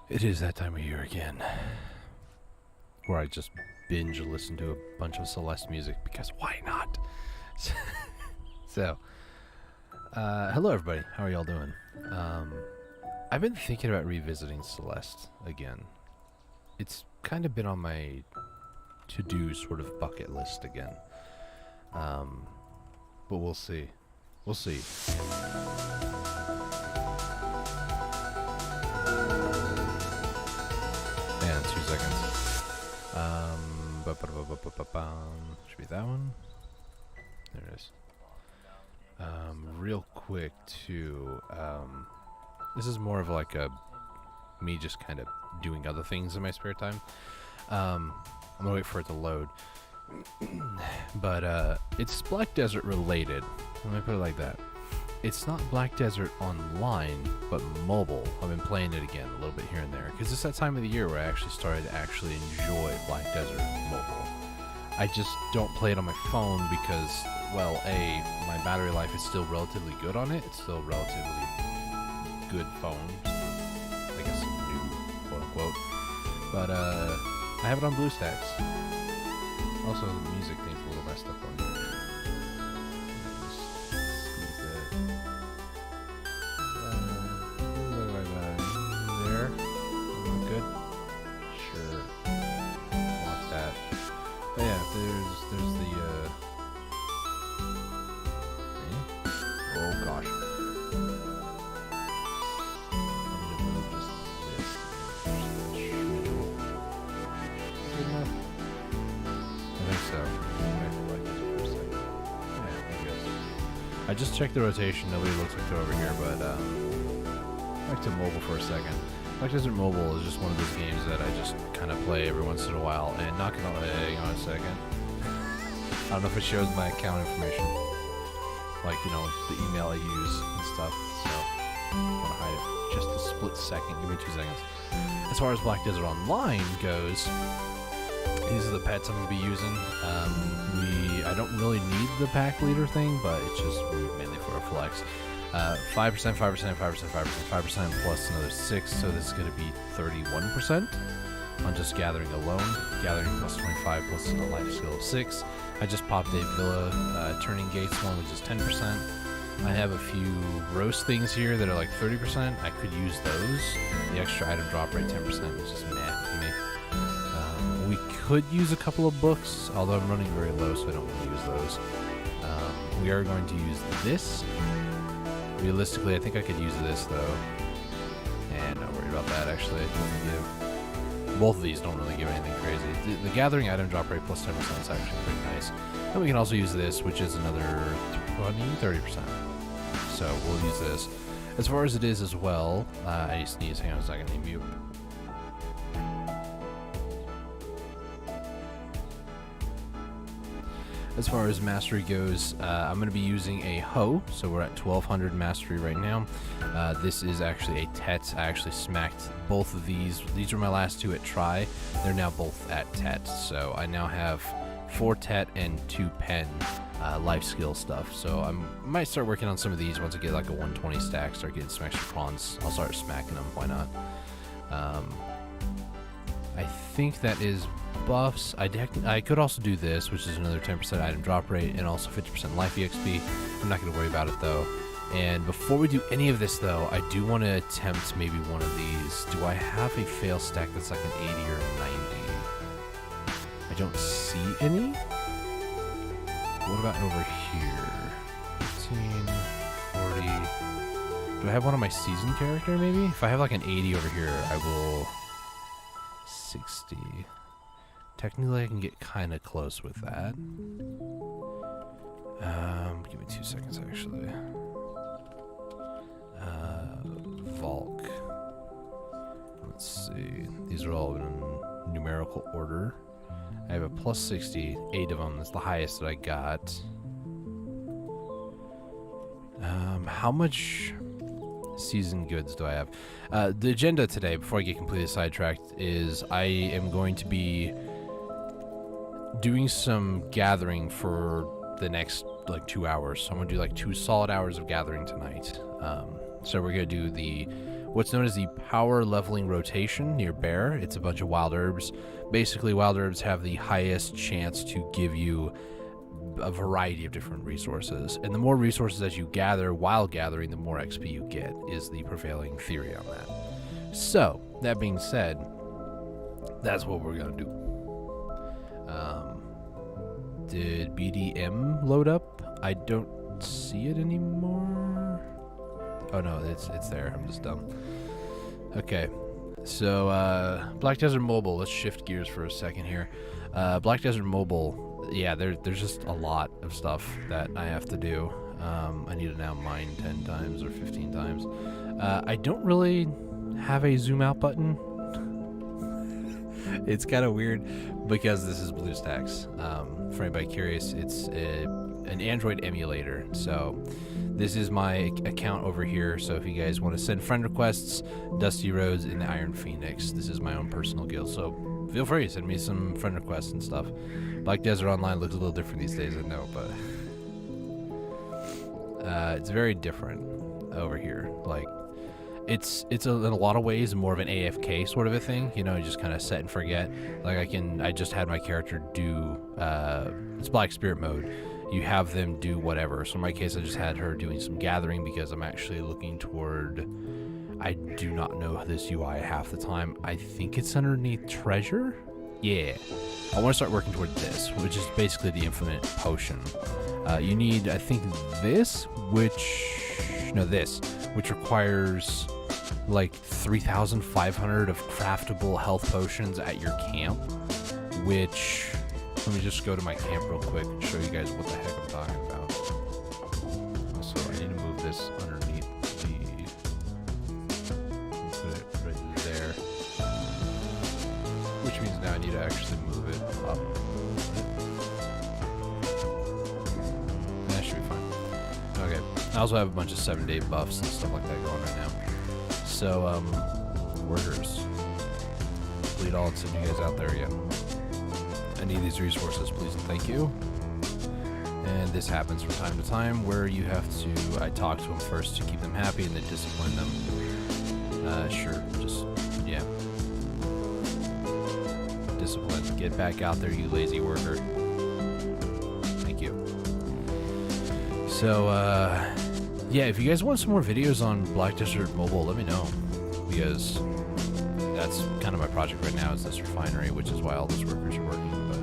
It is that time of year again, where I just binge listen to a bunch of Celeste music, because why not? So, hello everybody, how are y'all doing? I've been thinking about revisiting Celeste again. It's kind of been on my to-do sort of bucket list again. But we'll see. We'll see. And 2 seconds. Should be that one. There it is. Real quick too. This is more of like a me just kind of doing other things in my spare time. I'm gonna wait for it to load. But it's Black Desert related. Let me put it like that. It's not Black Desert online, but mobile. I've been playing it again a little bit here and there, because it's that time of the year where I actually started to actually enjoy Black Desert mobile. I just don't play it on my phone because, well, A, my battery life is still relatively good on it. It's still relatively good phone. I guess new, quote unquote. But I have it on BlueStacks. Also, the music thing's a little messed up on here. There. Good. Sure. Want that. But yeah, there's the oh gosh. Good enough? I think so. I just checked the rotation. Nobody looks like they're over here, but back to mobile for a second. Black Desert Mobile is just one of those games that I just kind of play every once in a while. And not gonna hang on a second. I don't know if it shows my account information, like, you know, the email I use and stuff. So I want to hide it for just a split second. Give me 2 seconds. As far as Black Desert Online goes, these are the pets I'm gonna be using. I don't really need the pack leader thing, but it's just mainly for a flex. 5%, 5%, 5%, 5%, 5% plus another 6, so this is going to be 31% on just gathering alone. Gathering plus 25 plus a life skill of 6. I just popped a Villa Turning Gates one, which is 10%. I have a few roast things here that are like 30%. I could use those. The extra item drop rate 10% is just meh to me. We could use a couple of books, although I'm running very low, so I don't want to use those. We are going to use this. Realistically, I think I could use this, though. And not worried about that, actually. Both of these don't really give anything crazy. The gathering item drop rate plus 10% is actually pretty nice. And we can also use this, which is another 30%. So we'll use this. As far as it is as well, I sneeze. Hang on a second, let me mute. As far as mastery goes, I'm going to be using a hoe, so we're at 1200 mastery right now. This is actually a tet. I actually smacked both of these. These were my last two at try. They're now both at tet, so I now have 4 tet and 2 pen life skill stuff. So I might start working on some of these once I get like a 120 stack, start getting some extra prawns. I'll start smacking them, why not? I think that is buffs. I could also do this, which is another 10% item drop rate and also 50% life EXP. I'm not going to worry about it though. And before we do any of this though, I do want to attempt maybe one of these. Do I have a fail stack that's like an 80 or a 90? I don't see any. What about over here? 15, 40. Do I have one of my seasoned character maybe? If I have like an 80 over here, I will... 60. Technically, I can get kind of close with that. Give me 2 seconds, actually. Volk. Let's see. These are all in numerical order. I have a plus 60. 8 of them. That's the highest that I got. How much season goods do I have? The agenda today, before I get completely sidetracked, is I am going to be doing some gathering for the next like 2 hours. So I'm gonna do like 2 solid hours of gathering tonight. So we're gonna do what's known as the power leveling rotation near Bear. It's a bunch of wild herbs. Basically, wild herbs have the highest chance to give you a variety of different resources, and the more resources that you gather while gathering, the more XP you get, is the prevailing theory on that. So that being said, that's what we're gonna do. Did BDM load up? I don't see it anymore. Oh no, it's there. I'm just dumb. Okay, so Black Desert Mobile. Let's shift gears for a second here. Black Desert Mobile. Yeah, there's just a lot of stuff that I have to do. I need to now mine 10 times or 15 times. I don't really have a zoom out button. It's kind of weird because this is BlueStacks. For anybody curious, it's an Android emulator. So this is my account over here. So if you guys want to send friend requests, Dusty Roads in the Iron Phoenix. This is my own personal guild. So feel free to send me some friend requests and stuff. Black Desert Online looks a little different these days, I know, but it's very different over here. Like, it's in a lot of ways more of an AFK sort of a thing, you know, you just kind of set and forget. Like I just had my character do, it's Black Spirit mode. You have them do whatever. So in my case, I just had her doing some gathering because I'm actually looking toward, I do not know this UI half the time. I think it's underneath treasure. Yeah. I want to start working toward this, which is basically the infinite potion. You need, I think, this, which requires like 3,500 of craftable health potions at your camp, which, let me just go to my camp real quick and show you guys what the heck I'm talking about. Also, I need to move this underneath put it right there, which means now I need to actually move it up. That should be fine. Okay, I also have a bunch of 7-day buffs and stuff like that going right now. So, workers, bleed all and send you guys out there again. I need these resources, please and thank you. And this happens from time to time where you have to, I talk to them first to keep them happy and then discipline them. Sure, just, yeah. Discipline. Get back out there, you lazy worker. Thank you. So, yeah, if you guys want some more videos on Black Desert Mobile, let me know, because that's kind of my project right now, is this refinery, which is why all those workers are working, but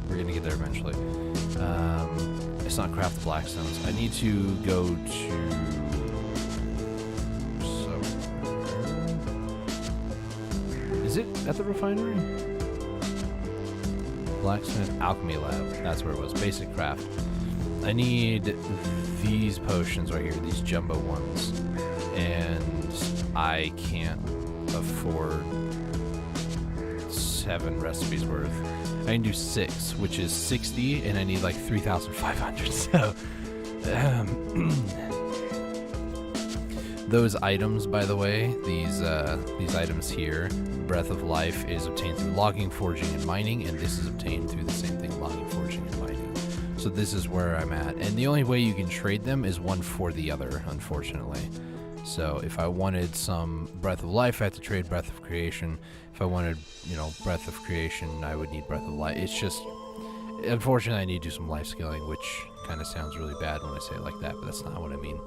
we're going to get there eventually. It's not craft the blackstones. I need to go to... Is it at the refinery? Blacksmith Alchemy Lab. That's where it was. Basic craft. I need these potions right here, these jumbo ones, and I can't afford 7 recipes worth. I can do 6, which is 60, and I need like 3,500. So, those items, by the way, these items here, Breath of Life is obtained through logging, forging, and mining, and this is obtained through the same thing, logging, forging, and mining. So this is where I'm at, and the only way you can trade them is one for the other, unfortunately. So if I wanted some Breath of Life, I have to trade Breath of Creation. If I wanted, you know, Breath of Creation, I would need Breath of Life. It's just, unfortunately, I need to do some life scaling, which kind of sounds really bad when I say it like that, but that's not what I mean.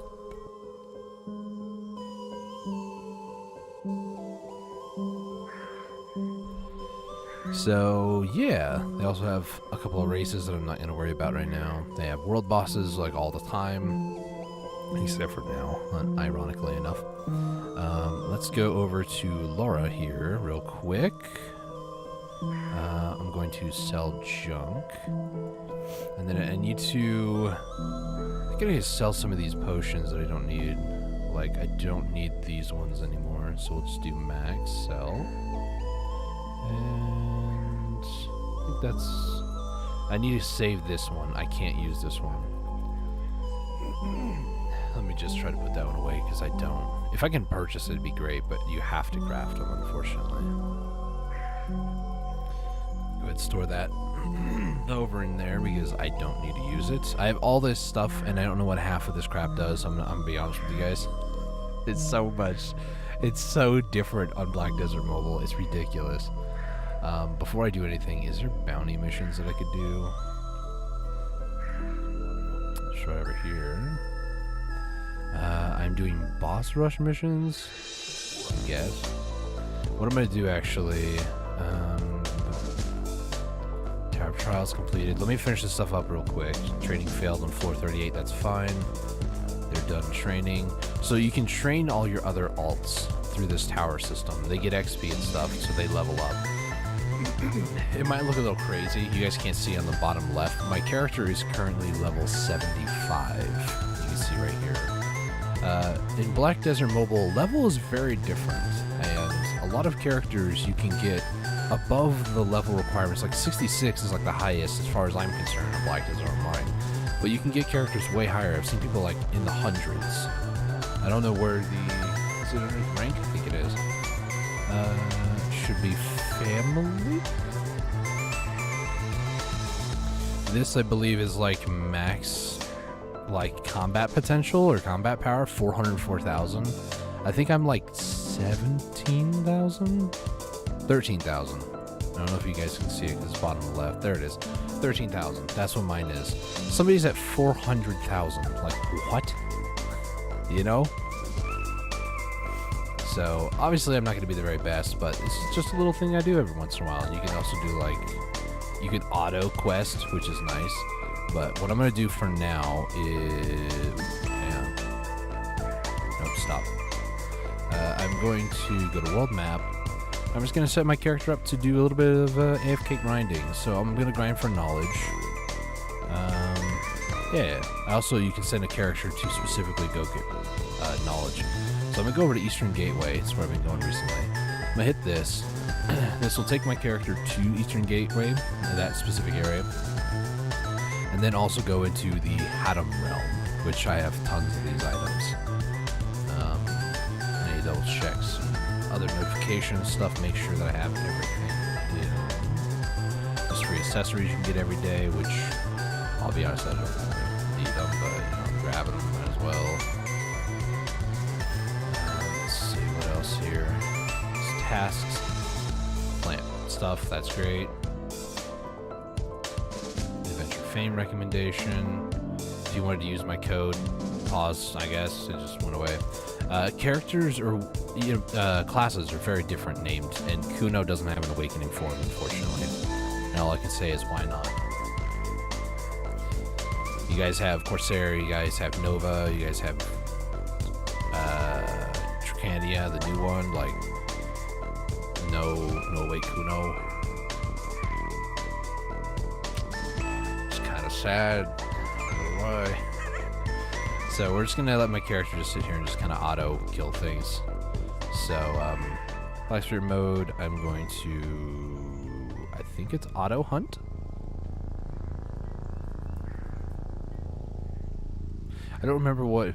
So, yeah, they also have a couple of races that I'm not going to worry about right now. They have world bosses, like, all the time, except for now, ironically enough. Let's go over to Laura here real quick. I'm going to sell junk. And then I need to... I gotta sell some of these potions that I don't need. Like, I don't need these ones anymore, so we'll just do max sell. And I think that's... I need to save this one. I can't use this one. Let me just try to put that one away, because I don't... If I can purchase it, it'd be great, but you have to craft them, unfortunately. Go ahead and store that. over in there because I don't need to use it. I have all this stuff, and I don't know what half of this crap does. I'm gonna be honest with you guys. It's so much. It's so different on Black Desert Mobile. It's ridiculous. Before I do anything, is there bounty missions that I could do? Let's try over here. I'm doing boss rush missions, I guess. What I'm going to do, actually... Tower of Trials completed. Let me finish this stuff up real quick. Training failed on floor 38. That's fine. They're done training. So you can train all your other alts through this tower system. They get XP and stuff, so they level up. It might look a little crazy. You guys can't see on the bottom left. My character is currently level 75. You can see right here. In Black Desert Mobile, level is very different. And a lot of characters you can get above the level requirements. Like 66 is like the highest as far as I'm concerned in Black Desert Online. But you can get characters way higher. I've seen people like in the hundreds. I don't know where the... Is it underneath rank? I think it is. Should be family? This, I believe, is like max like combat potential or combat power, 404,000. I think I'm like 17,000? 13,000. I don't know if you guys can see it because it's bottom left. There it is. 13,000. That's what mine is. Somebody's at 400,000. Like, what? You know? So, obviously I'm not going to be the very best, but it's just a little thing I do every once in a while. And you can also do, like, you can auto quest, which is nice. But what I'm going to do for now is... Nope, stop. I'm going to go to world map. I'm just going to set my character up to do a little bit of AFK grinding. So I'm going to grind for knowledge. Yeah. Also, you can send a character to specifically go get knowledge. So I'm going to go over to Eastern Gateway. It's where I've been going recently. I'm going to hit this. This will take my character to Eastern Gateway, that specific area. And then also go into the Haddam Realm, which I have tons of these items. I need to double check some other notifications stuff, make sure that I have everything. Yeah. Just free accessories you can get every day, which I'll be honest, I don't really need them, but I'm grabbing them as well. Let's see what else here. It's tasks, plant stuff, that's great. Adventure Fame recommendation. If you wanted to use my code, pause, I guess, it just went away. Characters or classes are very different named, and Kuno doesn't have an awakening form, unfortunately. And all I can say is, why not? You guys have Corsair, you guys have Nova, you guys have Tricandia, the new one, like no awake Kuno. It's kind of sad. I don't know why. So we're just gonna let my character just sit here and just kind of auto kill things. So Black Spirit mode, I'm going to, I think it's auto hunt. I don't remember what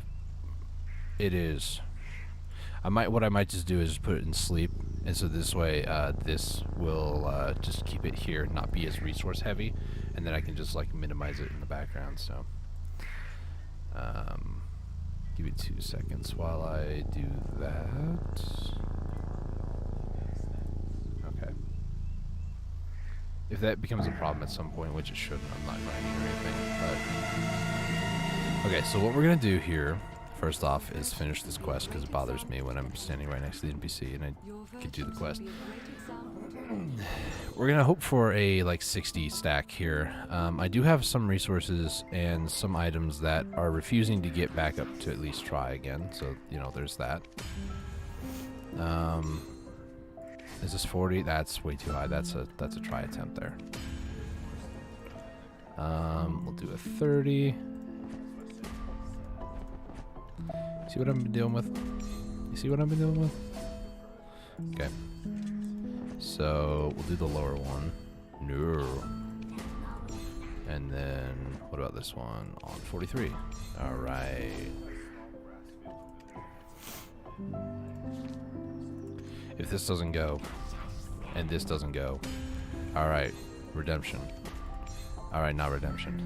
it is. What I might just do is just put it in sleep, and so this way this will just keep it here, not be as resource heavy, and then I can just like minimize it in the background. So give me 2 seconds while I do that. Okay. If that becomes a problem at some point, which it shouldn't, I'm not grinding or anything, but... Okay, so what we're going to do here, first off, is finish this quest, because it bothers me when I'm standing right next to the NPC and I can do the quest. We're going to hope for a, like, 60 stack here. I do have some resources and some items that are refusing to get back up to at least try again, so, you know, there's that. Is this 40? That's way too high. That's a try attempt there. We'll do a 30. See what I've been dealing with? You see what I've been dealing with? Okay. So we'll do the lower one. No. And then what about this one on 43? All right. If this doesn't go, and this doesn't go, all right, redemption. All right, not redemption.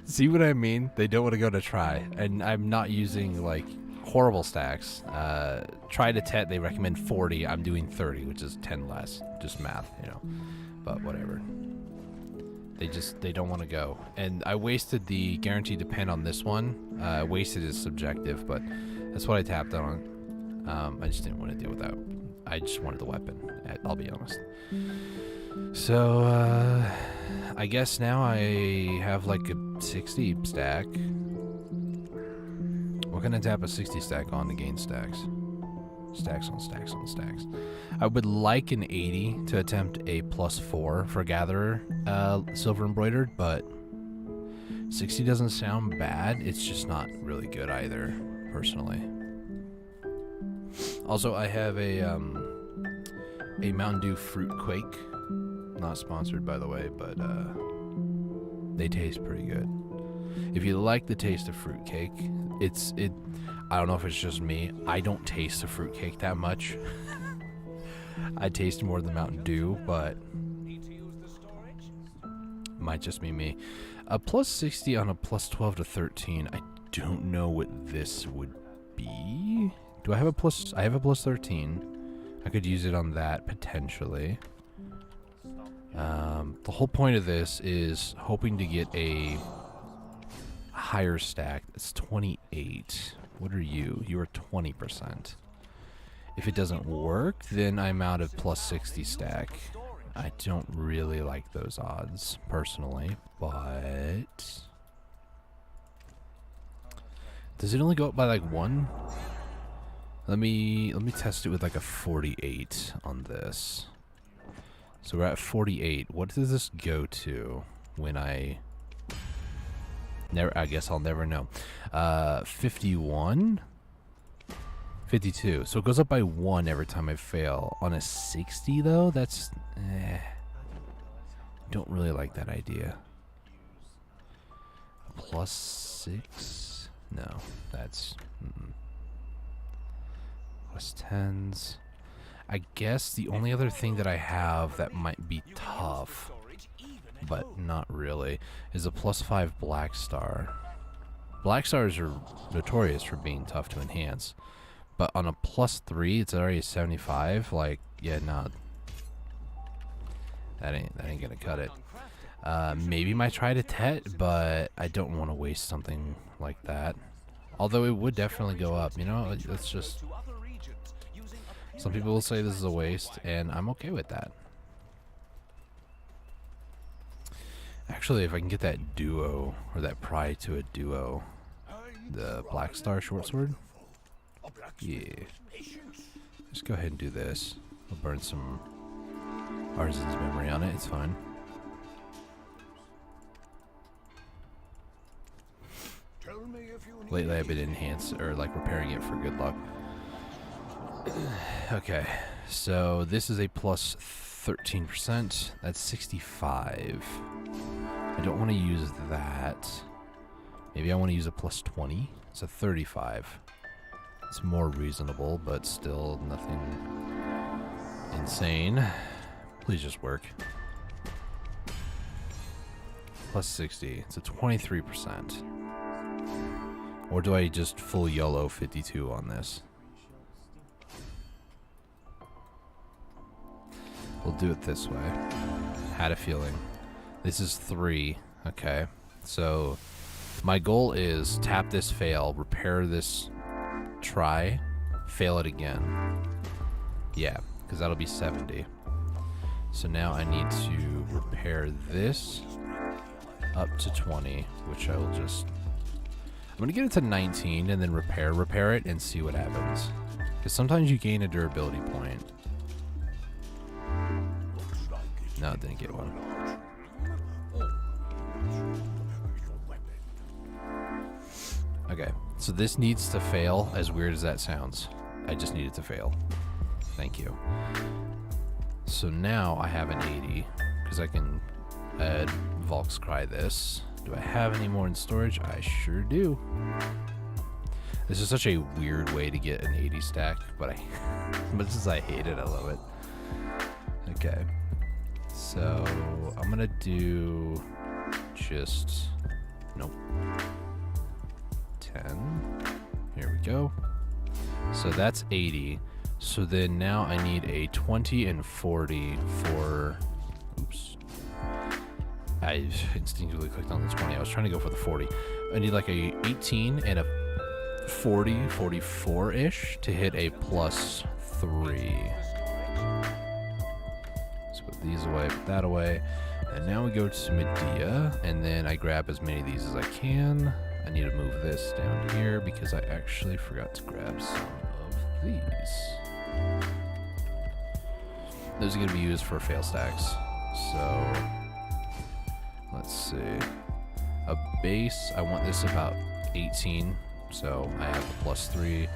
See what I mean? They don't want to go to try, and I'm not using like horrible stacks. Try to tet, they recommend 40. I'm doing 30, which is 10 less. Just math, you know. But whatever. They don't want to go. And I wasted the guaranteed to pen on this one. Wasted is subjective, but that's what I tapped on. I just didn't want to deal with that. I just wanted the weapon, I'll be honest. So, I guess now I have like a 60 stack. What can I tap a 60 stack on to gain stacks? Stacks on stacks on stacks. I would like an 80 to attempt a +4 for Gatherer, silver embroidered, but 60 doesn't sound bad. It's just not really good either, personally. Also, I have a Mountain Dew Fruit Quake. Not sponsored, by the way, but they taste pretty good. If you like the taste of fruitcake, I don't know if it's just me. I don't taste the fruitcake that much. I taste more than Mountain Dew, but might just be me. A +60 on a +12 to 13. I don't know what this would be. Do I have a plus? I have a +13. I could use it on that potentially. The whole point of this is hoping to get a higher stack. It's 28. What are you? You are 20%. If it doesn't work, then I'm out of +60 stack. I don't really like those odds personally, but does it only go up by like 1? Let me test it with like a 48 on this. So we're at 48. What does this go to when I guess I'll never know. 51? 52. So it goes up by 1 every time I fail. On a 60 though, that's don't really like that idea. +6? No, that's +10s. I guess the only other thing that I have that might be tough, but not really, is a +5 Black Star. Black Stars are notorious for being tough to enhance, but on a +3, it's already a 75. Like, yeah, no, that ain't gonna cut it. Maybe might try to tet, but I don't want to waste something like that. Although it would definitely go up, you know. It's just, some people will say this is a waste, and I'm okay with that. Actually, if I can get that duo, or that pry to a duo, the Black Star short sword, yeah. Just go ahead and do this. I'll burn some Artisan's memory on it, it's fine. Lately I've been enhanced, or like repairing it for good luck. Okay, so this is a +13%. That's 65. I don't want to use that. Maybe I want to use a +20. It's a 35. It's more reasonable, but still nothing insane. Please just work. +60. It's a 23%. Or do I just full YOLO 52 on this? We'll do it this way. Had a feeling. This is 3. Okay. So my goal is tap this, fail, repair this, try, fail it again. Yeah, because that'll be 70. So now I need to repair this up to 20, which I will just... I'm going to get it to 19 and then repair it and see what happens. Because sometimes you gain a durability point. No, it didn't get one. Okay, so this needs to fail, as weird as that sounds. I just need it to fail. Thank you. So now I have an 80, because I can add Volkscry this. Do I have any more in storage? I sure do. This is such a weird way to get an 80 stack, but much as I hate it, I love it. Okay. So I'm gonna do just, nope, 10. Here we go. So that's 80. So then now I need a 20 and 40 for, oops. I instinctively clicked on the 20. I was trying to go for the 40. I need like a 18 and a 40, 44-ish to hit a +3. Let's put these away, put that away. And now we go to Medea, and then I grab as many of these as I can. I need to move this down here because I actually forgot to grab some of these. Those are going to be used for fail stacks. So let's see. A base, I want this about 18. So I have a +3.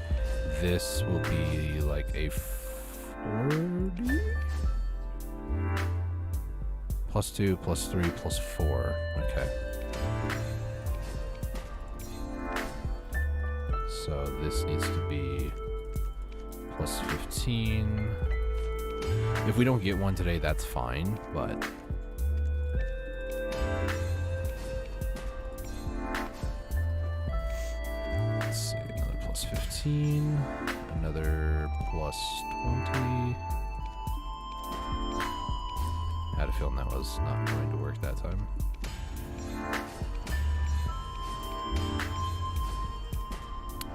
This will be like a 40? +2, +3, +4. Okay. So this needs to be +15. If we don't get one today, that's fine, but let's see, another +15, another +20. I had a feeling that was not going to work that time.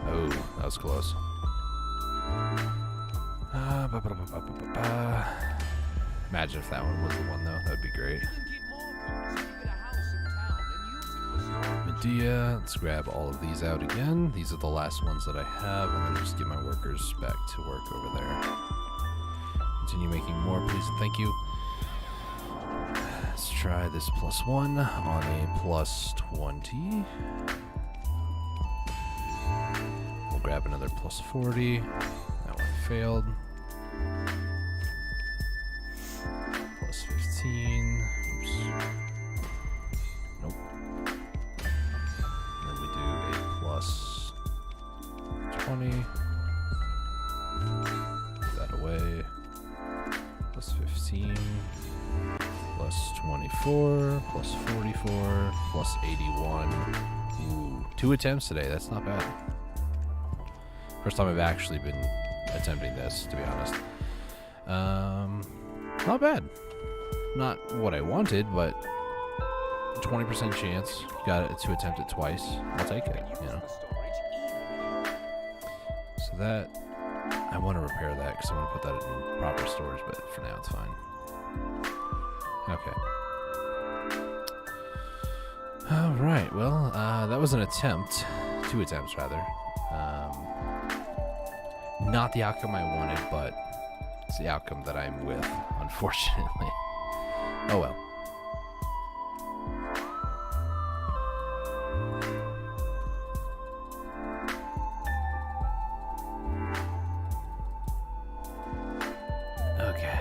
Oh, that was close. Imagine if that one was the one, though. That'd be great. Medea. Let's grab all of these out again. These are the last ones that I have, and then just get my workers back to work over there. Continue making more, please, and thank you. Let's try this +1 on a +20. We'll grab another +40. That one failed. +15. Oops. Nope. And then we do a +20. Put that away. +15. +24. +44. +81. Ooh, 2 attempts today. That's not bad. First time I've actually been attempting this, to be honest. Not bad. Not what I wanted, but 20% chance. Got it to attempt it twice. I'll take it, you know. So that, I want to repair that because I want to put that in proper storage, but for now it's fine. Okay. All right. Well, that was an attempt. 2 attempts, rather. Not the outcome I wanted, but it's the outcome that I'm with, unfortunately. Oh well. Okay.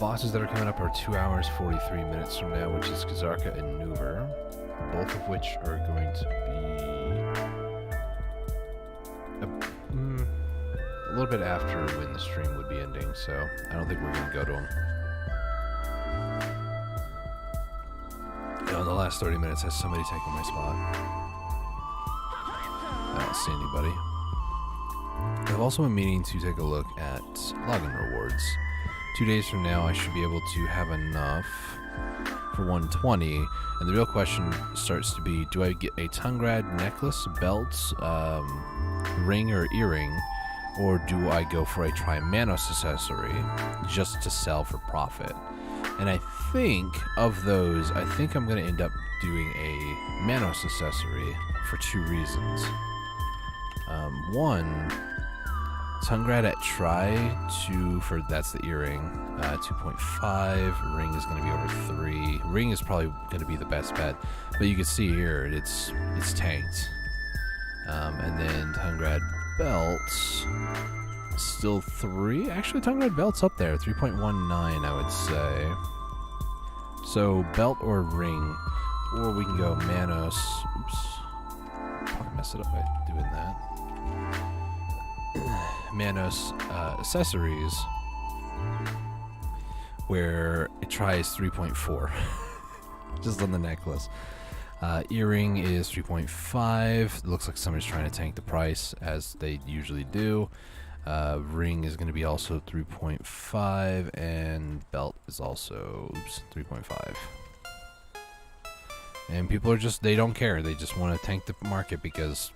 Bosses that are coming up are 2 hours, 43 minutes from now, which is Kazarka and Nuver, both of which are going to be a little bit after when the stream would be ending, so I don't think we're going to go to them. You know, in the last 30 minutes, has somebody taken my spot? I don't see anybody. I've also been meaning to take a look at login rewards. 2 days from now, I should be able to have enough for 120, and the real question starts to be, do I get a Tungrad necklace, belt, ring, or earring, or do I go for a Trimanos accessory just to sell for profit? And I think of those, I think I'm going to end up doing a Manos accessory for 2 reasons. One, Tungrad at Tri, 2 for, that's the earring, 2.5, ring is going to be over 3. Ring is probably going to be the best bet, but you can see here, it's tanked. And then Tungrad belts, still 3. Actually, Tungrad belts up there, 3.19, I would say. So belt or ring, or we can go Manos. Oops, probably mess it up by doing that. Manos accessories where it tries 3.4 just on the necklace. Earring is 3.5. It looks like somebody's trying to tank the price, as they usually do. Ring is going to be also 3.5, and belt is also 3.5. And people are just, they don't care. They just want to tank the market because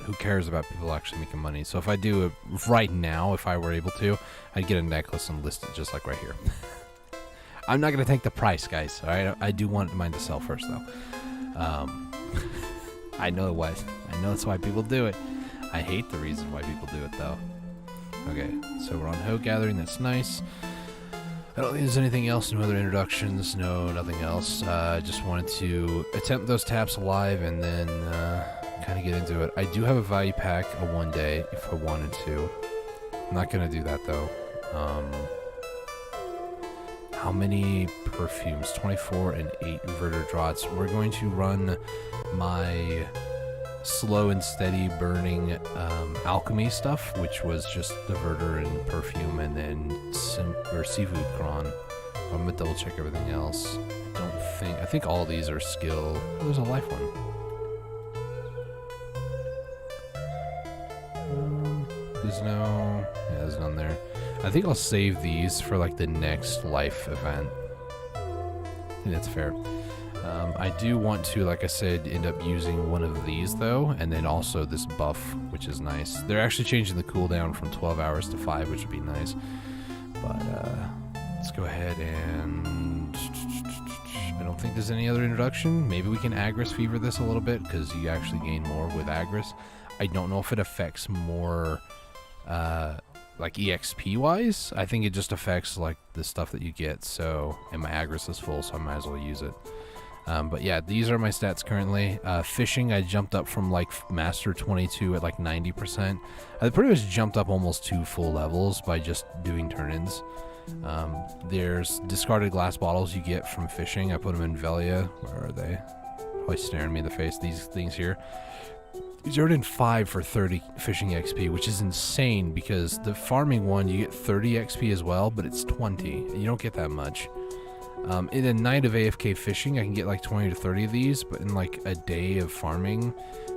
who cares about people actually making money? So if I do it right now, if I were able to, I'd get a necklace and list it just like right here. I'm not going to tank the price, guys. All right? I do want mine to sell first, though. I know why. I know that's why people do it. I hate the reason why people do it, though. Okay, so we're on hoe gathering. That's nice. I don't think there's anything else. No other introductions. No, nothing else. I just wanted to attempt those taps live and then kind of get into it. I do have a value pack of 1 day if I wanted to. I'm not going to do that, though. How many perfumes? 24 and 8 inverter draughts. We're going to run my slow and steady burning alchemy stuff, which was just the verter and perfume, and then seafood cron. I'm gonna double check everything else. I think all these are skill. Oh, there's a life one. There's none there. I think I'll save these for like the next life event. I think that's fair. I do want to, like I said, end up using one of these though, and then also this buff, which is nice. They're actually changing the cooldown from 12 hours to 5, which would be nice. But let's go ahead and I don't think there's any other introduction. Maybe we can Agris Fever this a little bit because you actually gain more with Agris. I don't know if it affects more like EXP wise. I think it just affects like the stuff that you get. So, and my Agris is full, so I might as well use it. But yeah, these are my stats currently. Fishing, I jumped up from like Master 22 at like 90%. I pretty much jumped up almost 2 full levels by just doing turn-ins. There's discarded glass bottles you get from fishing. I put them in Velia. Where are they? Probably staring me in the face, these things here. These are in 5 for 30 fishing XP, which is insane because the farming one, you get 30 XP as well, but it's 20. You don't get that much. In a night of AFK fishing, I can get like 20 to 30 of these, but in like a day of farming,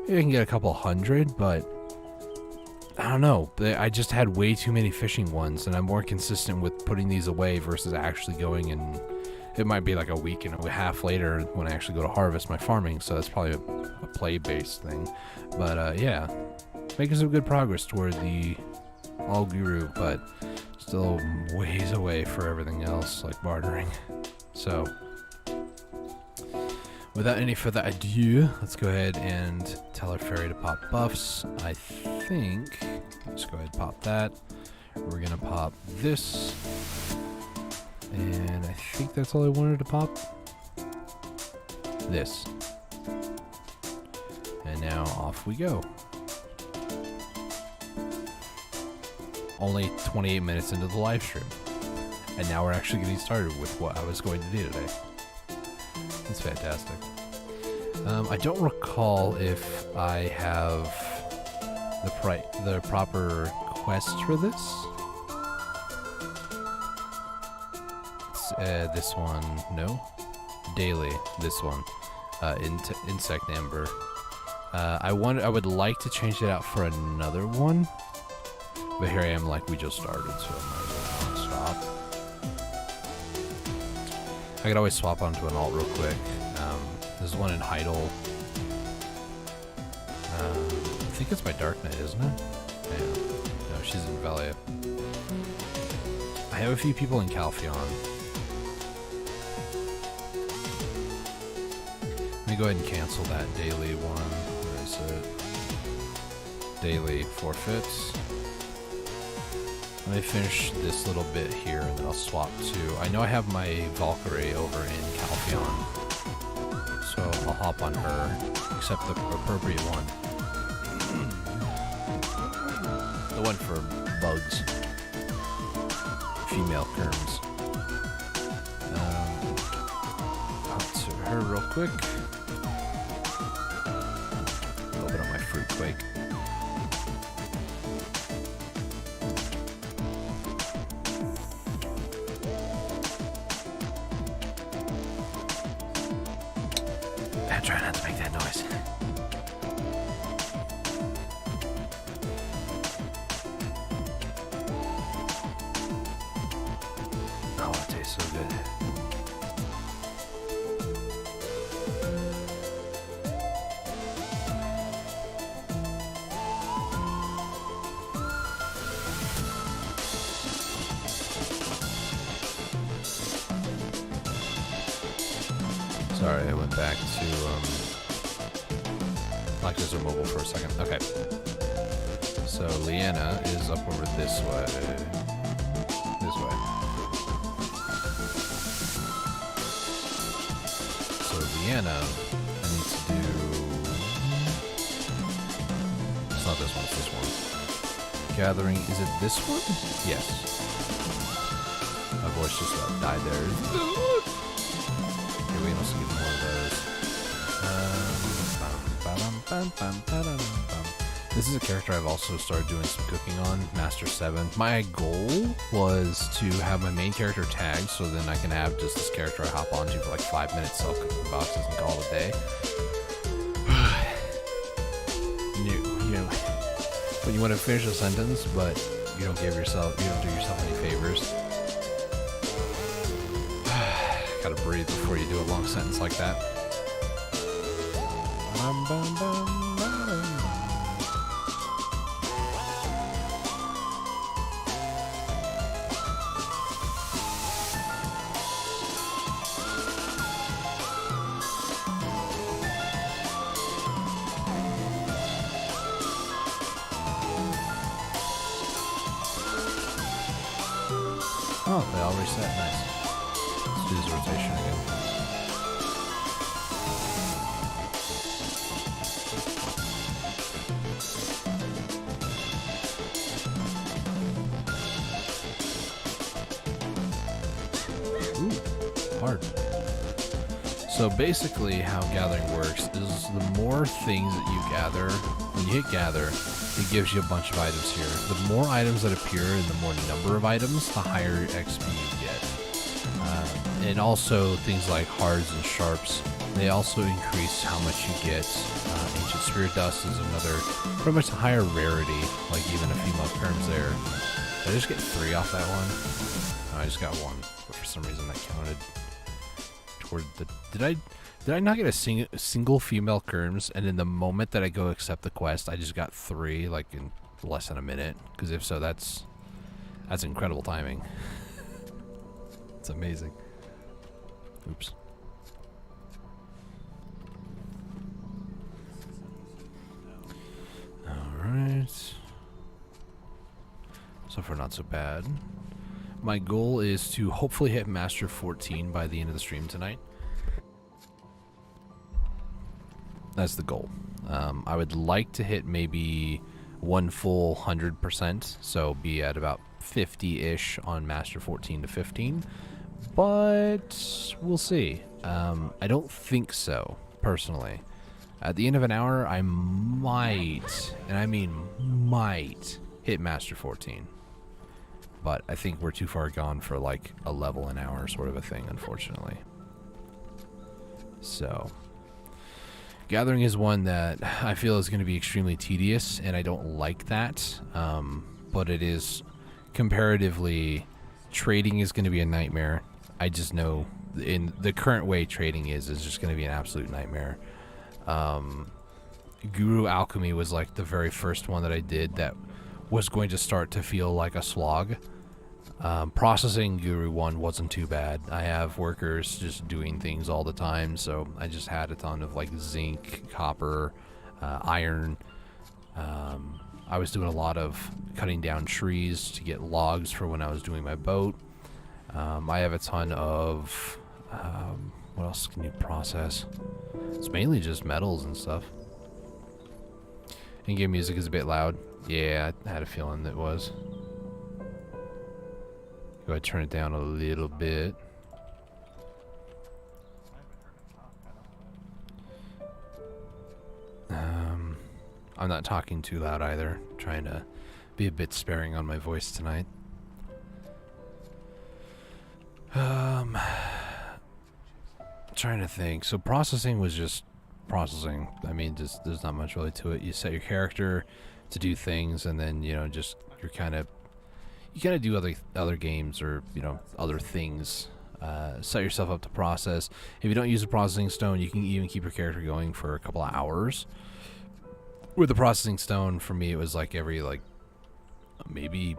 maybe I can get a couple hundred, but I don't know. I just had way too many fishing ones, and I'm more consistent with putting these away versus actually going, and it might be like a week and a half later when I actually go to harvest my farming, so that's probably a play-based thing. But yeah, making some good progress toward the All Guru, but still ways away for everything else, like bartering. So, without any further ado, let's go ahead and tell our fairy to pop buffs. I think, let's go ahead and pop that. We're gonna pop this. And I think that's all I wanted to pop. This. And now off we go. Only 28 minutes into the live stream. And now we're actually getting started with what I was going to do today. It's fantastic. I don't recall if I have the proper quest for this. This one, no. Daily, this one. Insect Amber. I would like to change it out for another one. But here I am, like we just started, so I might as well not stop. I could always swap onto an alt real quick. There's one in Heidel. I think it's by Dark Knight, isn't it? Yeah. No, she's in Velia. I have a few people in Calpheon. Let me go ahead and cancel that daily one. Where is it? Daily forfeits. Let me finish this little bit here, and then I'll swap to... I know I have my Valkyrie over in Calpheon, so I'll hop on her, except the appropriate one. The one for bugs. Female Kerms. Hop to her real quick. Open up my Fruit Quake. Try not to make that noise. Oh, it tastes so good. Sorry, I went back to Lactose or mobile for a second. Okay. So Leanna is up over this way. This way. So Leanna, I need to do. It's not this one. It's this one. Gathering. Is it this one? Yes. My voice just died there. We must get more of those. This is a character I've also started doing some cooking on, Master 7. My goal was to have my main character tagged, so then I can have just this character I hop onto for like 5 minutes, self-cooking boxes, and call it a day. you know, when you want to finish a sentence, but you don't do yourself any favors. Gotta breathe before you do a long sentence like that. Oh, they all reset. Nice. Let's do this rotation again. Ooh, hard. So basically how gathering works is the more things that you gather, when you hit gather, it gives you a bunch of items here. The more items that appear and the more number of items, the higher XP you get. And also things like hards and sharps, they also increase how much you get. Ancient Spirit Dust is another, pretty much a higher rarity, like even a few month terms there. Did I just get 3 off that one? No, I just got 1, but for some reason that counted toward the... Did I not get a single female Kerms, and in the moment that I go accept the quest, I just got 3, like in less than a minute? Because if so, that's incredible timing. It's amazing. Oops. Alright. So far, not so bad. My goal is to hopefully hit Master 14 by the end of the stream tonight. That's the goal. I would like to hit maybe one full 100%, so be at about 50-ish on Master 14 to 15, but we'll see. I don't think so, personally. At the end of an hour, I might, and I mean might, hit Master 14. But I think we're too far gone for like a level an hour sort of a thing, unfortunately. So... Gathering is one that I feel is going to be extremely tedious, and I don't like that. But it is comparatively, trading is going to be a nightmare. I just know in the current way trading is just going to be an absolute nightmare. Guru Alchemy was like the very first one that I did that was going to start to feel like a slog. Processing Guru 1 wasn't too bad. I have workers just doing things all the time, so I just had a ton of like zinc, copper, iron. I was doing a lot of cutting down trees to get logs for when I was doing my boat. I have a ton of what else can you process? It's mainly just metals and stuff. In-game music is a bit loud. Yeah, I had a feeling that it was. Go ahead and turn it down a little bit. I'm not talking too loud either. I'm trying to be a bit sparing on my voice tonight. Trying to think. So processing was just processing. I mean, just there's not much really to it. You set your character to do things, and then just you kind of do other games or other things. Set yourself up to process. If you don't use a processing stone, you can even keep your character going for a couple of hours. With the processing stone, for me, it was like every maybe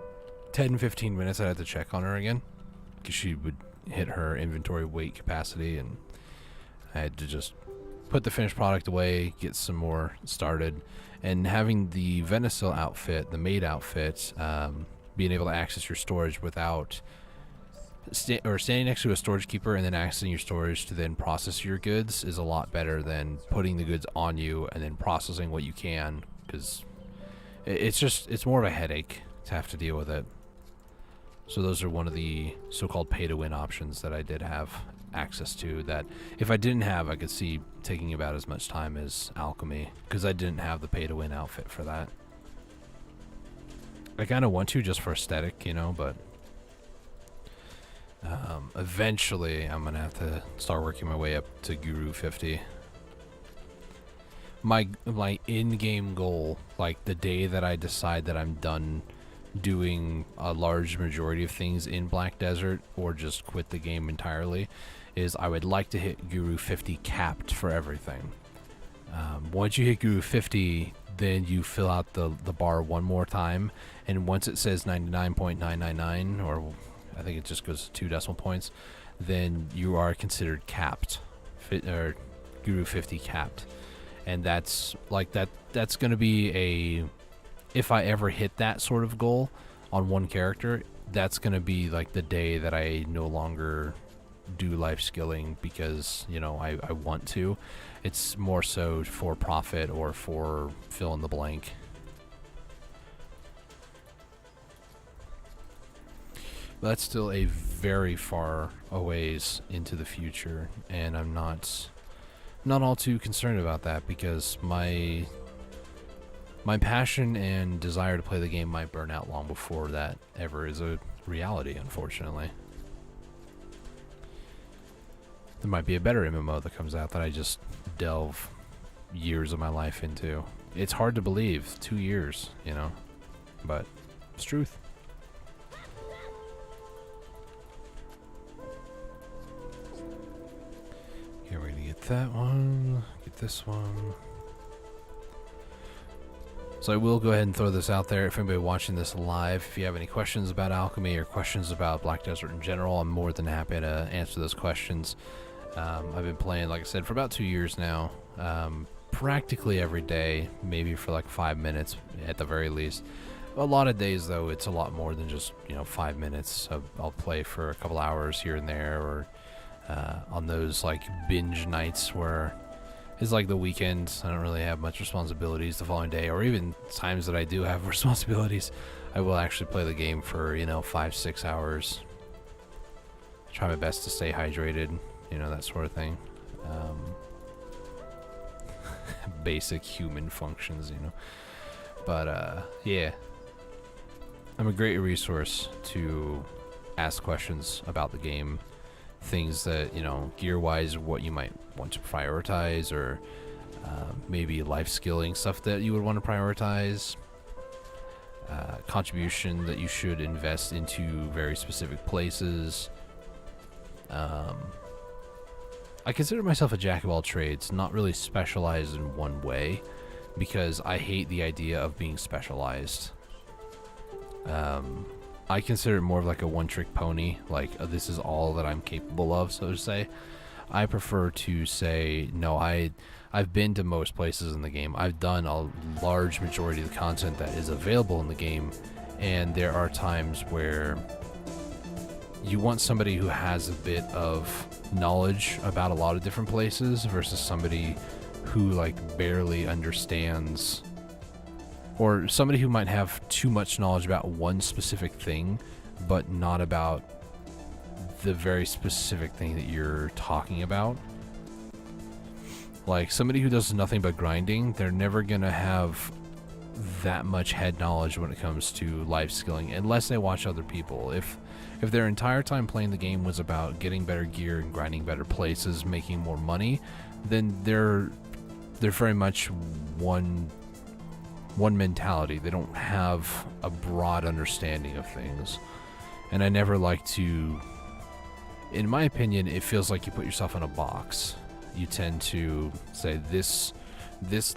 10-15 minutes I'd have to check on her again, because she would hit her inventory weight capacity, and I had to just put the finished product away, get some more started. And having the Venesil outfit, the maid outfit, being able to access your storage without standing next to a storage keeper and then accessing your storage to then process your goods is a lot better than putting the goods on you and then processing what you can, because it's more of a headache to have to deal with it. So those are one of the so-called pay-to-win options that I did have access to, that if I didn't have, I could see taking about as much time as alchemy, because I didn't have the pay-to-win outfit for that. I kind of want to, just for aesthetic, but eventually I'm gonna have to start working my way up to Guru 50. My in-game goal, like the day that I decide that I'm done doing a large majority of things in Black Desert, or just quit the game entirely, is I would like to hit Guru 50 capped for everything. Once you hit Guru 50, then you fill out the bar one more time, and once it says 99.999, or I think it just goes to 2 decimal points, then you are considered capped, or Guru 50 capped. And that's going to be if I ever hit that sort of goal on one character, that's going to be like the day that I no longer do life skilling, because I want to. It's more so for profit or for fill in the blank. But that's still a very far a ways into the future, and I'm not all too concerned about that, because my passion and desire to play the game might burn out long before that ever is a reality, unfortunately. There might be a better MMO that comes out that I just delve years of my life into. It's hard to believe, 2 years, but it's truth. Okay, we're gonna get that one, get this one. So I will go ahead and throw this out there. If anybody watching this live, if you have any questions about alchemy or questions about Black Desert in general, I'm more than happy to answer those questions. I've been playing, like I said, for about 2 years now, practically every day, maybe for like 5 minutes at the very least. A lot of days, though, it's a lot more than just 5 minutes. So I'll play for a couple hours here and there, or on those like binge nights where it's like the weekend, I don't really have much responsibilities the following day, or even times that I do have responsibilities, I will actually play the game for 5-6 hours. Try my best to stay hydrated, that sort of thing. Basic human functions, But yeah, I'm a great resource to ask questions about the game, things that gear-wise, what you might want to prioritize, or maybe life skilling stuff that you would want to prioritize, contribution that you should invest into very specific places. I consider myself a jack of all trades, not really specialized in one way, because I hate the idea of being specialized. I consider it more of like a one-trick pony, like this is all that I'm capable of, so to say. I prefer to say, no, I've been to most places in the game. I've done a large majority of the content that is available in the game, and there are times where you want somebody who has a bit of knowledge about a lot of different places versus somebody who barely understands, or somebody who might have too much knowledge about one specific thing but not about the very specific thing that you're talking about. Like somebody who does nothing but grinding, they're never gonna have that much head knowledge when it comes to life skilling unless they watch other people. If their entire time playing the game was about getting better gear and grinding better places, making more money, then they're they're very much one mentality. They don't have a broad understanding of things. And I never like to, in my opinion, it feels like you put yourself in a box. You tend to say this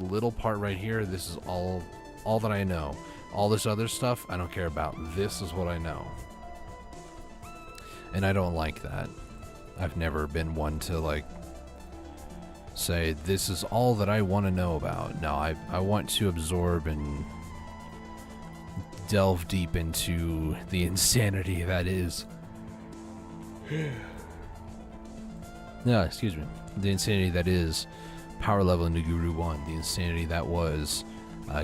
little part right here, this is all that I know. All this other stuff I don't care about. This is what I know. And I don't like that. I've never been one to like say this is all that I want to know about. No, I want to absorb and delve deep into the insanity that is. No, excuse me. The insanity that is power level into Guru 1. The insanity that was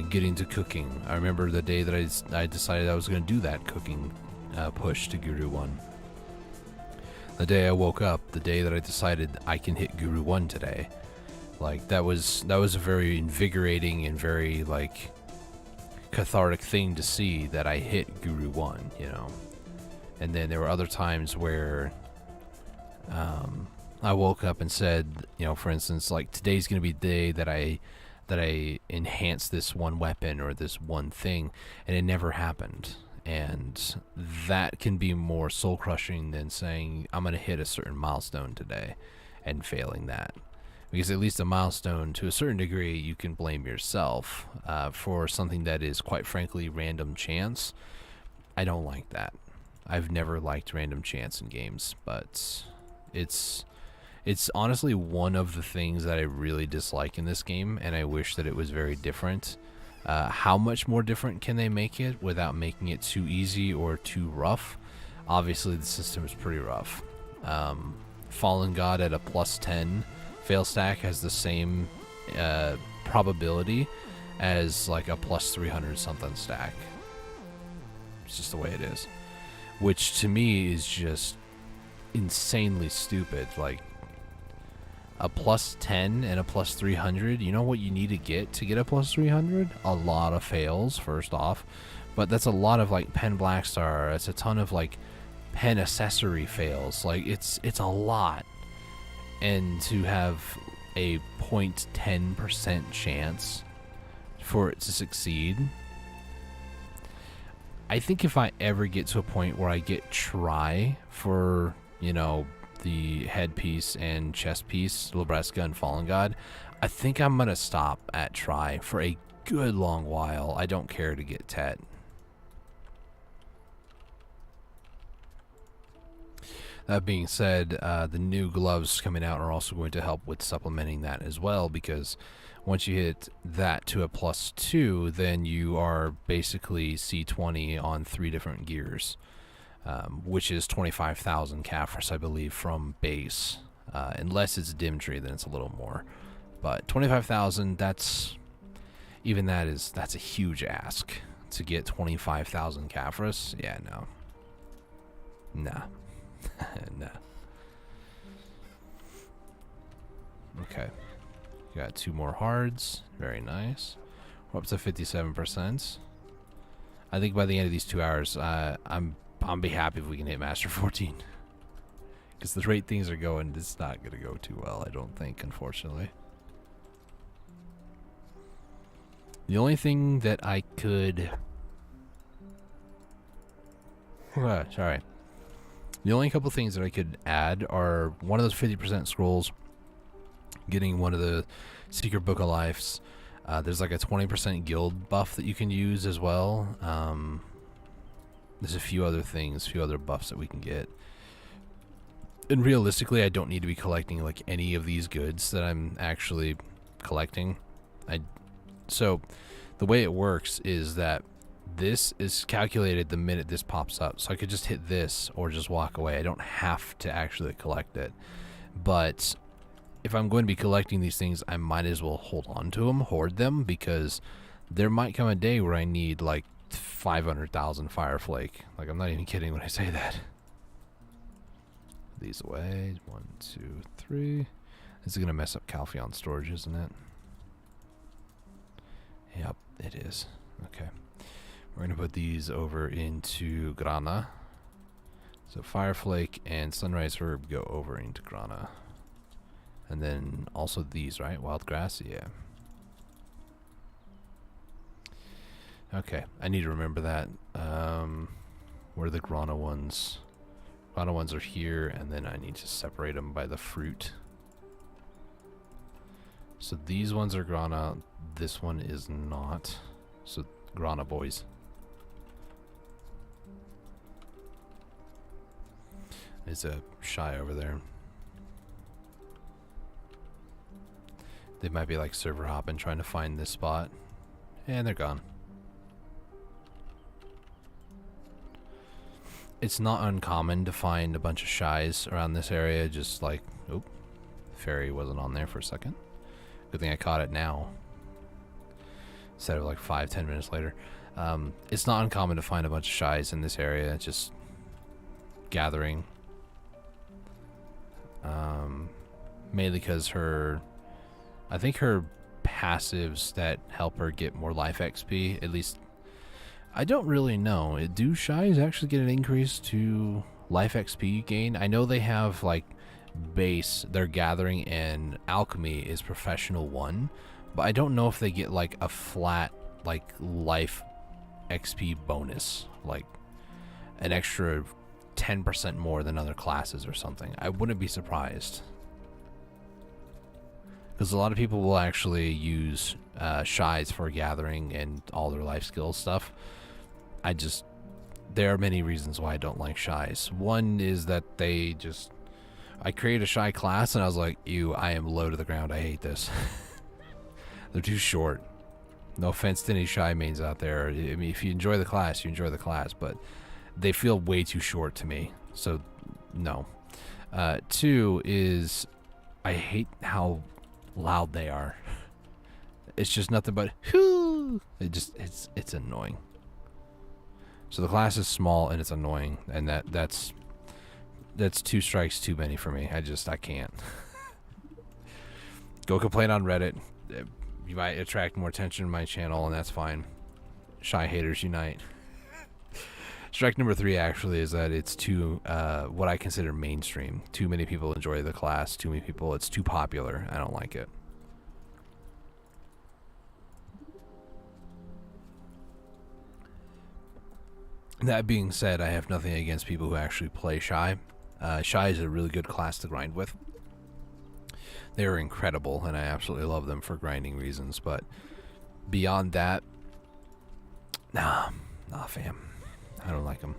getting to cooking. I remember the day that I decided I was going to do that cooking push to Guru 1. The day I woke up, the day that I decided I can hit Guru 1 today. Like, that was a very invigorating and very, like, cathartic thing to see that I hit Guru 1, you know. And then there were other times where I woke up and said, you know, for instance, like, today's going to be the day that I enhance this one weapon or this one thing, and it never happened. And that can be more soul-crushing than saying, I'm going to hit a certain milestone today and failing that. Because at least a milestone, to a certain degree, you can blame yourself for something that is, quite frankly, random chance. I don't like that. I've never liked random chance in games, but it's honestly one of the things that I really dislike in this game, and I wish that it was very different. How much more different can they make it without making it too easy or too rough? Obviously, the system is pretty rough. Fallen God at a plus 10 fail stack has the same probability as like a plus 300 something stack. It's just the way it is. Which to me is just insanely stupid. Like, a plus 10 and a plus 300, you know what you need to get a plus 300? A lot of fails, first off. But that's a lot of, like, Pen Blackstar. It's a ton of, like, Pen accessory fails. Like, it's a lot. And to have a 0.10% chance for it to succeed, I think if I ever get to a point where I get try for, you know, the headpiece and chest piece, Libresca and Fallen God, I think I'm going to stop at try for a good long while. I don't care to get Tet. That being said, the new gloves coming out are also going to help with supplementing that as well, because once you hit that to a plus 2, then you are basically C20 on 3 different gears. Which is 25,000 Caphras, I believe, from base. Unless it's Dimtree, then it's a little more. But 25,000, that's a huge ask to get 25,000 Caphras. Yeah, no. Nah. Nah. Okay. Got 2 more hards. Very nice. We're up to 57%. I think by the end of these 2 hours, I'll be happy if we can hit Master 14. Because the rate things are going, it's not going to go too well, I don't think, unfortunately. The only thing that I could... sorry. The only couple things that I could add are one of those 50% scrolls, getting one of the Secret Book of Lives. There's like a 20% guild buff that you can use as well. There's a few other things, a few other buffs that we can get. And realistically, I don't need to be collecting like any of these goods that I'm actually collecting. So the way it works is that this is calculated the minute this pops up. So I could just hit this or just walk away. I don't have to actually collect it. But if I'm going to be collecting these things, I might as well hold on to them, hoard them, because there might come a day where I need like 500,000 Fireflake. Like, I'm not even kidding when I say that. These away. 1, 2, 3. This is going to mess up Calpheon storage, isn't it? Yep, it is. Okay. We're going to put these over into Grana. So Fireflake and Sunrise Herb go over into Grana. And then also these, right? Wild Grass? Yeah. Okay, I need to remember that. Where are the Grana ones? Grana ones are here, and then I need to separate them by the fruit. So these ones are Grana. This one is not. So Grana boys. There's a shy over there. They might be like server hopping, trying to find this spot. And they're gone. It's not uncommon to find a bunch of shies around this area, just like, oop, fairy wasn't on there for a second. Good thing I caught it now, instead of like 5-10 minutes later. It's not uncommon to find a bunch of shies in this area, just gathering. Mainly because I think her passives that help her get more life XP, at least, I don't really know. Do shies actually get an increase to life XP gain? I know they have like base, their gathering and alchemy is professional 1, but I don't know if they get like a flat like life XP bonus, like an extra 10% more than other classes or something. I wouldn't be surprised. Because a lot of people will actually use shies for gathering and all their life skill stuff. There are many reasons why I don't like shies. One is that I created a shy class and I was like, ew, I am low to the ground. I hate this. They're too short. No offense to any shy mains out there. I mean, if you enjoy the class, you enjoy the class, but they feel way too short to me. So, no. 2 is I hate how loud they are. It's just nothing but whoo. It's annoying. So the class is small and it's annoying, and that's 2 strikes too many for me. I can't. Go complain on Reddit. You might attract more attention to my channel, and that's fine. Shy haters unite. Strike number 3 actually is that it's too what I consider mainstream. Too many people enjoy the class. Too many people. It's too popular. I don't like it. That being said, I have nothing against people who actually play Shy. Shy is a really good class to grind with. They are incredible, and I absolutely love them for grinding reasons, but beyond that, nah fam. I don't like them.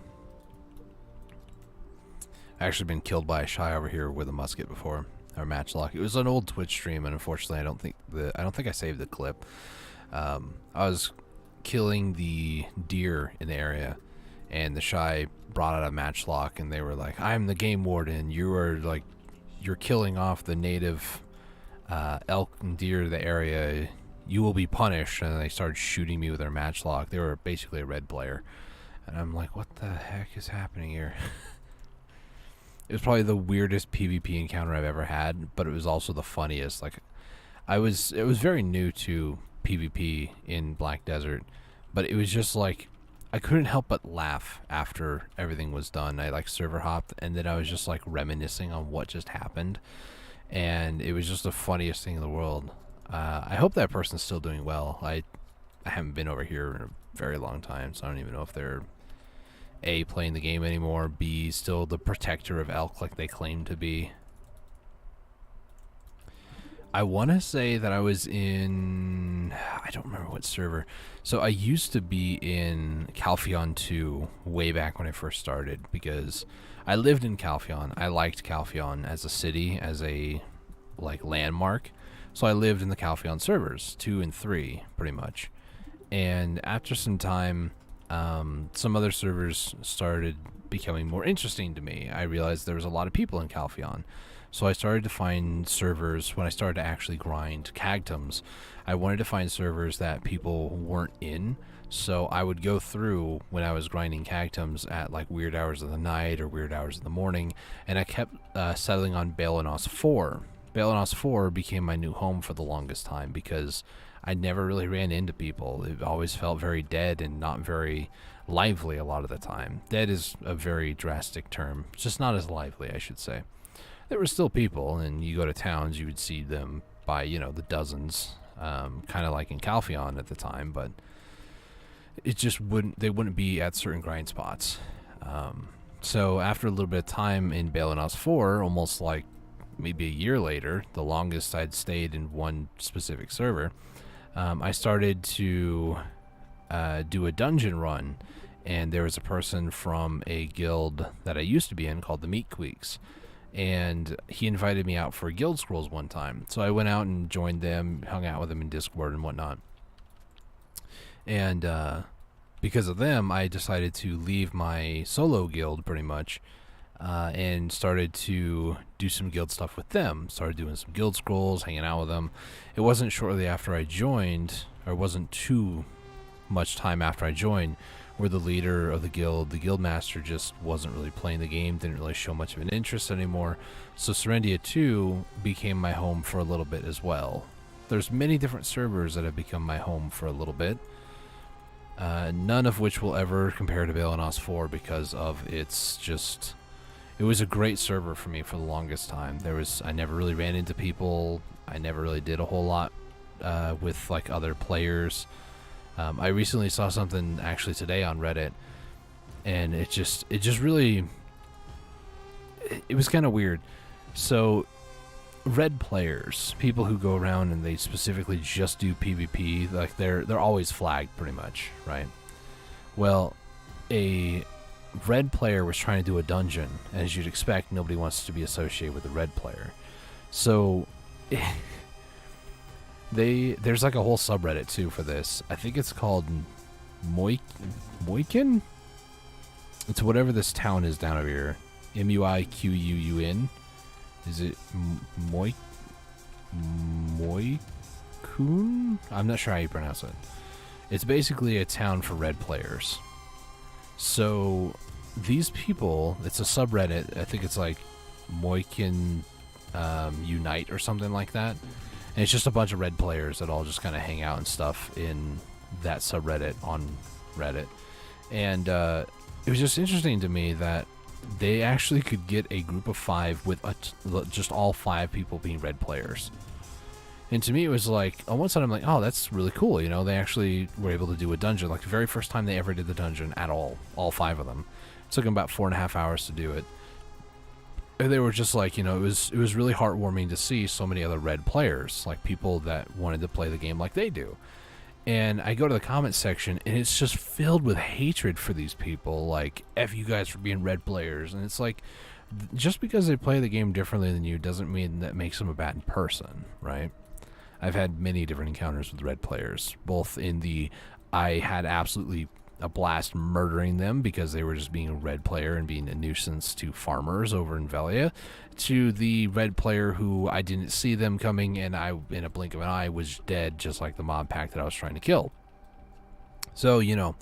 I actually been killed by a Shy over here with a musket before, or matchlock. It was an old Twitch stream, and unfortunately I don't think I saved the clip. I was killing the deer in the area, and the Shy brought out a matchlock, and they were like, I'm the game warden, you're killing off the native elk and deer of the area, you will be punished. And they started shooting me with their matchlock. They were basically a red player, and I'm like, what the heck is happening here? It was probably the weirdest PvP encounter I've ever had, but it was also the funniest. Like, it was very new to PvP in Black Desert, but it was just like, I couldn't help but laugh after everything was done. I like server hopped, and then I was just like reminiscing on what just happened, and it was just the funniest thing in the world. I hope that person's still doing well. I haven't been over here in a very long time, so I don't even know if they're A, playing the game anymore, B, still the protector of elk like they claim to be. I want to say that I was in, I don't remember what server. So I used to be in Calpheon 2 way back when I first started, because I lived in Calpheon. I liked Calpheon as a city, as a like landmark. So I lived in the Calpheon servers, 2 and 3 pretty much. And after some time, some other servers started becoming more interesting to me. I realized there was a lot of people in Calpheon. So I started to find servers, when I started to actually grind Cagtums, I wanted to find servers that people weren't in. So I would go through when I was grinding Cagtums at like weird hours of the night or weird hours of the morning, and I kept settling on Balenos 4. Balenos 4 became my new home for the longest time, because I never really ran into people. It always felt very dead and not very lively a lot of the time. Dead is a very drastic term, just not as lively, I should say. There were still people, and you go to towns, you would see them by, the dozens, kind of like in Calpheon at the time, but it just they wouldn't be at certain grind spots. So after a little bit of time in Balenos 4, almost like maybe a year later, the longest I'd stayed in one specific server, I started to do a dungeon run, and there was a person from a guild that I used to be in called the Meat Queeks, and he invited me out for guild scrolls one time. So I went out and joined them, hung out with them in Discord and whatnot. And because of them, I decided to leave my solo guild pretty much, and started to do some guild stuff with them. Started doing some guild scrolls, hanging out with them. It wasn't shortly after I joined, or it wasn't too much time after I joined, where the leader of the guild master, just wasn't really playing the game, didn't really show much of an interest anymore. So Serendia 2 became my home for a little bit as well. There's many different servers that have become my home for a little bit. None of which will ever compare to Balenos 4 because of it was a great server for me for the longest time. I never really ran into people. I never really did a whole lot with like other players. I recently saw something actually today on Reddit, and it was kind of weird. So red players, people who go around and they specifically just do PvP, like they're always flagged pretty much, right? Well, a red player was trying to do a dungeon, and as you'd expect, nobody wants to be associated with a red player. So there's like a whole subreddit too for this. I think it's called Moikin? It's whatever this town is down over here. Muiquun. Is it Moikun? I'm not sure how you pronounce it. It's basically a town for red players. So these people, it's a subreddit. I think it's like Moikin Unite or something like that. And it's just a bunch of red players that all just kind of hang out and stuff in that subreddit on Reddit. And it was just interesting to me that they actually could get a group of 5 with just all 5 people being red players. And to me, it was like, on one side, I'm like, oh, that's really cool. You know, they actually were able to do a dungeon. Like the very first time they ever did the dungeon at all 5 of them. It took them about 4.5 hours to do it. And they were just like, you know, it was really heartwarming to see so many other red players, like people that wanted to play the game like they do. And I go to the comments section, and it's just filled with hatred for these people, like, F you guys for being red players. And it's like, just because they play the game differently than you doesn't mean that makes them a bad person, right? I've had many different encounters with red players, both in the I had absolutely a blast murdering them because they were just being a red player and being a nuisance to farmers over in Velia, to the red player who I didn't see them coming, and I, in a blink of an eye, was dead, just like the mob pack that I was trying to kill. So, you know,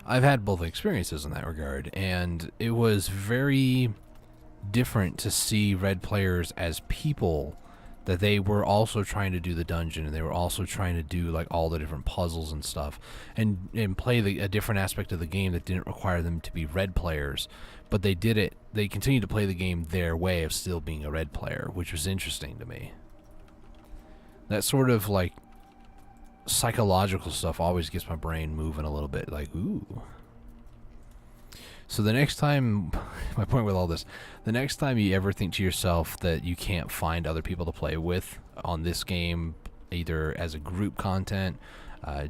I've had both experiences in that regard, and it was very different to see red players as people, that they were also trying to do the dungeon, and they were also trying to do like all the different puzzles and stuff, and play a different aspect of the game that didn't require them to be red players, but they did it. They continued to play the game their way of still being a red player, which was interesting to me. That sort of like psychological stuff always gets my brain moving a little bit, like, ooh. So the next time, my point with all this, the next time you ever think to yourself that you can't find other people to play with on this game, either as a group content,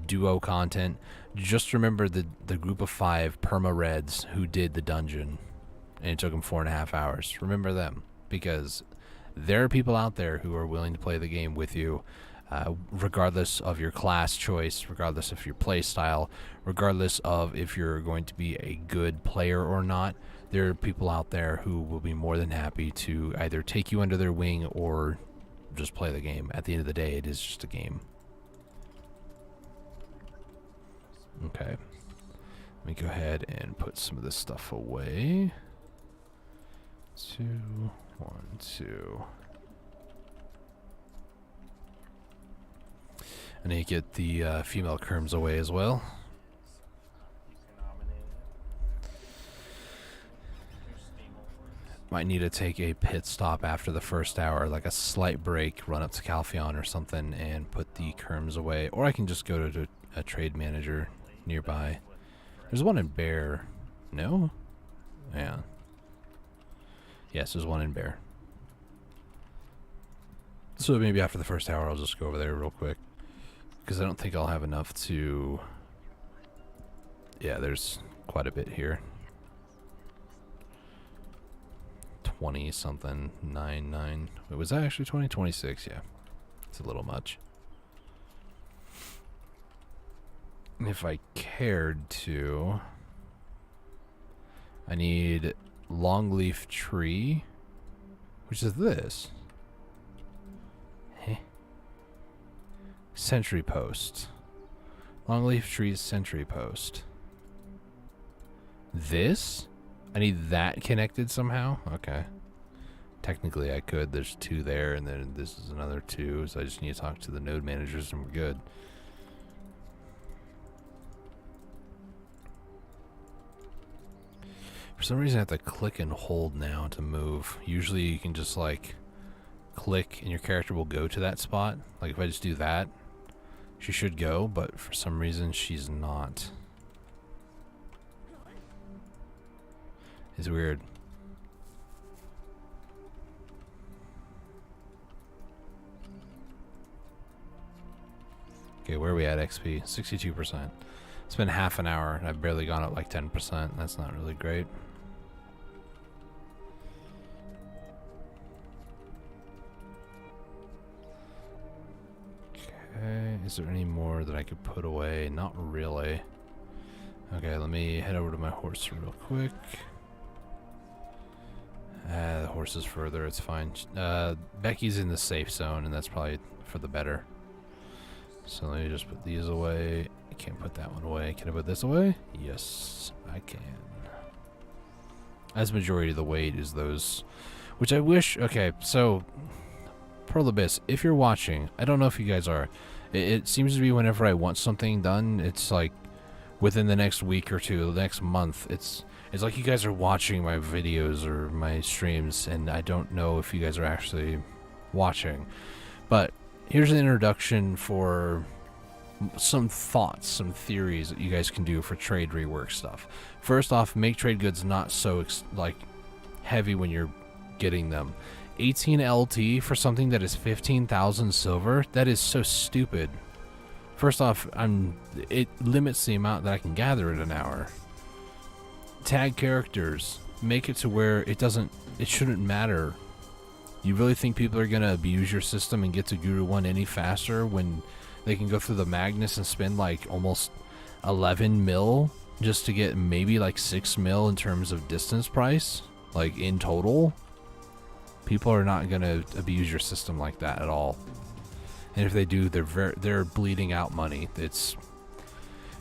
duo content, just remember the group of 5 perma-reds who did the dungeon, and it took them 4.5 hours. Remember them, because there are people out there who are willing to play the game with you, regardless of your class choice, regardless of your play style, regardless of if you're going to be a good player or not. There are people out there who will be more than happy to either take you under their wing or just play the game. At the end of the day, it is just a game. Okay. Let me go ahead and put some of this stuff away. 2, 1, 2. I need to get the female kerms away as well. Might need to take a pit stop after the first hour, like a slight break, run up to Calpheon or something, and put the kerms away. Or I can just go to a trade manager nearby. There's one in Bear. No? Yeah. Yes, there's one in Bear. So maybe after the first hour, I'll just go over there real quick. Because I don't think I'll have enough to... Yeah, there's quite a bit here. 20 something, 9. Wait, was that actually 20? 26, yeah. It's a little much. If I cared to, I need longleaf tree, which is this. Heh. Sentry post. Longleaf tree sentry post. This? I need that connected somehow? Okay. Technically I could. There's 2 there, and then this is another 2, so I just need to talk to the node managers and we're good. For some reason I have to click and hold now to move. Usually you can just like click and your character will go to that spot. Like if I just do that, she should go, but for some reason she's not. It's weird. Okay, where are we at XP? 62%. It's been half an hour and I've barely gone up like 10%. That's not really great. Okay, is there any more that I could put away? Not really. Okay, let me head over to my horse real quick. The horse is further, it's fine. Becky's in the safe zone, and that's probably for the better. So let me just put these away. I can't put that one away. Can I put this away? Yes, I can. As majority of the weight is those, which I wish. Okay, so Pearl Abyss, if you're watching, I don't know if you guys are. It seems to be whenever I want something done, it's like within the next week or two, the next month. It's like you guys are watching my videos or my streams, and I don't know if you guys are actually watching. But here's an introduction for some thoughts, some theories that you guys can do for trade rework stuff. First off, make trade goods not so like heavy when you're getting them. 18 LT for something that is 15,000 silver? That is so stupid. First off, it limits the amount that I can gather in an hour. Tag characters, make it to where it shouldn't matter. You really think people are gonna abuse your system and get to Guru 1 any faster when they can go through the Magnus and spend like almost 11 mil just to get maybe like 6 mil in terms of distance price, like in total? People are not gonna abuse your system like that at all. And if they do, they're bleeding out money.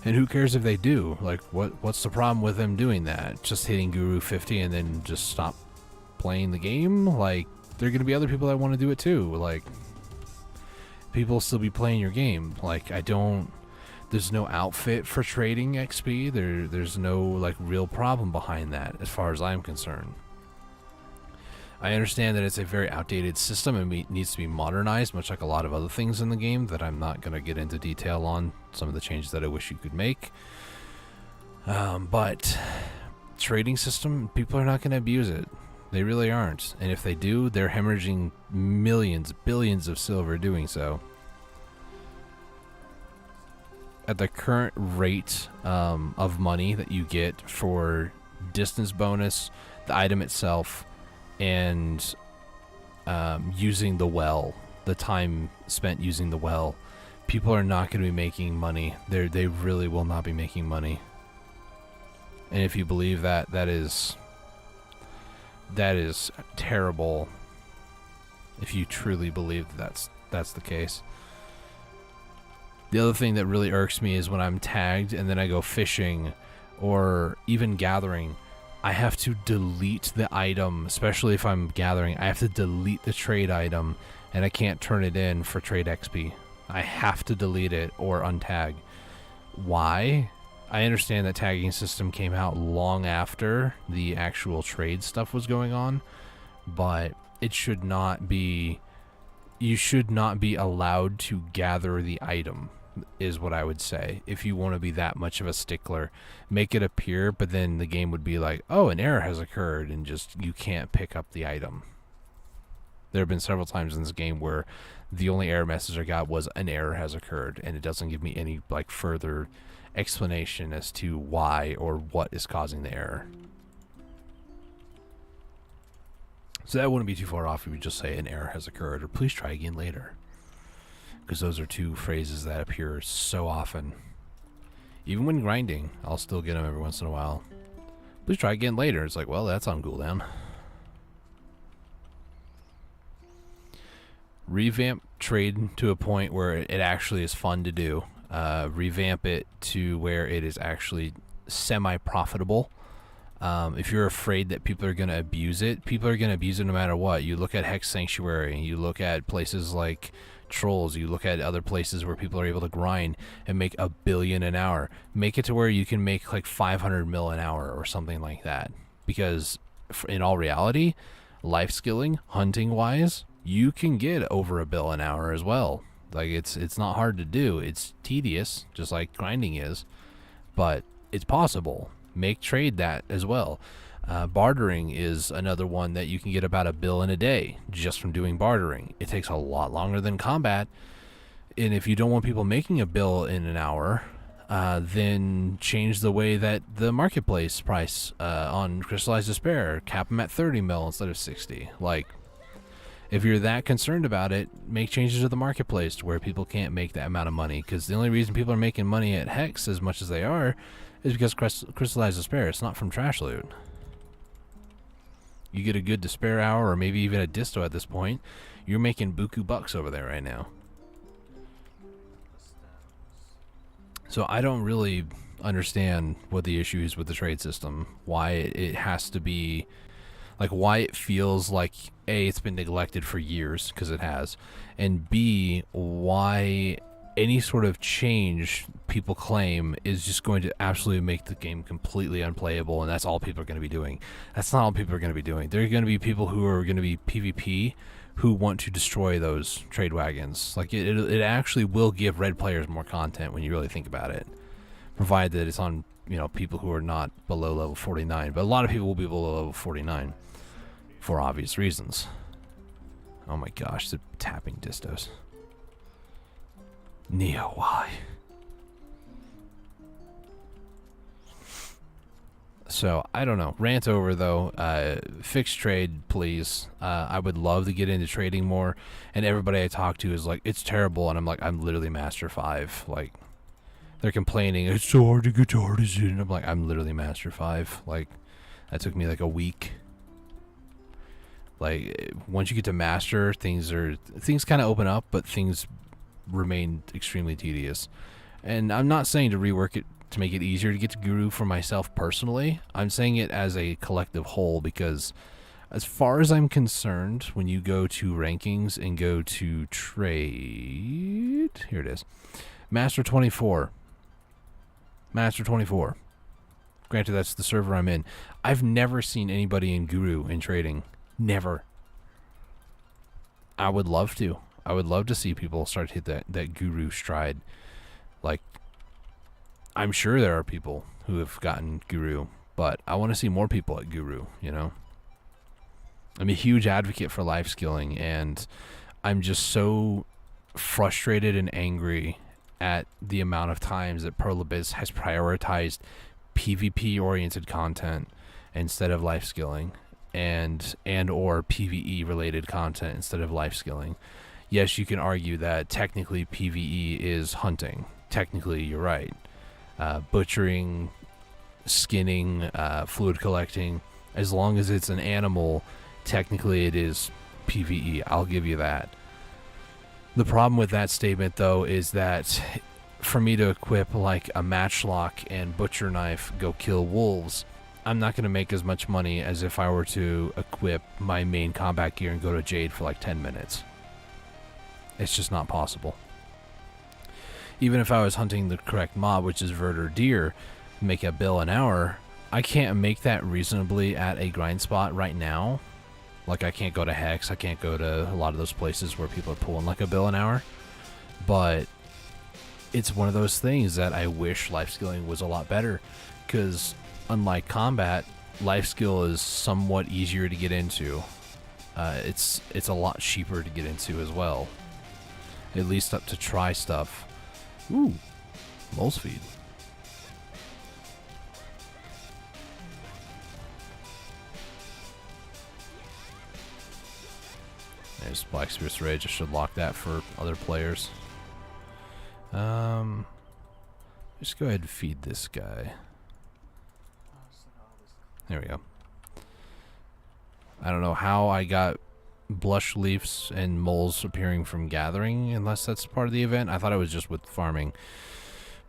And who cares if they do? Like, what's the problem with them doing that? Just hitting Guru 50 and then just stop playing the game? Like, there are going to be other people that want to do it too. Like, people will still be playing your game. Like, there's no outfit for trading XP. There's no, like, real problem behind that as far as I'm concerned. I understand that it's a very outdated system and needs to be modernized, much like a lot of other things in the game that I'm not going to get into detail on, some of the changes that I wish you could make. But trading system, people are not going to abuse it. They really aren't. And if they do, they're hemorrhaging millions, billions of silver doing so. At the current rate of money that you get for distance bonus, the item itself, and using the well, the time spent using the well, people are not going to be making money. They really will not be making money. And if you believe that, that is terrible. If you truly believe that's the case. The other thing that really irks me is when I'm tagged and then I go fishing or even gathering, I have to delete the item, especially if I'm gathering. I have to delete the trade item, and I can't turn it in for trade XP. I have to delete it or untag. Why? I understand that tagging system came out long after the actual trade stuff was going on, but it should not be... You should not be allowed to gather the item. is what I would say. If you want to be that much of a stickler, make it appear, but then the game would be like, oh, an error has occurred, and just you can't pick up the item. There have been several times in this game where the only error message I got was an error has occurred, and it doesn't give me any like further explanation as to why or what is causing the error. So that wouldn't be too far off if you would just say an error has occurred or please try again later. Because those are two phrases that appear so often. Even when grinding, I'll still get them every once in a while. Please try again later. It's like, well, that's on cooldown. Revamp trade to a point where it actually is fun to do. Revamp it to where it is actually semi-profitable. If you're afraid that people are going to abuse it, people are going to abuse it no matter what. You look at Hex Sanctuary, you look at places like Trolls, you look at other places where people are able to grind and make $1 billion an hour. Make it to where you can make like 500 mil an hour or something like that. Because in all reality, life skilling, hunting wise, you can get over $1 bill an hour as well. Like it's not hard to do. It's tedious, just like grinding is, but it's possible. Make trade that as well. Bartering is another one that you can get about $1 bill in a day just from doing bartering. It takes a lot longer than combat, and if you don't want people making $1 bill in an hour, then change the way that the marketplace price on Crystallized Despair, cap them at 30 mil instead of 60. Like, if you're that concerned about it, make changes to the marketplace to where people can't make that amount of money, because the only reason people are making money at Hex as much as they are is because Crystallized Despair. It's not from trash loot. You get a good Despair hour, or maybe even a Disto at this point, you're making buku bucks over there right now. So I don't really understand what the issue is with the trade system. Why it has to be, like, why it feels like, A, it's been neglected for years, because it has, and B, why any sort of change people claim is just going to absolutely make the game completely unplayable, and that's all people are going to be doing. That's not all people are going to be doing. There are going to be people who are going to be PvP who want to destroy those trade wagons. Like, it actually will give red players more content when you really think about it, provided that it's on, you know, people who are not below level 49. But a lot of people will be below level 49 for obvious reasons. Oh my gosh, the tapping distos. Neo, why? So, I don't know. Rant over, though. Fix trade, please. I would love to get into trading more. And everybody I talk to is like, it's terrible. And I'm like, I'm literally Master 5. Like, they're complaining, it's so hard to get to Artisan. And I'm like, I'm literally Master 5. Like, that took me like a week. Like, once you get to Master, things kind of open up, but things remain extremely tedious. And I'm not saying to rework it to make it easier to get to Guru for myself personally. I'm saying it as a collective whole, because as far as I'm concerned, when you go to rankings and go to trade, here it is, Master 24. Master 24. Granted, that's the server I'm in. I've never seen anybody in Guru in trading. Never. I would love to. I would love to see people start to hit that Guru stride. Like, I'm sure there are people who have gotten Guru, but I want to see more people at Guru, you know? I'm a huge advocate for life skilling, and I'm just so frustrated and angry at the amount of times that Pearl Abyss has prioritized PvP-oriented content instead of life skilling, and or PvE-related content instead of life skilling. Yes, you can argue that technically PvE is hunting. Technically, you're right. Butchering, skinning, fluid collecting, as long as it's an animal, technically it is PvE. I'll give you that. The problem with that statement, though, is that for me to equip like a matchlock and butcher knife, go kill wolves, I'm not going to make as much money as if I were to equip my main combat gear and go to Jade for like 10 minutes. It's just not possible. Even if I was hunting the correct mob, which is vert or deer, make $1 bill an hour, I can't make that reasonably at a grind spot right now. Like, I can't go to Hex, I can't go to a lot of those places where people are pulling like $1 bill an hour. But it's one of those things that I wish life skilling was a lot better, because unlike combat, life skill is somewhat easier to get into. It's a lot cheaper to get into as well, at least up to try stuff. Ooh, mole's feed. There's Black Spirit's Rage. I should lock that for other players. Just go ahead and feed this guy. There we go. I don't know how I got blush leaves and moles appearing from gathering, unless that's part of the event. I thought it was just with farming.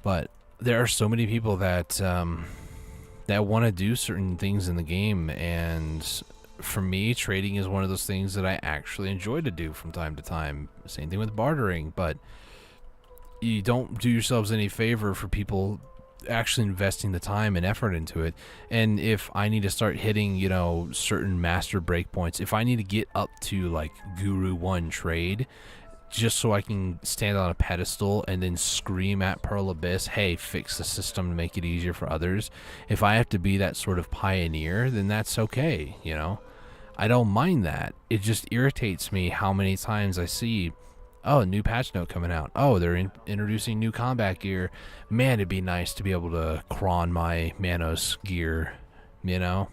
But there are so many people that that want to do certain things in the game, and for me, trading is one of those things that I actually enjoy to do from time to time. Same thing with bartering, but you don't do yourselves any favor for people actually investing the time and effort into it. And if I need to start hitting, you know, certain master breakpoints, if I need to get up to like Guru 1 trade, just so I can stand on a pedestal and then scream at Pearl Abyss, hey, fix the system to make it easier for others. If I have to be that sort of pioneer, then that's okay, you know. I don't mind that. It just irritates me how many times I see, oh, a new patch note coming out. Oh, they're introducing new combat gear. Man, it'd be nice to be able to cron my Manos gear, you know?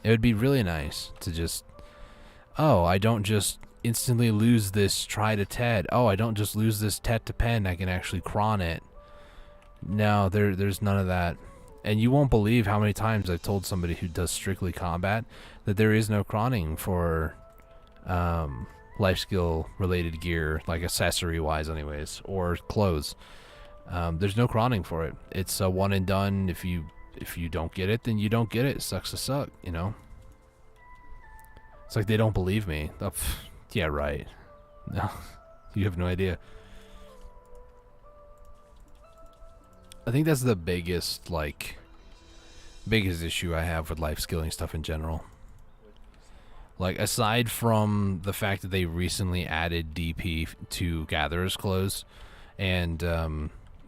It would be really nice to just, oh, I don't just instantly lose this try to Ted. Oh, I don't just lose this Tet to pen. I can actually cron it. No, there's none of that. And you won't believe how many times I've told somebody who does strictly combat that there is no cronning for life skill related gear, like accessory wise anyways, or clothes. There's no cronning for it. It's a one and done. If you don't get it, then you don't get it. It sucks to suck, you know? It's like they don't believe me. Oh, yeah, right. No, you have no idea. I think that's the biggest issue I have with life skilling stuff in general. Like, aside from the fact that they recently added DP to Gatherer's Clothes, and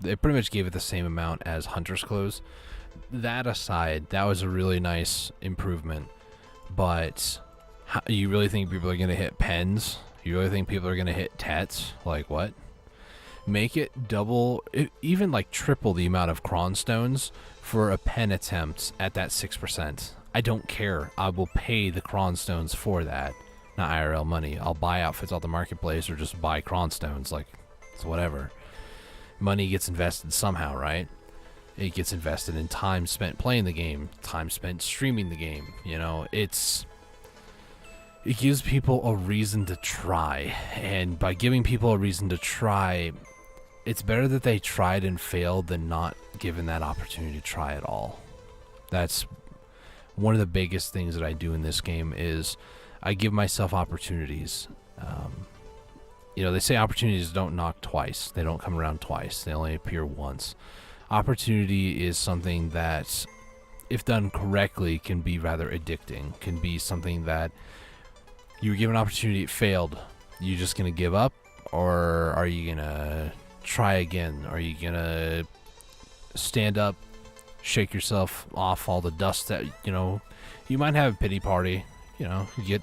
they pretty much gave it the same amount as Hunter's Clothes. That aside, that was a really nice improvement. But you really think people are going to hit pens? You really think people are going to hit tets? Like, what? Make it double, even like triple the amount of cron stones for a pen attempt at that 6%. I don't care. I will pay the cron stones for that. Not IRL money. I'll buy outfits off the marketplace or just buy cron stones. Like, it's whatever. Money gets invested somehow, right? It gets invested in time spent playing the game, time spent streaming the game. You know, it gives people a reason to try. And by giving people a reason to try, it's better that they tried and failed than not given that opportunity to try at all. That's one of the biggest things that I do in this game is I give myself opportunities. You know, they say opportunities don't knock twice. They don't come around twice. They only appear once. Opportunity is something that, if done correctly, can be rather addicting. Can be something that you were given an opportunity, it failed. You just going to give up? Or are you going to try again? Are you going to stand up, shake yourself off all the dust that, you know, you might have a pity party. You know, you get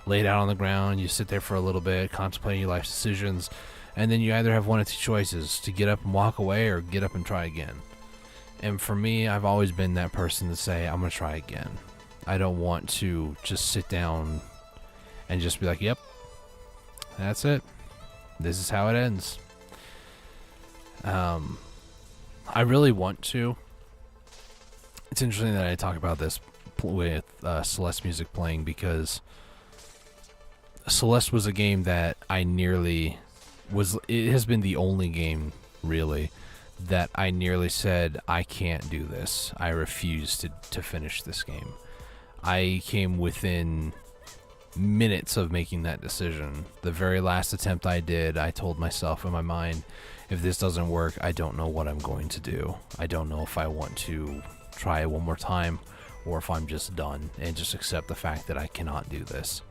laid out on the ground, you sit there for a little bit, contemplating your life decisions, and then you either have one of two choices, to get up and walk away or get up and try again. And for me, I've always been that person to say, I'm going to try again. I don't want to just sit down and just be like, yep, that's it. This is how it ends. I really want to. It's interesting that I talk about this with Celeste music playing, because Celeste was a game that I nearly was. It has been the only game, really, that I nearly said, I can't do this. I refuse to finish this game. I came within minutes of making that decision. The very last attempt I did, I told myself in my mind, if this doesn't work, I don't know what I'm going to do. I don't know if I want to try it one more time or if I'm just done and just accept the fact that I cannot do this.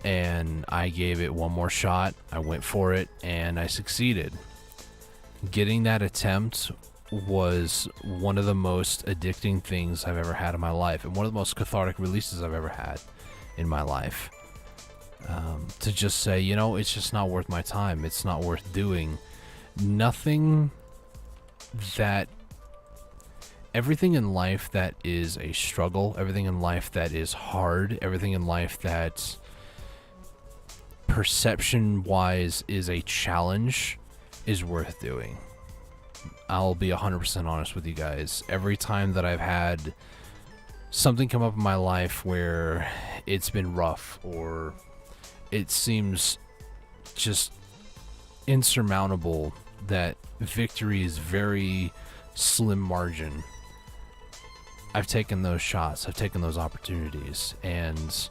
And I gave it one more shot. I went for it and I succeeded. getting that attempt was one of the most addicting things I've ever had in my life, and one of the most cathartic releases I've ever had in my life. To just say, you know, it's just not worth my time. It's not worth doing. Everything in life that is a struggle, everything in life that is hard, everything in life that perception-wise is a challenge is worth doing. I'll be 100% honest with you guys. Every time that I've had something come up in my life where it's been rough or it seems just insurmountable, that victory is very slim margin, I've taken those shots, I've taken those opportunities, and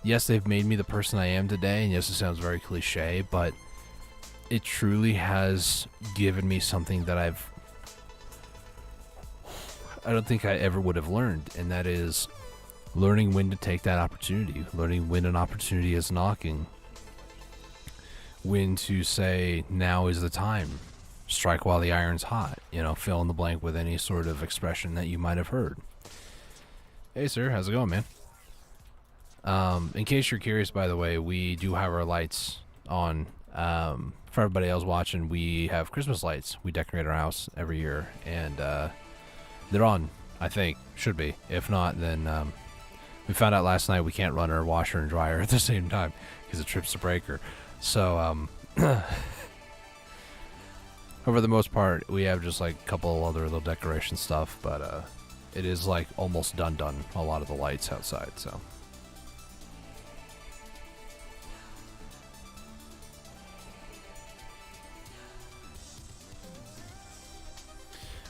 yes, they've made me the person I am today, and yes, it sounds very cliche, but it truly has given me something that I don't think I ever would have learned, and that is learning when to take that opportunity, learning when an opportunity is knocking, when to say, now is the time, strike while the iron's hot, you know, fill in the blank with any sort of expression that you might have heard. Hey sir, how's it going, man? In case you're curious, by the way, we do have our lights on. For everybody else watching, we have Christmas lights. We decorate our house every year, and they're on, I think. Should be. If not, then we found out last night we can't run our washer and dryer at the same time because it trips the breaker. So, for the most part, we have just like a couple other little decoration stuff, but it is like almost done a lot of the lights outside, so.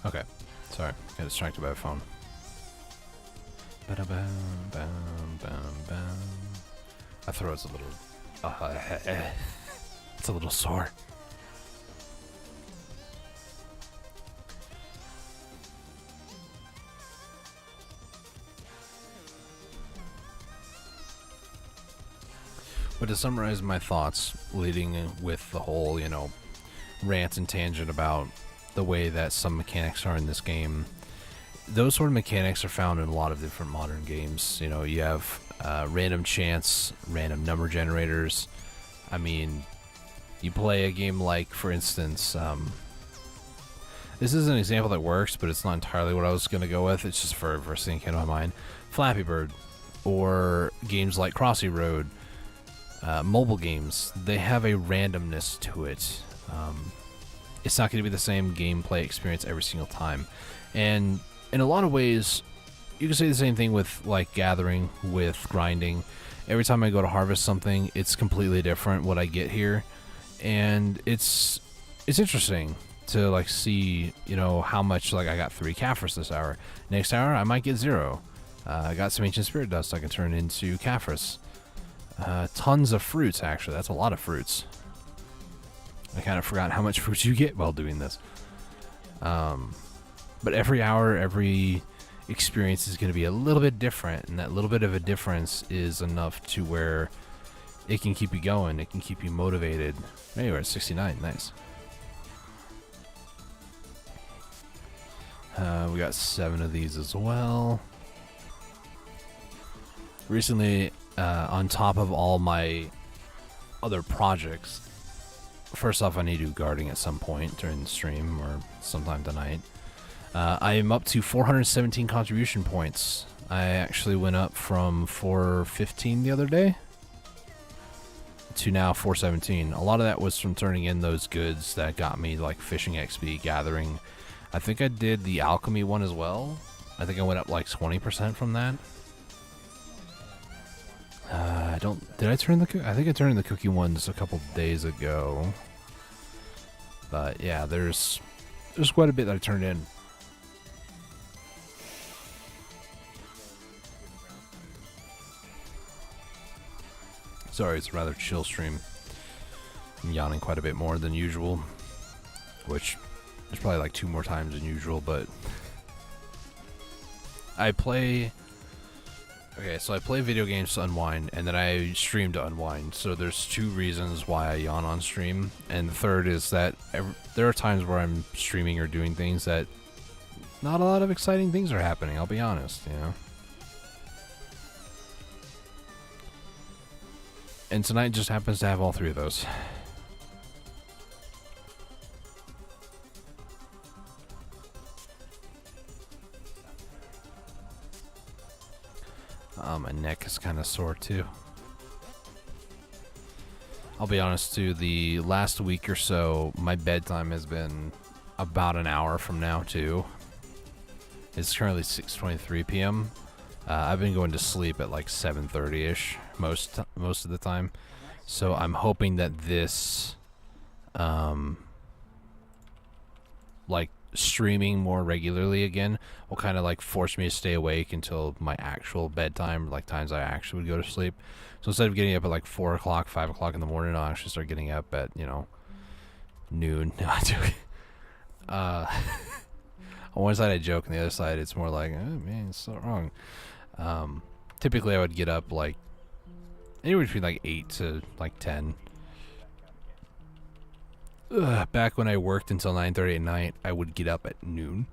Okay, sorry, got distracted by a phone. My throat's a little, it's a little sore. But to summarize my thoughts, leading with the whole, you know, rant and tangent about the way that some mechanics are in this game, those sort of mechanics are found in a lot of different modern games. You know, you have random chance, random number generators. I mean, you play a game like, for instance, this is an example that works, but it's not entirely what I was going to go with. It's just for first thing that came to my mind. Flappy Bird, or games like Crossy Road, mobile games, they have a randomness to it. It's not going to be the same gameplay experience every single time. And in a lot of ways, you can say the same thing with like gathering, with grinding. Every time I go to harvest something, it's completely different what I get here. And it's interesting to like see, you know, how much, like I got 3 Caphras this hour. Next hour, I might get 0. I got some Ancient Spirit Dust I can turn into Caphras. Tons of fruits, actually. That's a lot of fruits. I kind of forgot how much fruits you get while doing this. But every hour, every experience is going to be a little bit different, and that little bit of a difference is enough to where it can keep you going, it can keep you motivated. Hey, we're at 69, nice. We got 7 of these as well. Recently, on top of all my other projects, first off, I need to do guarding at some point during the stream or sometime tonight. I am up to 417 contribution points. I actually went up from 415 the other day to now 417. A lot of that was from turning in those goods that got me like fishing XP, gathering. I think I did the alchemy one as well. I think I went up like 20% from that. Did I turn the I think I turned in the cookie one just a couple days ago. But yeah, there's quite a bit that I turned in. Sorry, it's a rather chill stream. I'm yawning quite a bit more than usual, which there's probably like 2 more times than usual, but I play Okay, so I play video games to unwind, and then I stream to unwind. So there's two reasons why I yawn on stream, and the third is that there are times where I'm streaming or doing things that not a lot of exciting things are happening. I'll be honest, you know. And tonight just happens to have all three of those. My neck is kind of sore too. I'll be honest too, the last week or so, my bedtime has been about an hour from now too. It's currently 6:23 p.m. I've been going to sleep at like 7:30ish most of the time. So I'm hoping that this like streaming more regularly again will kind of like force me to stay awake until my actual bedtime, like times I actually would go to sleep. So instead of getting up at like 4 o'clock, 5 o'clock in the morning, I'll actually start getting up at, you know, noon. No, I'm joking. On one side I joke, on the other side it's more like, oh man, it's so wrong. Typically I would get up like anywhere between like 8 to like 10. Back when I worked until 9:30 at night, I would get up at noon.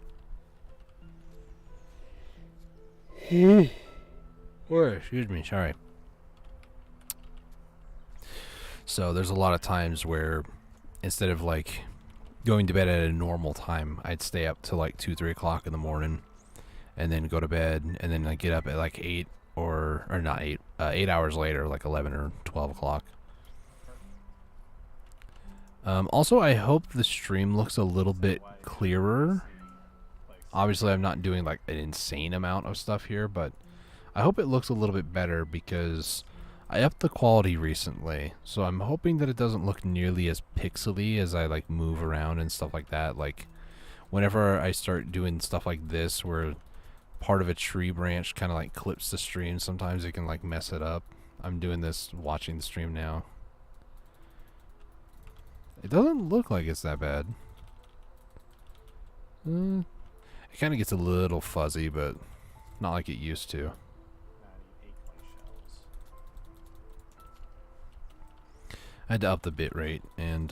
Excuse me, sorry. So there's a lot of times where instead of like going to bed at a normal time, I'd stay up till like 2-3 o'clock in the morning and then go to bed, and then I get up at like 8 or not 8, 8 hours later, like 11 or 12 o'clock. Also, I hope the stream looks a little bit clearer. Obviously, I'm not doing like an insane amount of stuff here, but I hope it looks a little bit better because I upped the quality recently. So I'm hoping that it doesn't look nearly as pixely as I like move around and stuff like that. Like whenever I start doing stuff like this where part of a tree branch kind of like clips the stream, sometimes it can like mess it up. I'm doing this watching the stream now. It doesn't look like it's that bad. It kind of gets a little fuzzy, but not like it used to. I had to up the bitrate, and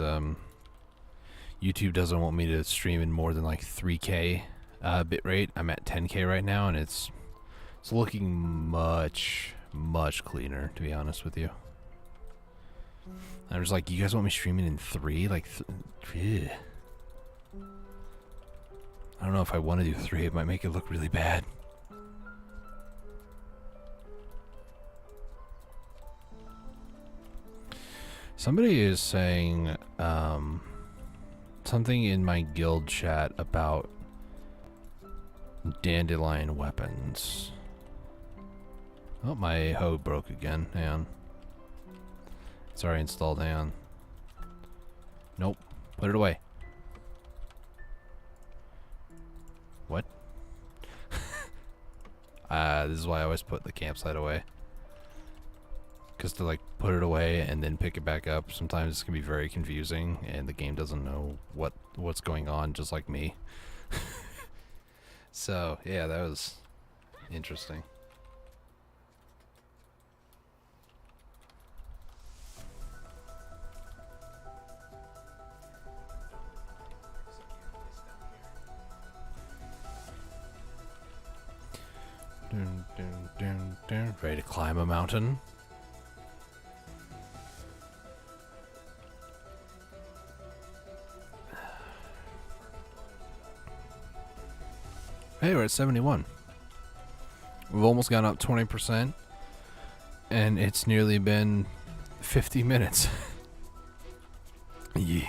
YouTube doesn't want me to stream in more than like 3K bitrate. I'm at 10K right now, and it's looking much cleaner, to be honest with you. I was like, you guys want me streaming in 3? Like, I don't know if I want to do 3. It might make it look really bad. Somebody is saying something in my guild chat about dandelion weapons. Oh, my hoe broke again. Hang on. It's already installed. Hang on. Nope. Put it away. What? This is why I always put the campsite away. Because to like put it away and then pick it back up, sometimes it's can be very confusing, and the game doesn't know what's going on, just like me. So yeah, that was interesting. Dun, dun, dun, dun. Ready to climb a mountain? Hey, we're at 71. We've almost gone up 20%, and it's nearly been 50 minutes. Yeah.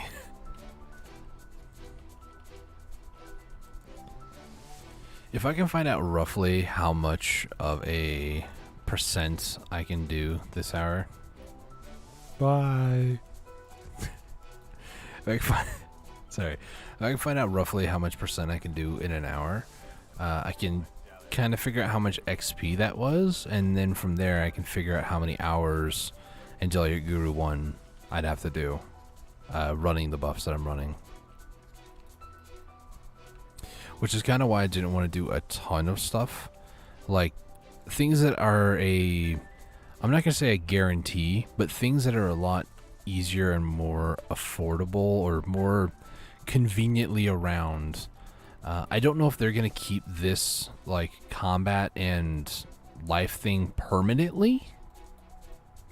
If I can find out roughly how much of a percent I can do this hour. Bye. If I can find out roughly how much percent I can do in an hour, I can kind of figure out how much XP that was, and then from there I can figure out how many hours until I get Guru 1 I'd have to do running the buffs that I'm running. Which is kind of why I didn't want to do a ton of stuff. Like, things that are I'm not gonna say a guarantee, but things that are a lot easier and more affordable or more conveniently around. I don't know if they're gonna keep this like combat and life thing permanently.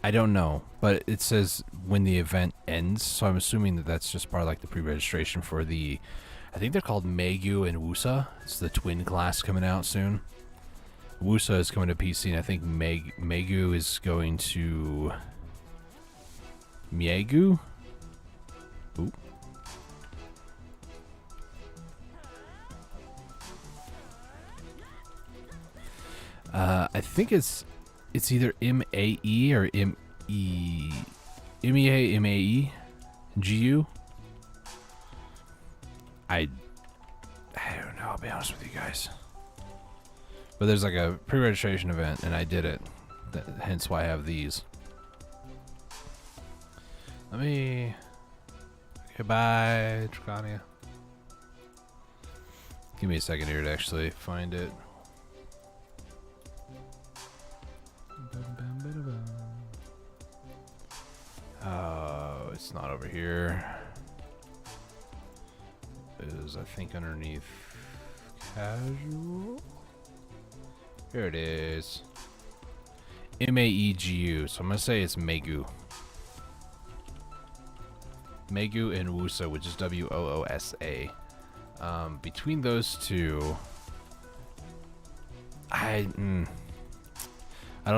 I don't know, but it says when the event ends, so I'm assuming that that's just part of like the pre-registration for the, I think they're called Megu and Wusa. It's the twin class coming out soon. Wusa is coming to PC, and I think Megu is going to Miegu. Ooh. I think it's either M-A-E or M-E... M-E-A, M-A-E? G-U? I don't know, I'll be honest with you guys. But there's like a pre-registration event, and I did it. Hence why I have these. Let me... Okay, bye, Tricania. Give me a second here to actually find it. Oh, it's not over here. It is, I think, underneath casual. Here it is. M-A-E-G-U. So I'm gonna say it's Megu. Megu and Wusa, which is W-O-O-S-A. Between those two, I don't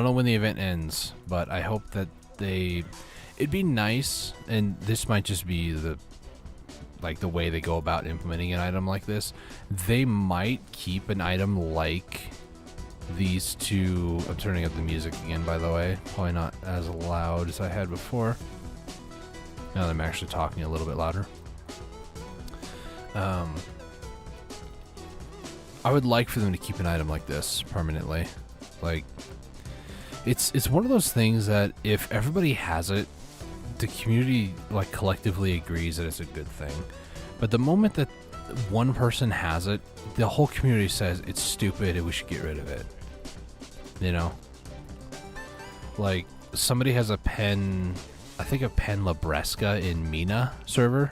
know when the event ends, but I hope that it'd be nice, and this might just be the way they go about implementing an item like this. They might keep an item like these two. I'm turning up the music again, by the way. Probably not as loud as I had before. Now that I'm actually talking a little bit louder. I would like for them to keep an item like this permanently. Like, it's one of those things that if everybody has it, the community like collectively agrees that it's a good thing. But the moment that one person has it, the whole community says it's stupid and we should get rid of it. You know? Like, somebody has a pen, I think a pen Labresca in Mina server.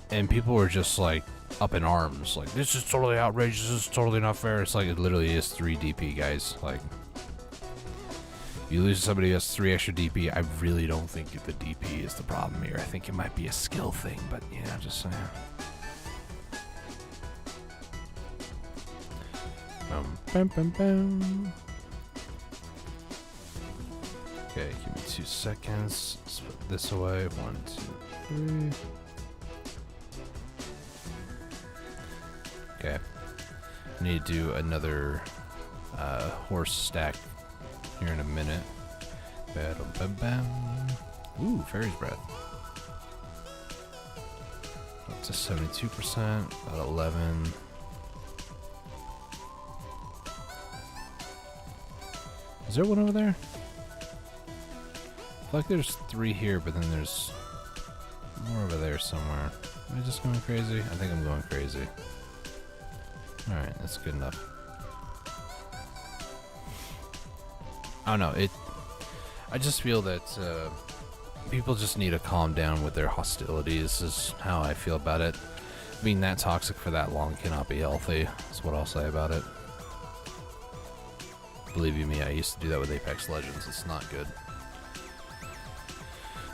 And people were just like up in arms, like, this is totally outrageous, this is totally not fair. It's like, it literally is 3 DP, guys. Like, you lose to somebody who has 3 extra DP, I really don't think the DP is the problem here. I think it might be a skill thing, but yeah, just saying. Bum, bum, bum. Okay, give me 2 seconds. Let's put this away. 1, 2, 3. Okay. I need to do another horse stack here in a minute. Ooh, Fairy's Breath. Up to 72%, about 11. Is there one over there? I feel like there's 3 here, but then there's more over there somewhere. Am I just going crazy? I think I'm going crazy. Alright, that's good enough. I don't know, I just feel that people just need to calm down with their hostilities, is how I feel about it. Being that toxic for that long cannot be healthy, that's what I'll say about it. Believe you me, I used to do that with Apex Legends, it's not good.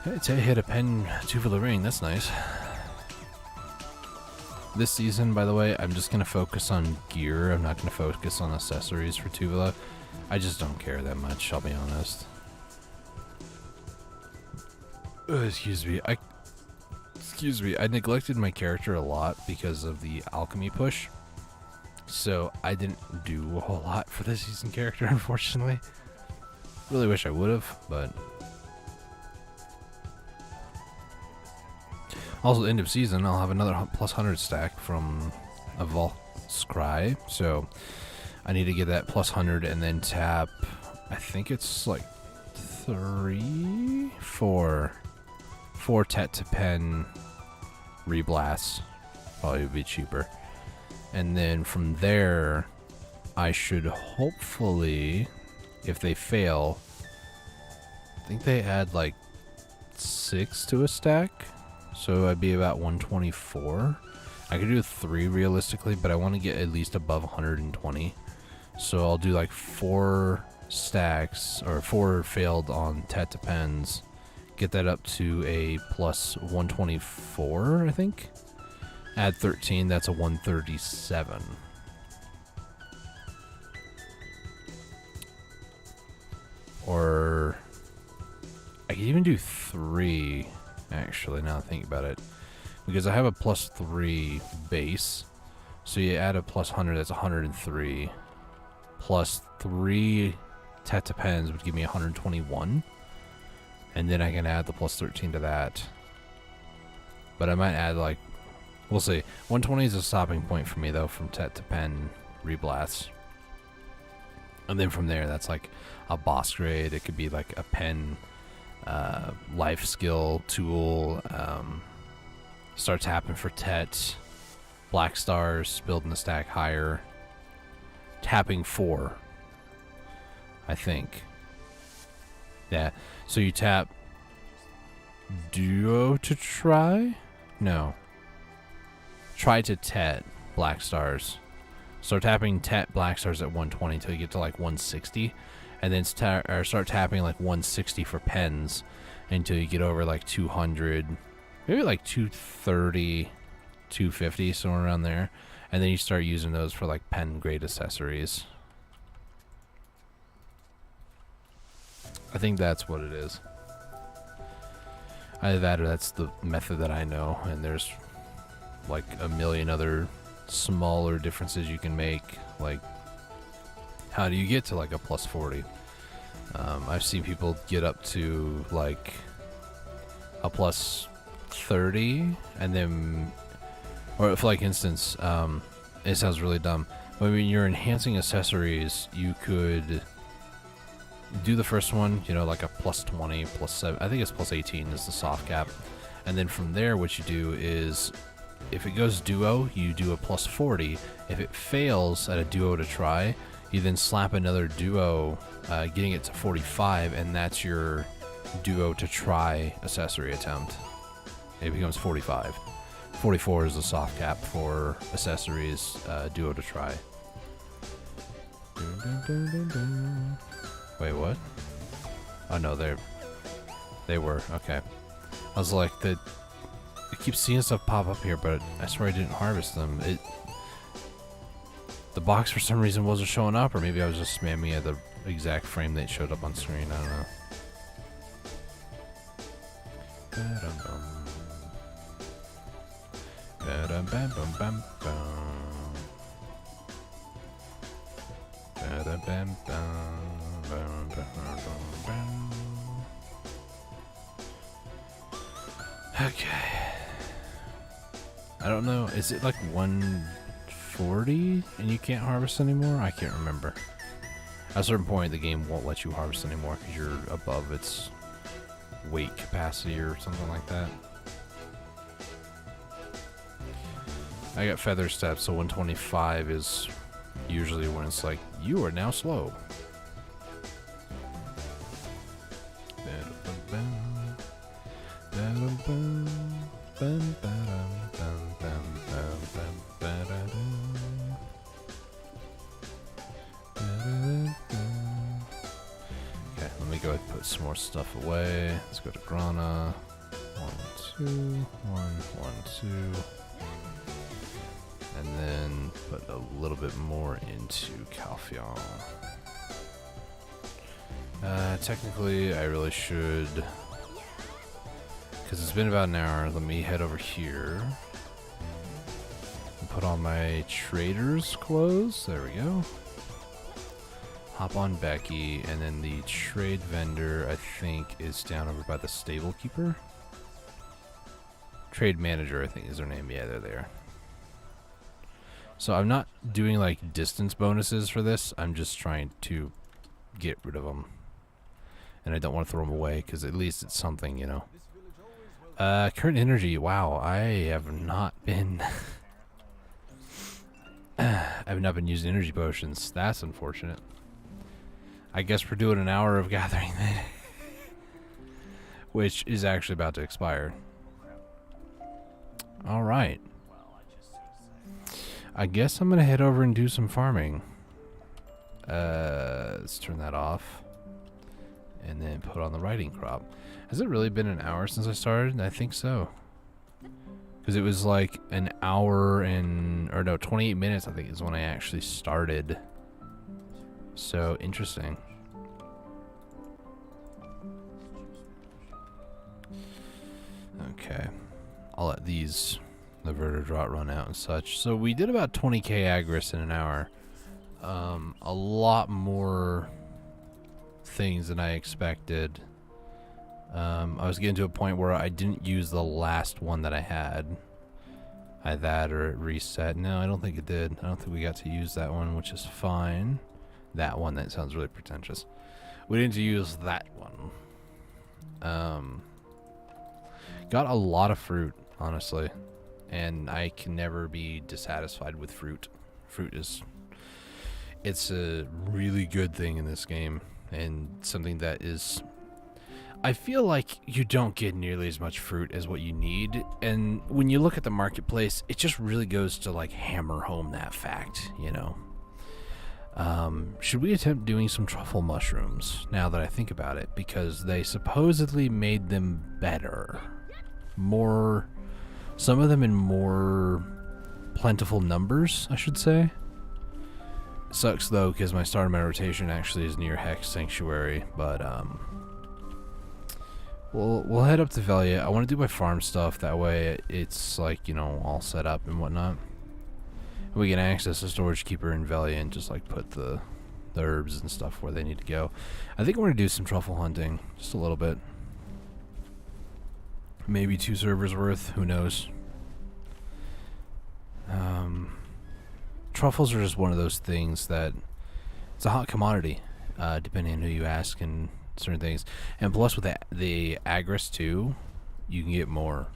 Hey, Tay hit a pen Tuvala ring, that's nice. This season, by the way, I'm just going to focus on gear. I'm not going to focus on accessories for Tuvala. I just don't care that much, I'll be honest. Excuse me. I neglected my character a lot because of the alchemy push. So I didn't do a whole lot for this season character, unfortunately. Really wish I would have, but... Also, end of season, I'll have another plus 100 stack from a Volscry, so I need to get that plus 100 and then tap, I think it's like 4 Tet to Pen Reblasts. Probably would be cheaper. And then from there, I should hopefully, if they fail, I think they add like 6 to a stack. So I'd be about 124. I could do 3 realistically, but I want to get at least above 120. So I'll do like 4 stacks, or 4 failed on Tet Depends. Get that up to a plus 124, I think. Add 13, that's a 137. Or I could even do 3, actually, now that I think about it. Because I have a plus 3 base. So you add a plus 100, that's 103. Plus 3 Tet Depends would give me 121. And then I can add the plus 13 to that. But I might add like, we'll see. 120 is a stopping point for me though, from Tet to Pen reblasts. And then from there, that's like a boss grade. It could be like a pen life skill tool. Start tapping for Tet. Black stars, building the stack higher. Tapping 4, I think. Yeah, so you tap duo to try? No. Try to Tet black stars. Start tapping Tet black stars at 120 until you get to like 160. And then start tapping like 160 for pens until you get over like 200. Maybe like 230, 250, somewhere around there. And then you start using those for like pen grade accessories. I think that's what it is. Either that or that's the method that I know, and there's like a million other smaller differences you can make. Like, how do you get to like a plus 40? I've seen people get up to like a plus 30, and then, or if like instance, it sounds really dumb, but when you're enhancing accessories, you could do the first one, you know, like a plus 20, plus 7, I think it's plus 18 is the soft cap. And then from there, what you do is, if it goes duo, you do a plus 40. If it fails at a duo to try, you then slap another duo, getting it to 45, and that's your duo to try accessory attempt. It becomes 45. 44 is the soft cap for accessories, duo to try. Wait, what? Oh no, they were, okay. I was like, I keep seeing stuff pop up here, but I swear I didn't harvest them. The box for some reason wasn't showing up, or maybe I was just spamming at the exact frame that showed up on screen, I don't know. Okay. I don't know. Is it like 140 and you can't harvest anymore? I can't remember. At a certain point, the game won't let you harvest anymore because you're above its weight capacity or something like that. I got feather steps, so 125 is usually when it's like, you are now slow. Okay, let me go ahead and put some more stuff away. Let's go to Grana. 1, 2, 1, 1, 2. And then put a little bit more into Calphion. Technically, I really should, because it's been about an hour. Let me head over here and put on my trader's clothes. There we go. Hop on Becky, and then the trade vendor, I think, is down over by the stable keeper. Trade manager, I think, is their name. Yeah, they're there. So I'm not doing like distance bonuses for this. I'm just trying to get rid of them. And I don't want to throw them away because at least it's something, you know. Current energy. Wow, I have not been I've not been using energy potions. That's unfortunate. I guess we're doing an hour of gathering then. Which is actually about to expire. Alright. I guess I'm gonna head over and do some farming. Let's turn that off. And then put on the riding crop. Has it really been an hour since I started? I think so. Because it was like an hour and... or no, 28 minutes I think is when I actually started. So, interesting. Okay. I'll let these... the verter drought run out and such. So we did about 20k agris in an hour. A lot more things than I expected. I was getting to a point where I didn't use the last one that I had. Either that or it reset. No, I don't think it did. I don't think we got to use that one, which is fine. That one, that sounds really pretentious. We didn't use that one. Got a lot of fruit, honestly. And I can never be dissatisfied with fruit. Fruit is... it's a really good thing in this game. And something that is... I feel like you don't get nearly as much fruit as what you need. And when you look at the marketplace, it just really goes to like hammer home that fact, you know. Should we attempt doing some truffle mushrooms now that I think about it? Because they supposedly made them better. More... some of them in more plentiful numbers, I should say. Sucks though, because my start of my rotation actually is near Hex Sanctuary, but we'll head up to Velia. I want to do my farm stuff, that way it's like, you know, all set up and whatnot. We can access the storage keeper in Velia and just like put the herbs and stuff where they need to go. I think I'm going to do some truffle hunting, just a little bit. Maybe 2 servers worth, who knows. Truffles are just one of those things that it's a hot commodity, depending on who you ask and certain things. And plus with the agris too, you can get more,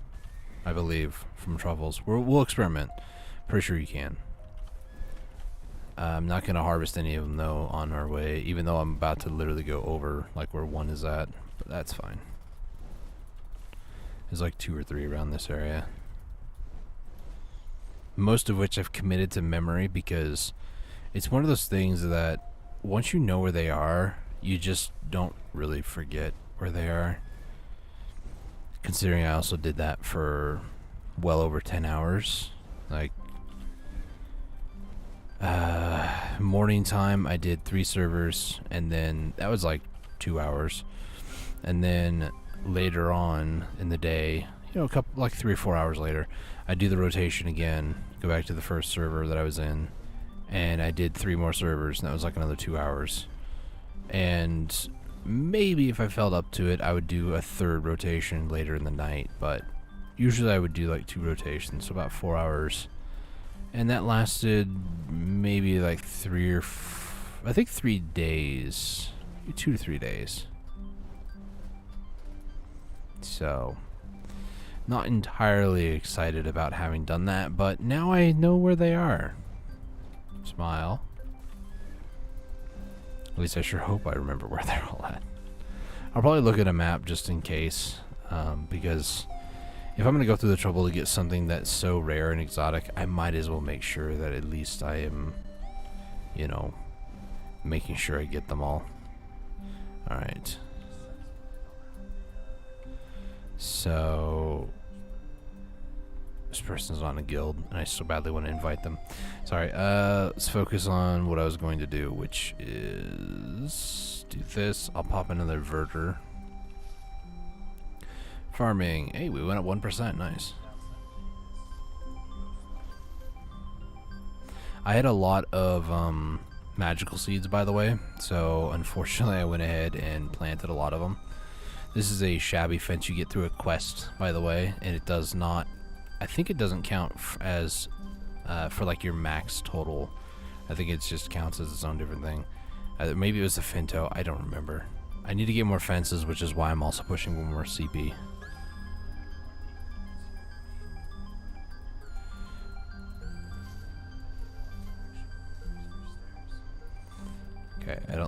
I believe, from truffles. We'll experiment. Pretty sure you can. I'm not going to harvest any of them though on our way, even though I'm about to literally go over like where one is at, but that's fine. There's like 2 or 3 around this area. Most of which I've committed to memory because it's one of those things that once you know where they are, you just don't really forget where they are. Considering I also did that for well over 10 hours. Like, morning time I did 3 servers, and then that was like 2 hours. And then later on in the day, you know, a couple, like 3 or 4 hours later, I do the rotation again, go back to the first server that I was in, and I did 3 more servers, and that was like another 2 hours. And maybe if I felt up to it, I would do a 3rd rotation later in the night, but usually I would do like 2 rotations, so about 4 hours. And that lasted maybe like 3 days, 2 to 3 days. So, not entirely excited about having done that, but now I know where they are. Smile. At least I sure hope I remember where they're all at. I'll probably look at a map just in case, because if I'm going to go through the trouble to get something that's so rare and exotic, I might as well make sure that at least I am, you know, making sure I get them all. Alright. So, this person's on a guild, and I so badly want to invite them. Sorry, let's focus on what I was going to do, which is do this. I'll pop another verter. Farming. Hey, we went up 1%. Nice. I had a lot of magical seeds, by the way, so unfortunately I went ahead and planted a lot of them. This is a shabby fence you get through a quest, by the way, and it does not, I think it doesn't count as for like your max total. I think it just counts as its own different thing. Maybe it was the Finto, I don't remember. I need to get more fences, which is why I'm also pushing one more CP.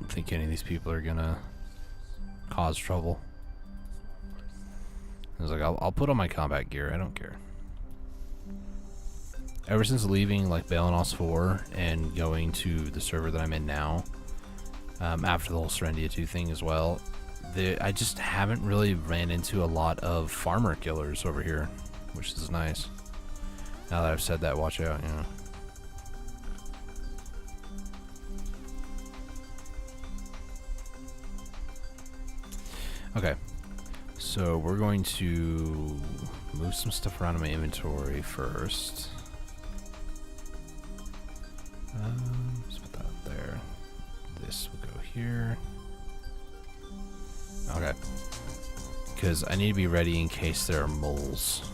don't think any of these people are gonna cause trouble. I was like, I'll put on my combat gear. I don't care. Ever since leaving like Balenos 4 and going to the server that I'm in now, after the whole Serendia 2 thing as well, I just haven't really ran into a lot of farmer killers over here, which is nice. Now that I've said that, watch out, you know. Okay, so we're going to move some stuff around in my inventory first. Let's put that up there. This will go here. Okay. Because I need to be ready in case there are moles.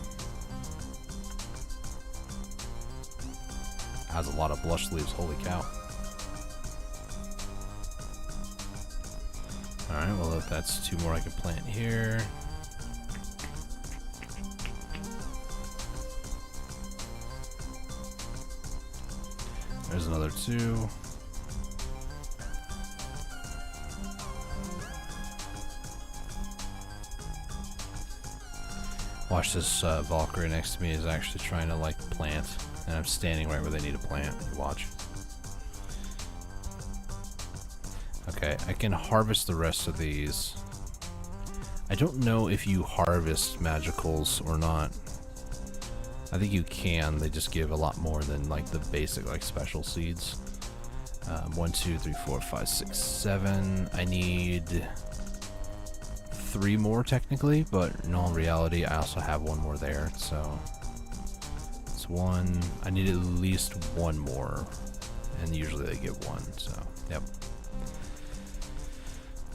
Has a lot of blush leaves, holy cow. Alright, well if that's 2 more I can plant here. There's another 2. Watch this, Valkyrie next to me is actually trying to like plant, and I'm standing right where they need to plant. Watch. Okay, I can harvest the rest of these. I don't know if you harvest magicals or not. I think you can, they just give a lot more than like the basic like special seeds. 1, 2, 3, 4, 5, 6, 7. I need 3 more technically, but in all reality I also have 1 more there, so it's 1. I need at least 1 more, and usually they give 1, so yep.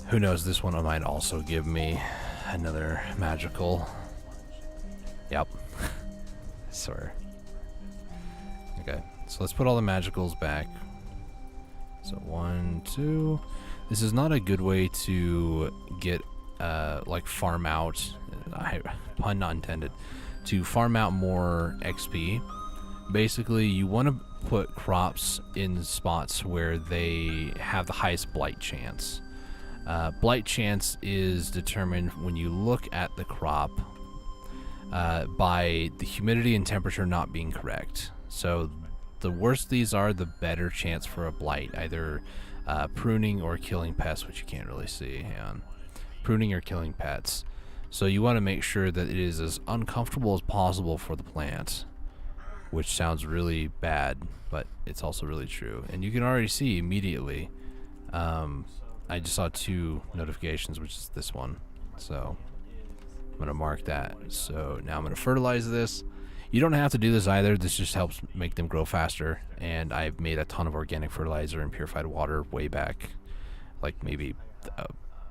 Who knows, this one might also give me another magical. Yep. I swear. Okay, so let's put all the magicals back. So 1, 2. This is not a good way to get like farm out, pun not intended, to farm out more XP. Basically, you want to put crops in spots where they have the highest blight chance. Blight chance is determined when you look at the crop by the humidity and temperature not being correct. So the worse these are, the better chance for a blight, either pruning or killing pests, which you can't really see. Hang on. Pruning or killing pets. So you want to make sure that it is as uncomfortable as possible for the plant, which sounds really bad, but it's also really true. And you can already see immediately, I just saw 2 notifications, which is this one. So I'm going to mark that. So now I'm going to fertilize this. You don't have to do this either. This just helps make them grow faster. And I've made a ton of organic fertilizer and purified water way back, like maybe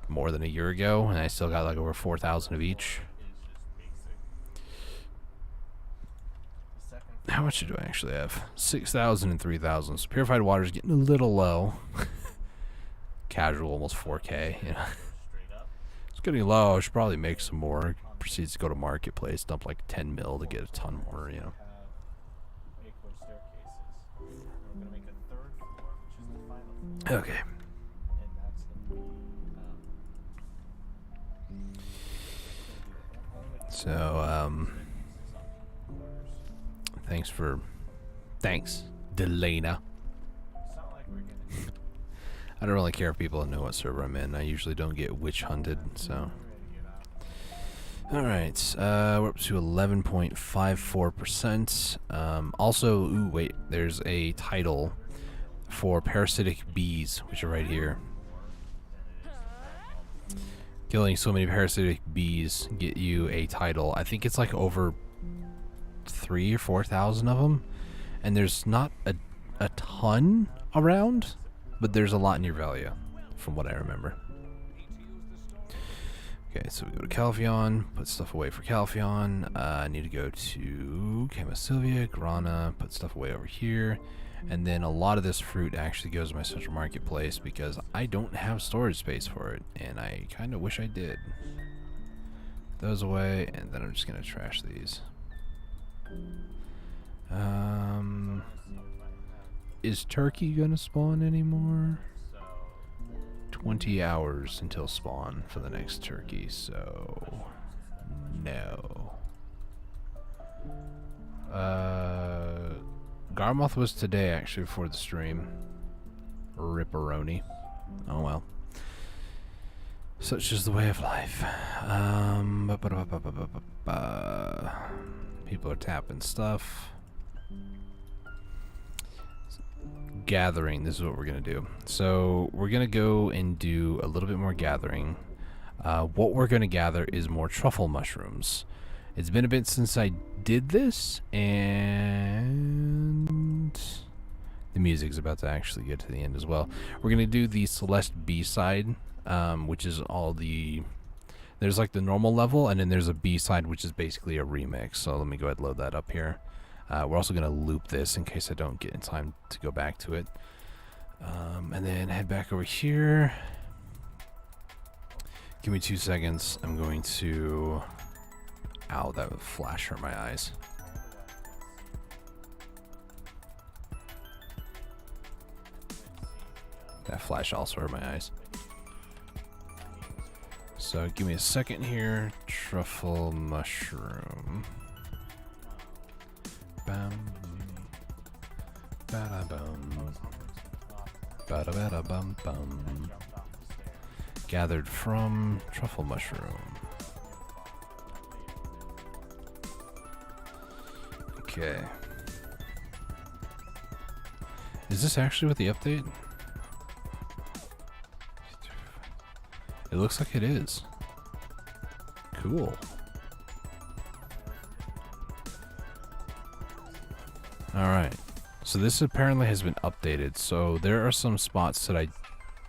more than a year ago, and I still got like over 4,000 of each. How much do I actually have? 6,000 and 3,000. So purified water is getting a little low. Casual, almost 4K. You know, it's getting low. I should probably make some more. Proceeds to go to marketplace, dump like 10 mil to get a ton more. You know. Okay. So, thanks, Delana. I don't really care if people know what server I'm in. I usually don't get witch hunted, so. Alright, we're up to 11.54%. Also, ooh, wait, there's a title for parasitic bees, which are right here. Killing so many parasitic bees get you a title. I think it's like over 3,000 or 4,000 of them, and there's not a ton around, but there's a lot in your value, from what I remember. Okay, so we go to Calpheon, put stuff away for Calpheon. I need to go to Camasylvia, Grana, put stuff away over here. And then a lot of this fruit actually goes to my central marketplace because I don't have storage space for it, and I kind of wish I did. Those away, and then I'm just gonna trash these. Is turkey gonna spawn anymore? 20 hours until spawn for the next turkey, so no. Garmoth was today, actually, before the stream. Ripperoni. Oh well. Such is the way of life. People are tapping stuff. Gathering, this is what we're gonna do. So we're gonna go and do a little bit more gathering. What we're gonna gather is more truffle mushrooms. It's been a bit since I did this, and the music's about to actually get to the end as well. We're gonna do the Celeste B-side, which is all the... There's like the normal level, and then there's a B-side, which is basically a remix. So let me go ahead and load that up here. We're also going to loop this in case I don't get in time to go back to it. And then head back over here. Give me 2 seconds. I'm going to... Ow, that flash hurt my eyes. That flash also hurt my eyes. So give me a second here. Truffle mushroom. Bam. Bada bum. Bada bada bum bum. Gathered from truffle mushroom. Okay. Is this actually with the update? It looks like it is. Cool. Alright. So this apparently has been updated. So there are some spots that I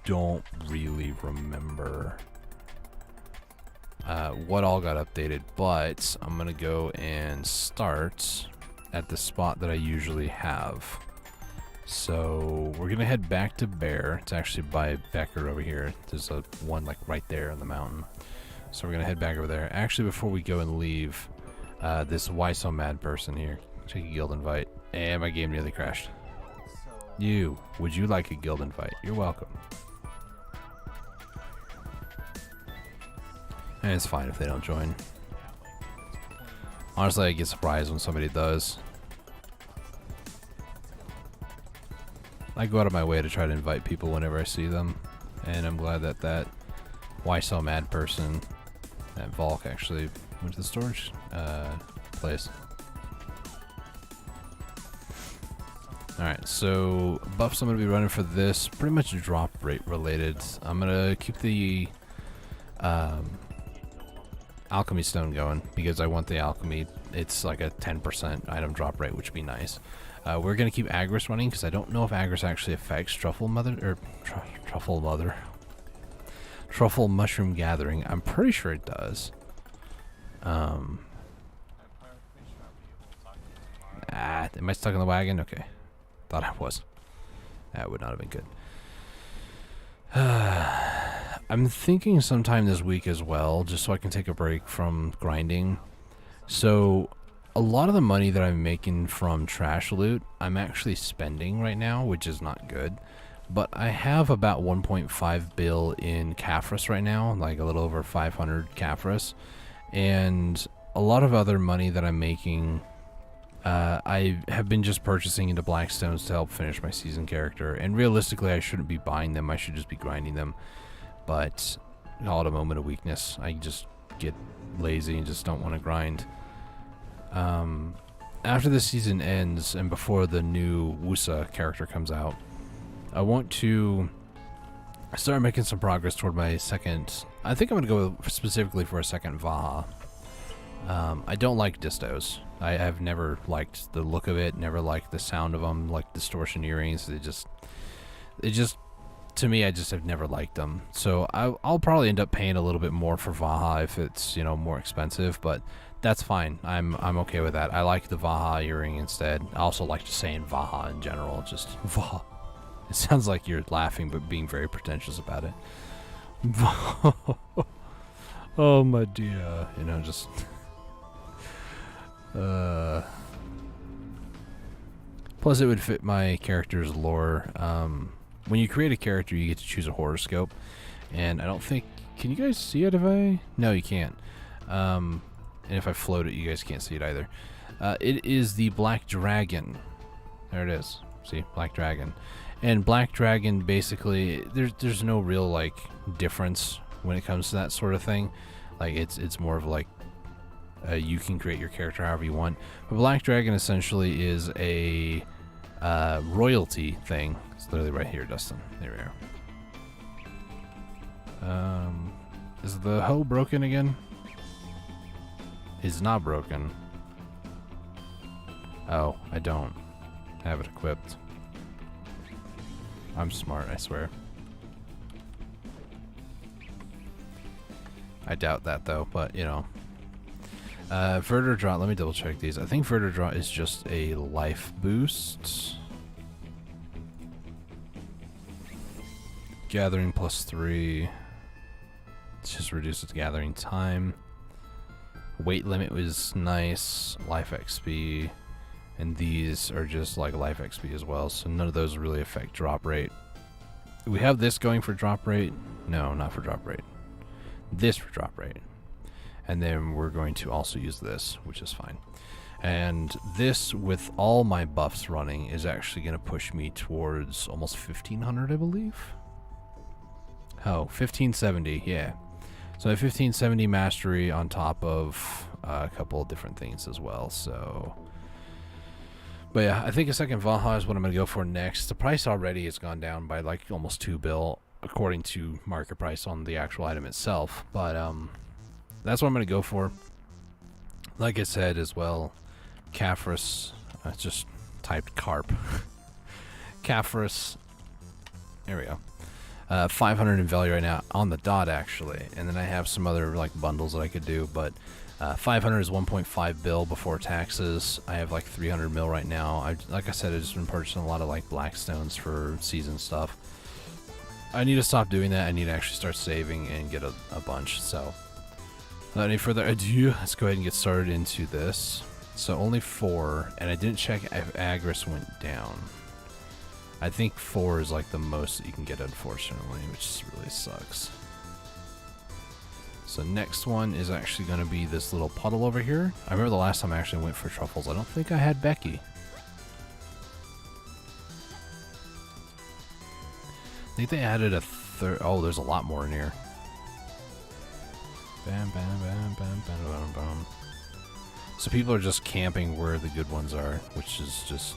don't really remember what all got updated, but I'm gonna go and start at the spot that I usually have. So we're gonna head back to Bear. It's actually by Becker over here. There's a one like right there on the mountain. So we're gonna head back over there. Actually, before we go and leave, this why so mad person here. Take a guild invite. And my game nearly crashed. Would you like a guild invite? You're welcome. And it's fine if they don't join. Honestly, I get surprised when somebody does. I go out of my way to try to invite people whenever I see them, and I'm glad that that why so mad person, that Volk, actually went to the storage place. Alright, so buffs I'm going to be running for this, pretty much drop rate related. I'm going to keep the alchemy stone going because I want the alchemy. It's like a 10% item drop rate, which would be nice. We're going to keep Agris running because I don't know if Agris actually affects Truffle Mushroom Gathering. I'm pretty sure it does. Am I stuck in the wagon? Okay. Thought I was. That would not have been good. I'm thinking sometime this week as well, just so I can take a break from grinding. So a lot of the money that I'm making from trash loot, I'm actually spending right now, which is not good. But I have about 1.5 bill in Caphras right now, like a little over 500 Caphras. And a lot of other money that I'm making, I have been just purchasing into Blackstones to help finish my season character. And realistically, I shouldn't be buying them. I should just be grinding them. But call it a moment of weakness. I just get lazy and just don't want to grind. After the season ends and before the new Wusa character comes out, I want to start making some progress toward my second... I think I'm going to go specifically for a second Vaha. I don't like distos. I have never liked the look of it, never liked the sound of them, like distortion earrings. It just, to me, I just have never liked them. So I'll probably end up paying a little bit more for Vaha if it's, you know, more expensive, but that's fine. I'm okay with that. I like the Vaha earring instead. I also like just saying Vaha in general, just Vaha. It sounds like you're laughing, but being very pretentious about it. Oh my dear, you know, just... Plus it would fit my character's lore. When you create a character, you get to choose a horoscope, And I don't think... Can you guys see it if I... No, you can't. And if I float it, you guys can't see it either. It is the Black Dragon. There it is. See? Black Dragon. And Black Dragon, basically, there's no real, like, difference when it comes to that sort of thing. Like, it's more of, like, you can create your character however you want. But Black Dragon, essentially, is a royalty thing. It's literally right here, Dustin. There we are. Is the hoe broken again? It's not broken. Oh, I don't have it equipped. I'm smart, I swear. I doubt that though, but you know. Verter Draw, let me double check these. I think Verter Draw is just a life boost. Gathering +3. It's just reduces gathering time. Weight limit was nice. Life XP. And these are just like life XP as well. So none of those really affect drop rate. We have this going for drop rate. No, not for drop rate. This for drop rate. And then we're going to also use this, which is fine. And this, with all my buffs running, is actually going to push me towards almost 1500, I believe. Oh, 1570, yeah. So I have 1570 mastery on top of a couple of different things as well, so... But yeah, I think a second Valhalla is what I'm going to go for next. The price already has gone down by like almost 2 bill, according to market price on the actual item itself. But that's what I'm going to go for. Like I said as well, Caphras, I just typed carp. Caphras, there we go. 500 in value right now on the dot actually, and then I have some other like bundles that I could do, but 500 is 1.5 bill before taxes. I have like 300 mil right now. Like I said, I've just been purchasing a lot of like Blackstones for season stuff. I need to stop doing that. I need to actually start saving and get a bunch. So without any further ado, let's go ahead and get started into this. So only 4, and I didn't check if Agris went down. I think 4 is like the most that you can get, unfortunately, which really sucks. So next one is actually going to be this little puddle over here. I remember the last time I actually went for truffles. I don't think I had Becky. I think they added a third. Oh, there's a lot more in here. Bam, bam, bam, bam, bam, bam, bam. So people are just camping where the good ones are, which is just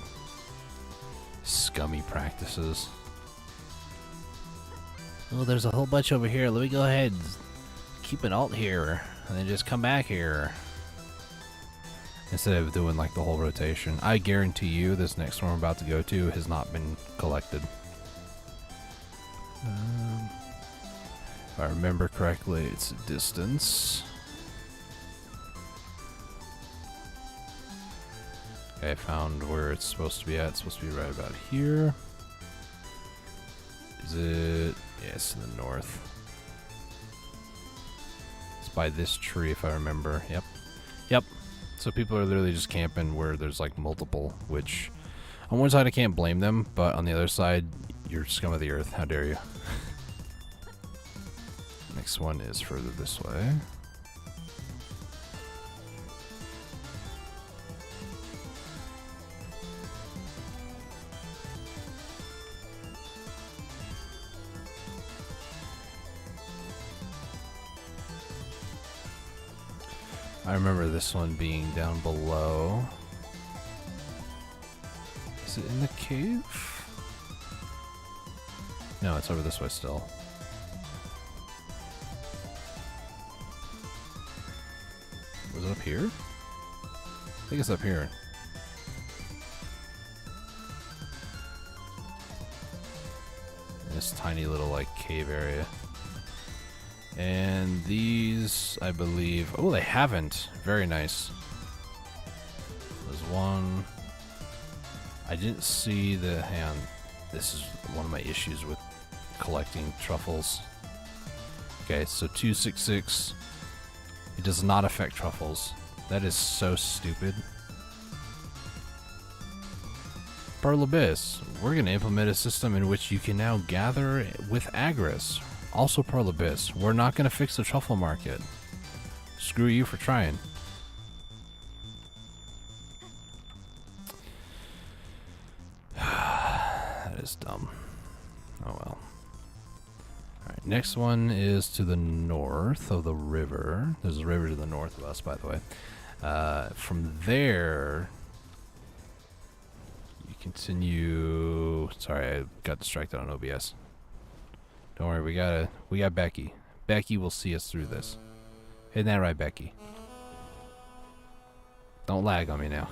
scummy practices. Oh, there's a whole bunch over here. Let me go ahead and keep an alt here, and then just come back here. Instead of doing like the whole rotation. I guarantee you this next one we're about to go to has not been collected. If I remember correctly, it's a distance. Okay, I found where it's supposed to be at. It's supposed to be right about here. Is it? Yeah, it's to the north. It's by this tree, if I remember. Yep. Yep. So people are literally just camping where there's like multiple, which on one side I can't blame them, but on the other side, you're scum of the earth. How dare you? Next one is further this way. I remember this one being down below. Is it in the cave? No, it's over this way still. Was it up here? I think it's up here. This tiny little like cave area. And these, I believe... Oh, they haven't. Very nice. There's one. I didn't see the hand. This is one of my issues with collecting truffles. Okay, so 266. It does not affect truffles. That is so stupid. Pearl Abyss. We're going to implement a system in which you can now gather with Agris. Also Pearl Abyss. We're not going to fix the truffle market. Screw you for trying. That is dumb. Oh well. Alright, next one is to the north of the river. There's a river to the north of us, by the way. From there, you continue... Sorry, I got distracted on OBS. Don't worry, we got Becky. Becky will see us through this. Isn't that right, Becky? Don't lag on me now.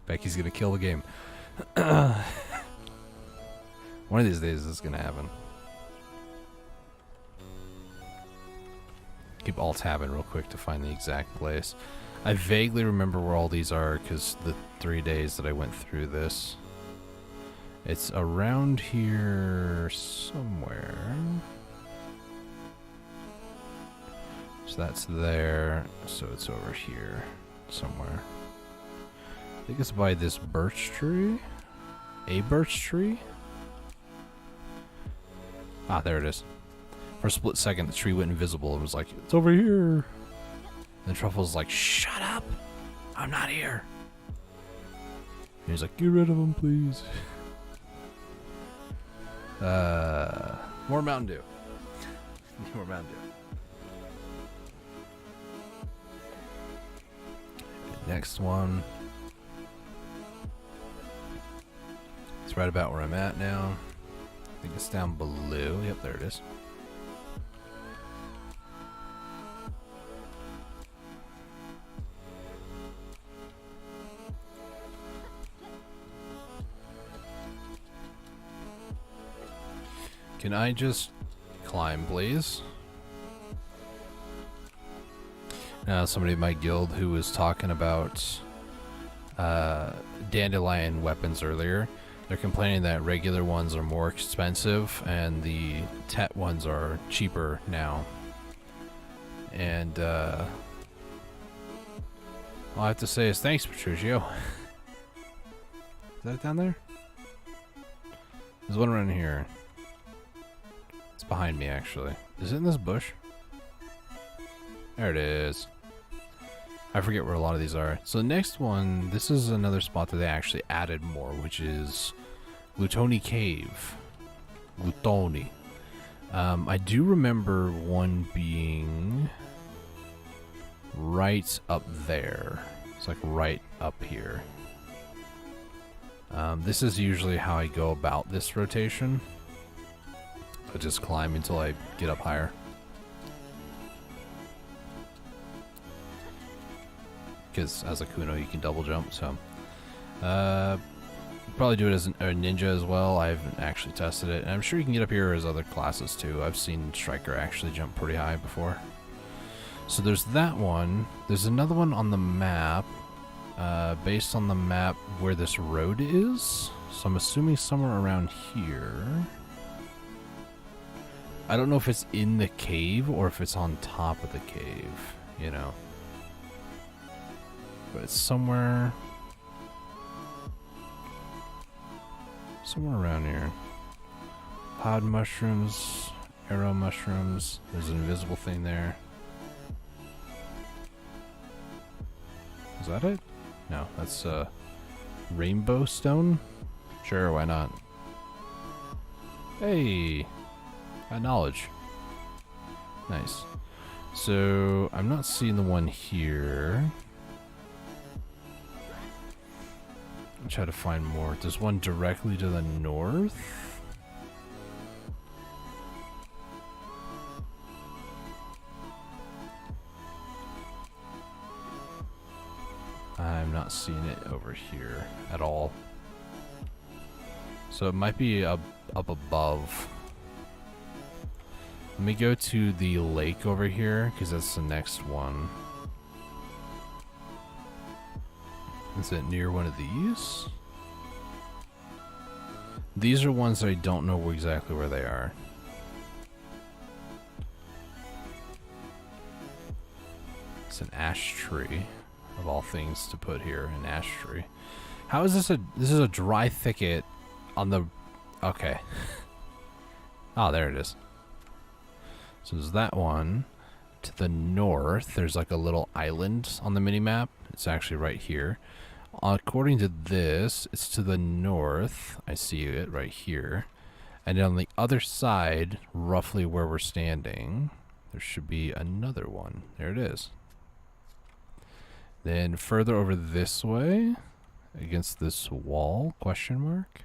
Becky's gonna kill the game. One of these days this is gonna happen. Keep alt-tabbing real quick to find the exact place. I vaguely remember where all these are because the 3 days that I went through this. It's around here somewhere. So that's there. So it's over here somewhere. I think it's by this birch tree. A birch tree? Ah, there it is. For a split second, the tree went invisible and was like, it's over here. And Truffle's like, shut up! I'm not here! And he's like, get rid of him, please. More Mountain Dew. More Mountain Dew. Next one. It's right about where I'm at now. I think it's down below. Yep, there it is. Can I just climb, please? Somebody in my guild who was talking about dandelion weapons earlier. They're complaining that regular ones are more expensive and the Tet ones are cheaper now. And all I have to say is thanks, Petruchio. Is that down there? There's one around here. It's behind me, actually. Is it in this bush? There it is. I forget where a lot of these are. So the next one, this is another spot that they actually added more, which is Lutoni Cave. Lutoni. I do remember one being right up there. It's like right up here. This is usually how I go about this rotation. I just climb until I get up higher. Because as a Kuno you can double jump, so probably do it as a ninja as well. I haven't actually tested it, and I'm sure you can get up here as other classes too. I've seen Striker actually jump pretty high before. So there's that one. There's another one on the map, based on the map where this road is. So I'm assuming somewhere around here. I don't know if it's in the cave or if it's on top of the cave, you know. But it's somewhere around here. Pod mushrooms, arrow mushrooms. There's an invisible thing there. Is that it? No, that's rainbow stone. Sure, why not? Hey, got knowledge. Nice. So I'm not seeing the one here. I'll try to find more. There's one directly to the north. I'm not seeing it over here at all. So it might be up above. Let me go to the lake over here, because that's the next one. Is it near one of these? These are ones that I don't know exactly where they are. It's an ash tree, of all things to put here, an ash tree. How is this this is a dry thicket on the, okay. Oh, there it is. So there's that one. To the north, there's like a little island on the mini-map. It's actually right here. According to this, it's to the north. I see it right here. And on the other side, roughly where we're standing, there should be another one. There it is. Then further over this way, against this wall, question mark.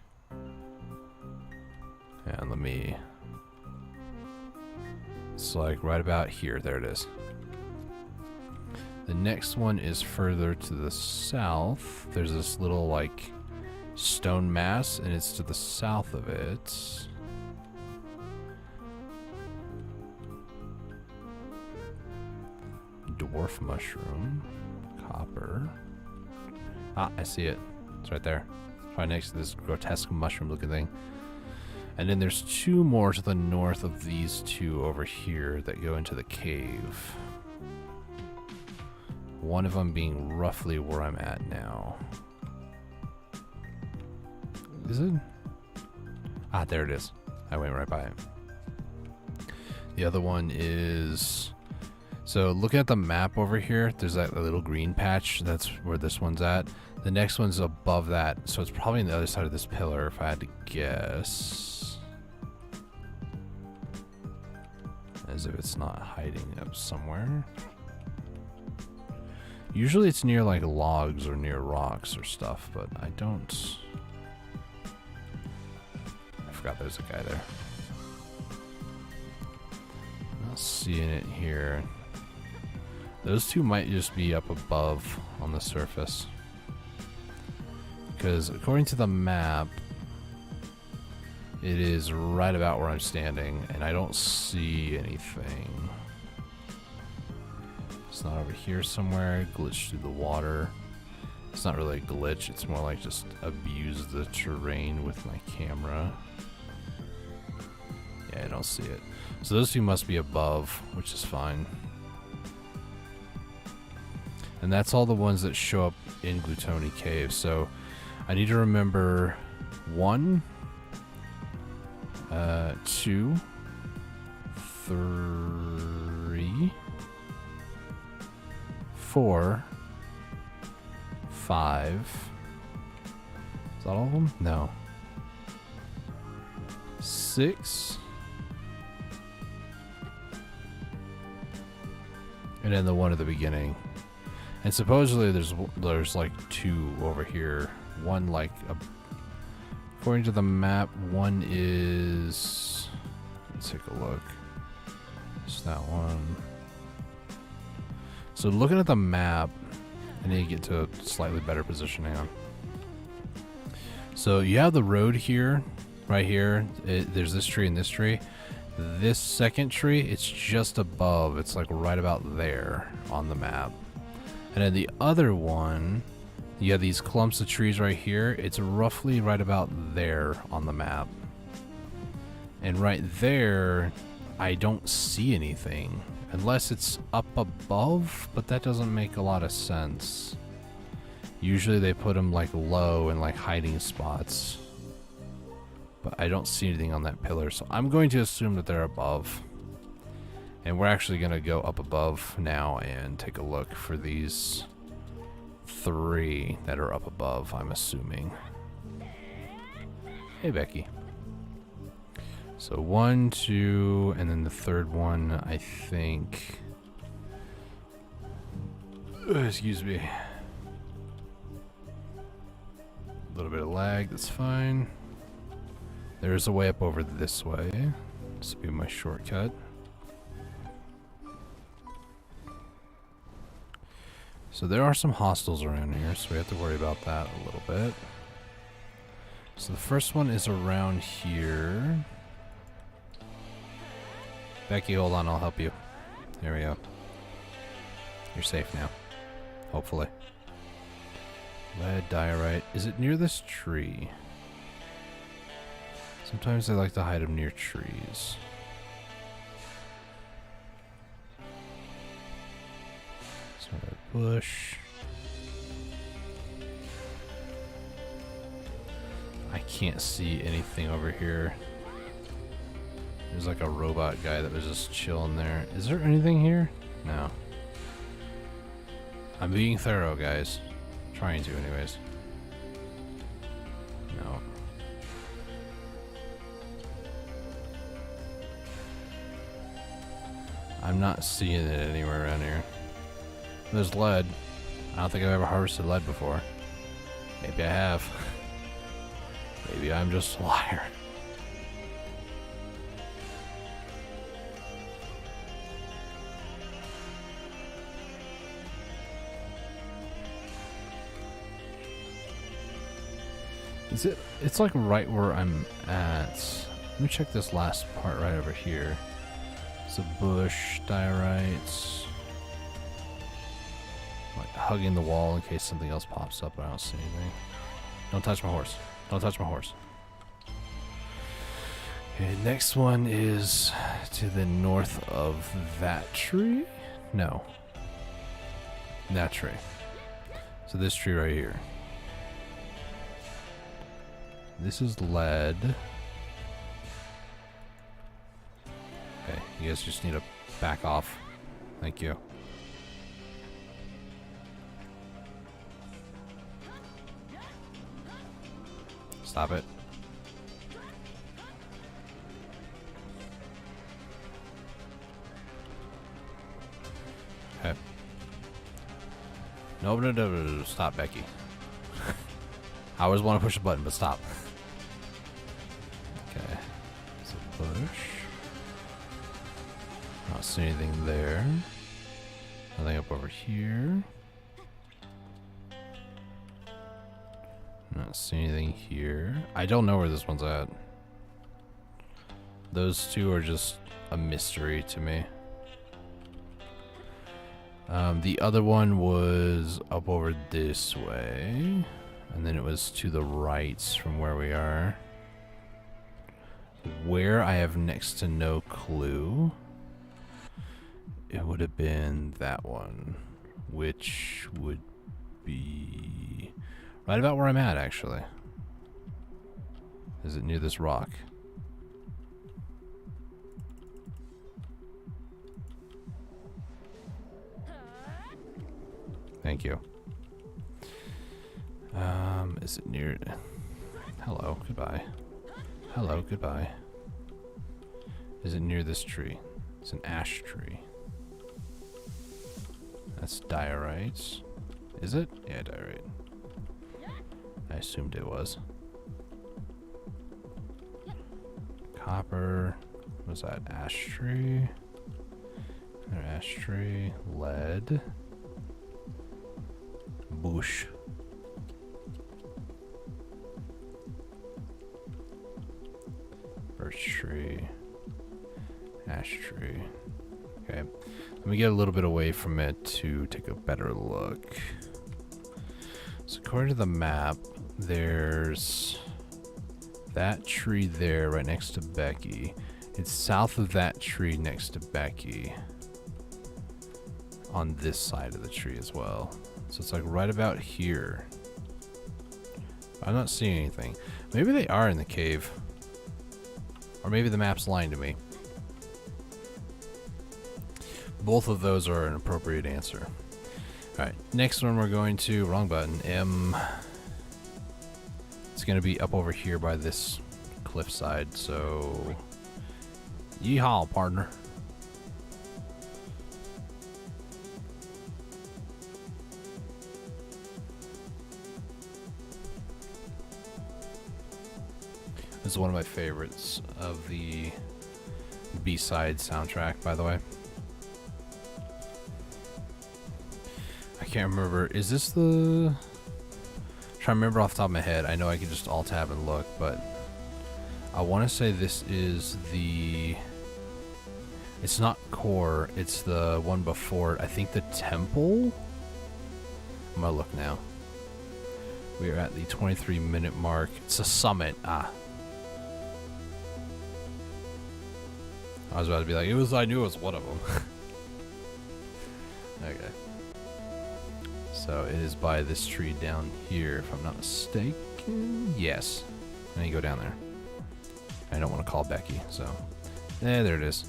And let me... It's like right about here. There it is. The next one is further to the south. There's this little like stone mass, and it's to the south of it. Dwarf mushroom. Copper. Ah, I see it. It's right there. It's right next to this grotesque mushroom looking thing. And then there's two more to the north of these two over here that go into the cave. One of them being roughly where I'm at now. Is it? Ah, there it is. I went right by it. The other one is... So looking at the map over here, there's that little green patch. That's where this one's at. The next one's above that. So it's probably on the other side of this pillar if I had to guess. As if it's not hiding up somewhere. Usually it's near like logs or near rocks or stuff, but I don't... I forgot there's a guy there. I'm not seeing it here. Those two might just be up above on the surface. Because according to the map, it is right about where I'm standing, and I don't see anything. It's not over here somewhere. Glitch through the water. It's not really a glitch. It's more like just abuse the terrain with my camera. Yeah, I don't see it. So those two must be above, which is fine. And that's all the ones that show up in Glutoni Cave. So I need to remember 1, 2, 3, 4, 5. Is that all of them? No. 6. And then the one at the beginning. And supposedly there's like 2 over here. One like according to the map, one is, let's take a look. It's that one. So looking at the map, I need to get to a slightly better position. Hang on. So you have the road here, right here. There's this tree and this tree. This second tree, it's just above. It's like right about there on the map. And then the other one, you have these clumps of trees right here. It's roughly right about there on the map. And right there, I don't see anything. Unless it's up above, but that doesn't make a lot of sense. Usually they put them like low in like hiding spots. But I don't see anything on that pillar, so I'm going to assume that they're above. And we're actually going to go up above now and take a look for these 3 that are up above, I'm assuming. Hey, Becky. So 1, 2, and then the third one, I think... excuse me. A little bit of lag, that's fine. There's a way up over this way. This will be my shortcut. So there are some hostels around here, so we have to worry about that a little bit. So the first one is around here. Becky, hold on, I'll help you. There we go. You're safe now. Hopefully. Lead, diorite. Is it near this tree? Sometimes they like to hide them near trees. Sort of bush. I can't see anything over here. There's like a robot guy that was just chilling there. Is there anything here? No. I'm being thorough, guys. Trying to, anyways. No. I'm not seeing it anywhere around here. There's lead. I don't think I've ever harvested lead before. Maybe I have. Maybe I'm just a liar. Is it? It's like right where I'm at. Let me check this last part right over here. It's a bush, diorites. Like hugging the wall in case something else pops up, but I don't see anything. Don't touch my horse. Don't touch my horse. Okay, next one is to the north of that tree? No. That tree. So this tree right here. This is lead. Okay, you guys just need to back off. Thank you. Stop it. Okay. No. Stop, Becky. I always want to push a button, but stop. Okay. It's a push. Not see anything there. Nothing up over here. Not see anything here. I don't know where this one's at. Those two are just a mystery to me. The other one was up over this way. And then it was to the right from where we are. Where I have next to no clue. It would have been that one. Which would be right about where I'm at, actually. Is it near this rock? Thank you. Is it near... Hello, goodbye. Hello, goodbye. Is it near this tree? It's an ash tree. That's diorites. Is it? Yeah, diorite. I assumed it was. Copper. What was that? Ash tree. Another ash tree. Lead. Bush. Birch tree. Ash tree. Okay. Let me get a little bit away from it to take a better look. So according to the map, there's that tree there right next to Becky. It's south of that tree next to Becky. On this side of the tree as well. So it's like right about here. I'm not seeing anything. Maybe they are in the cave. Or maybe the map's lying to me. Both of those are an appropriate answer. Alright, next one we're going to, wrong button, M. It's going to be up over here by this cliffside, so... Yeehaw, partner. This is one of my favorites of the B-side soundtrack, by the way. I can't remember. Is this the... I'm trying to remember off the top of my head. I know I can just alt-tab and look, but I want to say this is the... It's not core. It's the one before it. I think the temple? I'm going to look now. We are at the 23-minute mark. It's a summit. Ah. I was about to be like, I knew it was one of them. Okay. So it is by this tree down here, if I'm not mistaken. Yes. And you go down there. I don't want to call Becky, so There it is.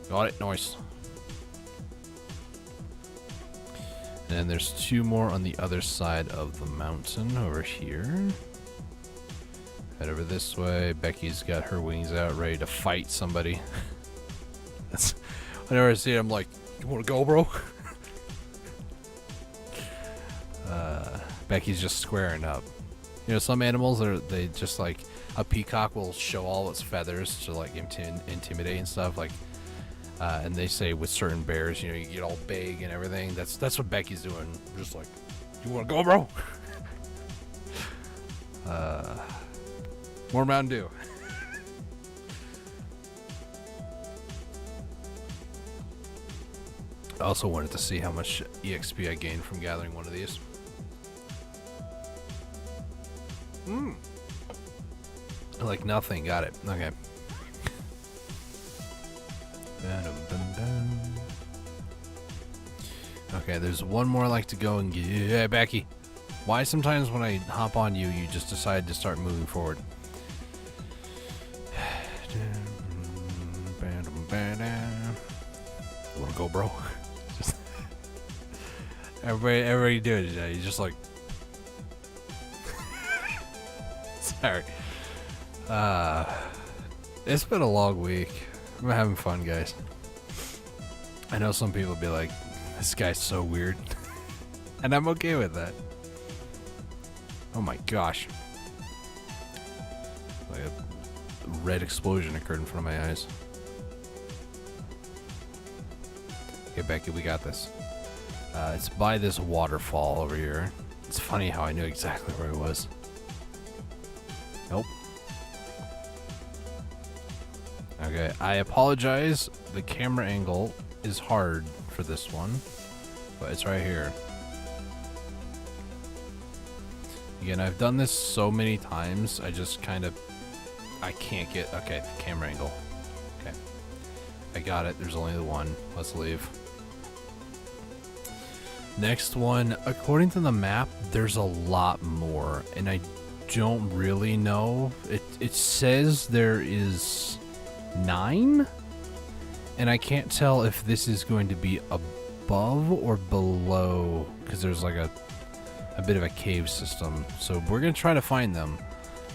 Got it. Nice. And then there's 2 more on the other side of the mountain over here. Head over this way. Becky's got her wings out, ready to fight somebody. That's whenever I see it, I'm like, you want to go, bro? Becky's just squaring up. You know, some animals they just like a peacock will show all its feathers to like intimidate and stuff. Like, and they say with certain bears, you know, you get all big and everything. That's what Becky's doing. Just like, you want to go, bro? More Mountain Dew. I also wanted to see how much EXP I gained from gathering one of these. Like nothing. Got it. Okay. Okay, there's one more I like to go and get. Yeah, Becky. Why sometimes when I hop on you, you just decide to start moving forward? You wanna go, bro? Just everybody do it today. You just like. Sorry. It's been a long week. I'm having fun, guys. I know some people be like, this guy's so weird. And I'm okay with that. Oh my gosh. Like a red explosion occurred in front of my eyes. Okay, Becky, we got this. It's by this waterfall over here. It's funny how I knew exactly where it was. Nope. Okay, I apologize. The camera angle is hard for this one, but it's right here. Again, I've done this so many times, I just kind of, I can't get, okay, the camera angle. Okay. I got it, there's only the one. Let's leave. Next one, according to the map, there's a lot more, and I don't really know. It says there is 9, and I can't tell if this is going to be above or below, because there's like a bit of a cave system. So we're gonna try to find them.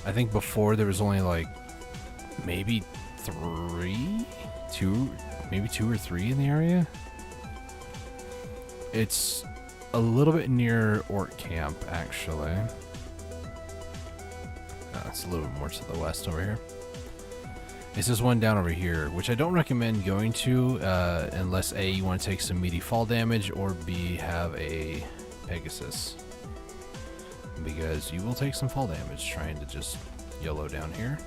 I think before there was only like maybe 2 or 3 in the area. It's a little bit near Orc Camp, actually. It's a little bit more to the west over here. It's this one down over here, which I don't recommend going to unless A, you want to take some meaty fall damage, or B, have a Pegasus. Because you will take some fall damage trying to just YOLO down here.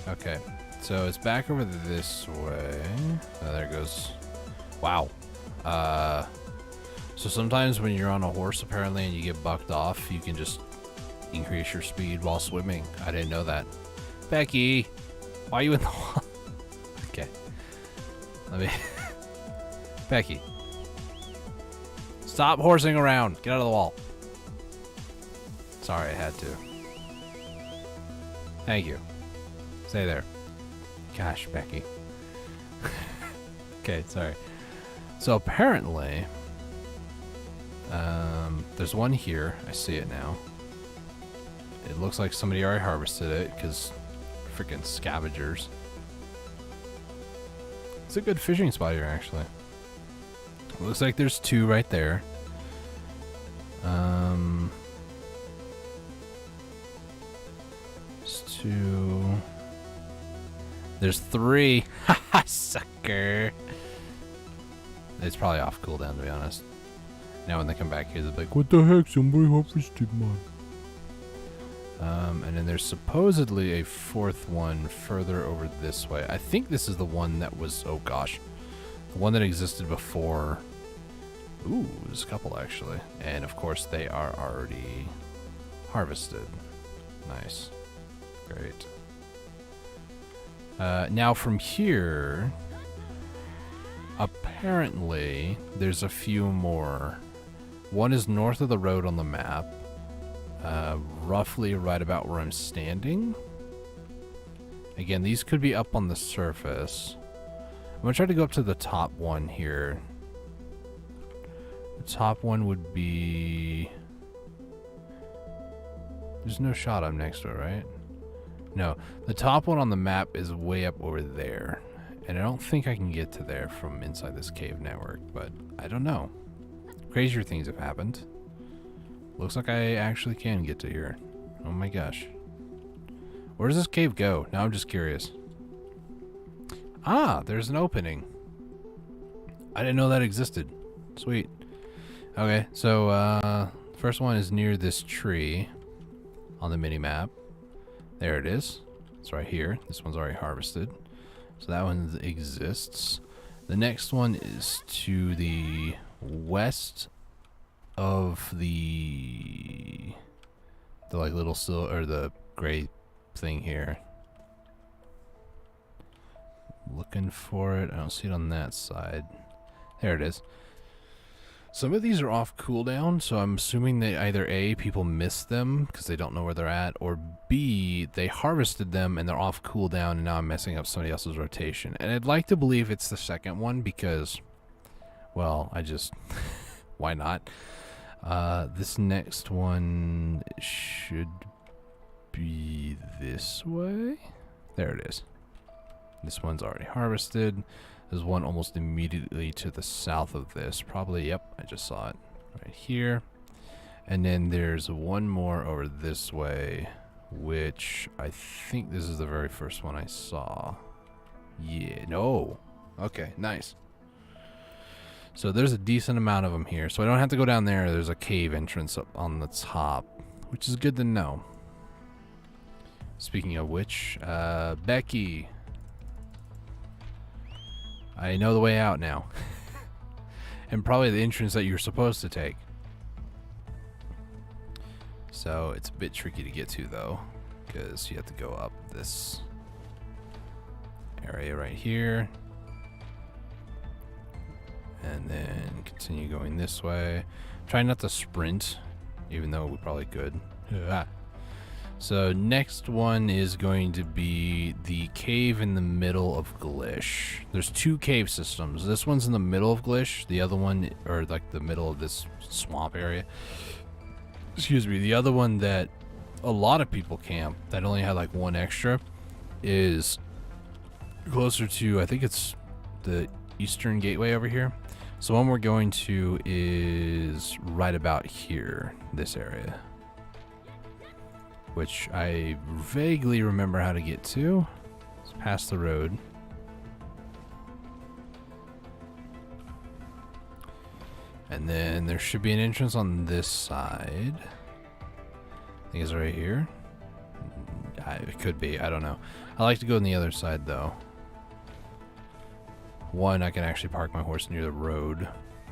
Okay, so it's back over this way. Oh, there it goes. Wow. So sometimes when you're on a horse, apparently, and you get bucked off, you can just increase your speed while swimming. I didn't know that. Becky, why are you in the wall? Okay. Let me... Becky. Stop horsing around. Get out of the wall. Sorry, I had to. Thank you. Stay there. Gosh, Becky. Okay, sorry. So apparently, there's one here. I see it now. It looks like somebody already harvested it, because freaking scavengers. It's a good fishing spot here, actually. It looks like there's 2 right there. There's 2. There's 3. Haha, sucker. It's probably off cooldown, to be honest. Now when they come back here, they'll be like, what the heck? Somebody harvested mine. And then there's supposedly a 4th one further over this way. I think this is the one that was, oh gosh, the one that existed before. Ooh, there's a couple actually. And of course they are already harvested. Nice. Great. Now from here, apparently there's a few more. One is north of the road on the map. Roughly right about where I'm standing. Again, these could be up on the surface. I'm gonna try to go up to the top one here. The top one would be... There's no shot I'm next to it, right? No. The top one on the map is way up over there. And I don't think I can get to there from inside this cave network, but I don't know. Crazier things have happened. Looks like I actually can get to here. Oh my gosh. Where does this cave go? Now I'm just curious. Ah, there's an opening. I didn't know that existed. Sweet. Okay, so first one is near this tree on the mini-map. There it is. It's right here. This one's already harvested. So that one exists. The next one is to the west of the like little or the gray thing here. Looking for it. I don't see it on that side. There it is. Some of these are off cooldown, so I'm assuming that either A, people missed them because they don't know where they're at, or B, they harvested them and they're off cooldown and now I'm messing up somebody else's rotation. And I'd like to believe it's the second one because, well, I just, why not? This next one should be this way. There it is. This one's already harvested. There's one almost immediately to the south of this. Probably, yep, I just saw it right here. And then there's one more over this way, which I think this is the very first one I saw. Yeah, no. Okay, nice. So there's a decent amount of them here. So I don't have to go down there. There's a cave entrance up on the top, which is good to know. Speaking of which, Becky. I know the way out now. And probably the entrance that you're supposed to take. So it's a bit tricky to get to though, because you have to go up this area right here. And then continue going this way. Try not to sprint, even though we probably could. So next one is going to be the cave in the middle of Glish. There's two cave systems. This one's in the middle of Glish. The other one, or like the middle of this swamp area. Excuse me. The other one that a lot of people camp, that only had like one extra, is closer to, I think it's the eastern gateway over here. So one we're going to is right about here, this area, which I vaguely remember how to get to. It's past the road. And then there should be an entrance on this side. I think it's right here. It could be, I don't know. I like to go on the other side though. One, I can actually park my horse near the road,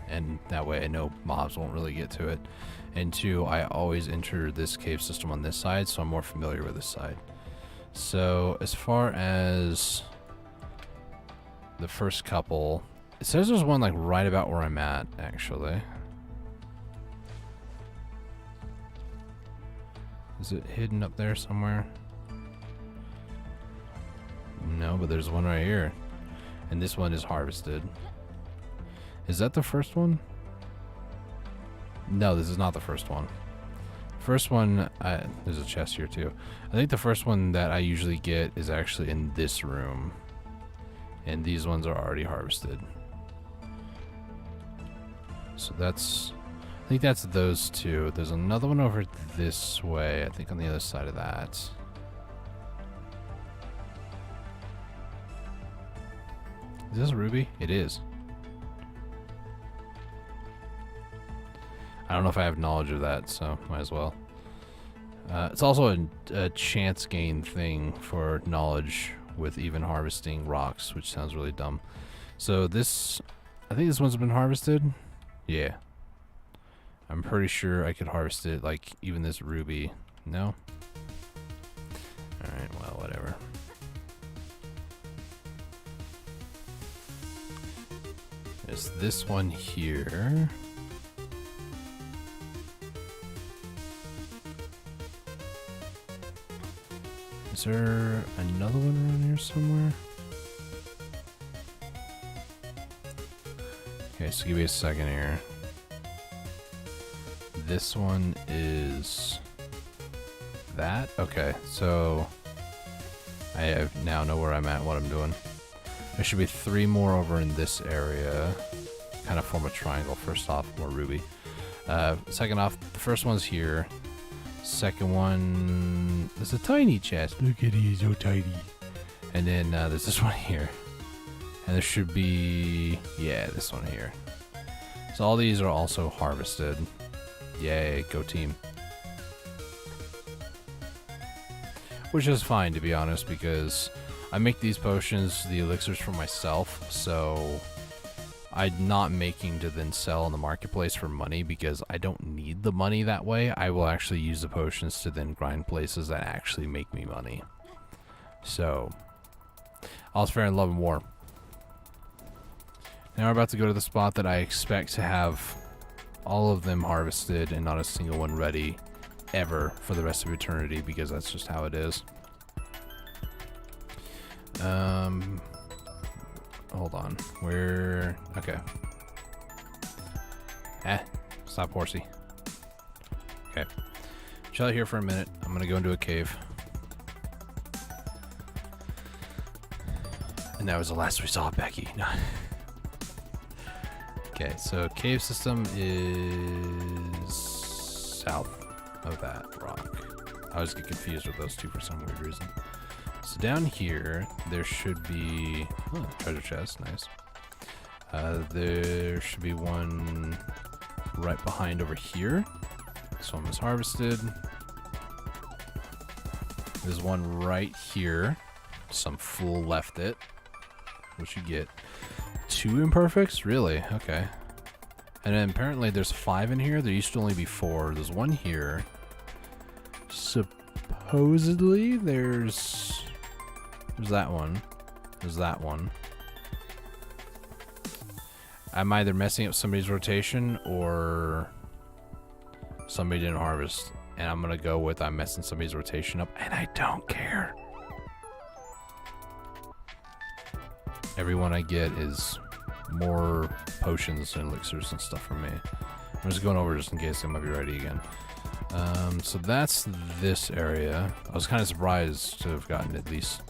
and that way I know mobs won't really get to it. And two, I always enter this cave system on this side, so I'm more familiar with this side. So as far as the first couple, it says there's one like right about where I'm at, actually. Is it hidden up there somewhere? No, but there's one right here. And this one is harvested. Is that the first one? No, this is not the first one. First one, there's a chest here too. I think the first one that I usually get is actually in this room. And these ones are already harvested. So that's, I think that's those two. There's another one over this way, I think on the other side of that. Is this a ruby? It is. I don't know if I have knowledge of that, so might as well. It's also a chance gain thing for knowledge with even harvesting rocks, which sounds really dumb. So this, I think this one's been harvested. Yeah. I'm pretty sure I could harvest it, like even this ruby. No? Alright, well, whatever. There's this one here. Is there another one around here somewhere? Okay, so give me a second here. This one is that? Okay, so I now know where I'm at, what I'm doing. There should be 3 more over in this area. Kind of form a triangle. First off, more ruby. Second off, the first one's here. Second one is a tiny chest. Look at it, he's so tiny. And then there's this one here. And there should be, yeah, this one here. So all these are also harvested. Yay, go team. Which is fine, to be honest, because I make these potions, the elixirs, for myself, so I'm not making to then sell in the marketplace for money because I don't need the money that way. I will actually use the potions to then grind places that actually make me money. So, all's fair in love and war. Now we're about to go to the spot that I expect to have all of them harvested and not a single one ready ever for the rest of eternity, because that's just how it is. Hold on. Where? Okay. Stop, horsey. Okay. Chill out here for a minute. I'm gonna go into a cave. And that was the last we saw of Becky. No. Okay, so cave system is south of that rock. I always get confused with those two for some weird reason. So down here, there should be treasure chest. Nice. There should be one right behind over here. This one was harvested. There's one right here. Some fool left it. What you get? 2 imperfects? Really? Okay. And then apparently there's 5 in here. There used to only be 4. There's one here. Supposedly there's that one. There's that one. I'm either messing up somebody's rotation or somebody didn't harvest. And I'm gonna go with I'm messing somebody's rotation up, and I don't care. Every one I get is more potions and elixirs and stuff from me. I'm just going over just in case they might be ready again. So that's this area. I was kind of surprised to have gotten at least,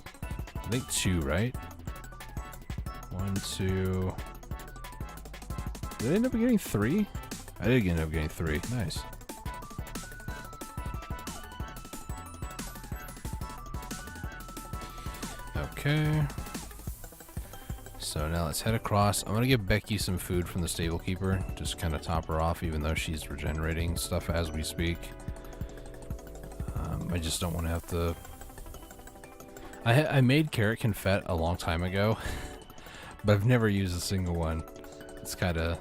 I think 2, right? 1, 2. Did I end up getting 3? I did end up getting 3. Nice. Okay. So now let's head across. I'm gonna give Becky some food from the stable keeper. Just kind of top her off, even though she's regenerating stuff as we speak. I just don't want to have to. I made carrot confet a long time ago, but I've never used a single one. It's kind of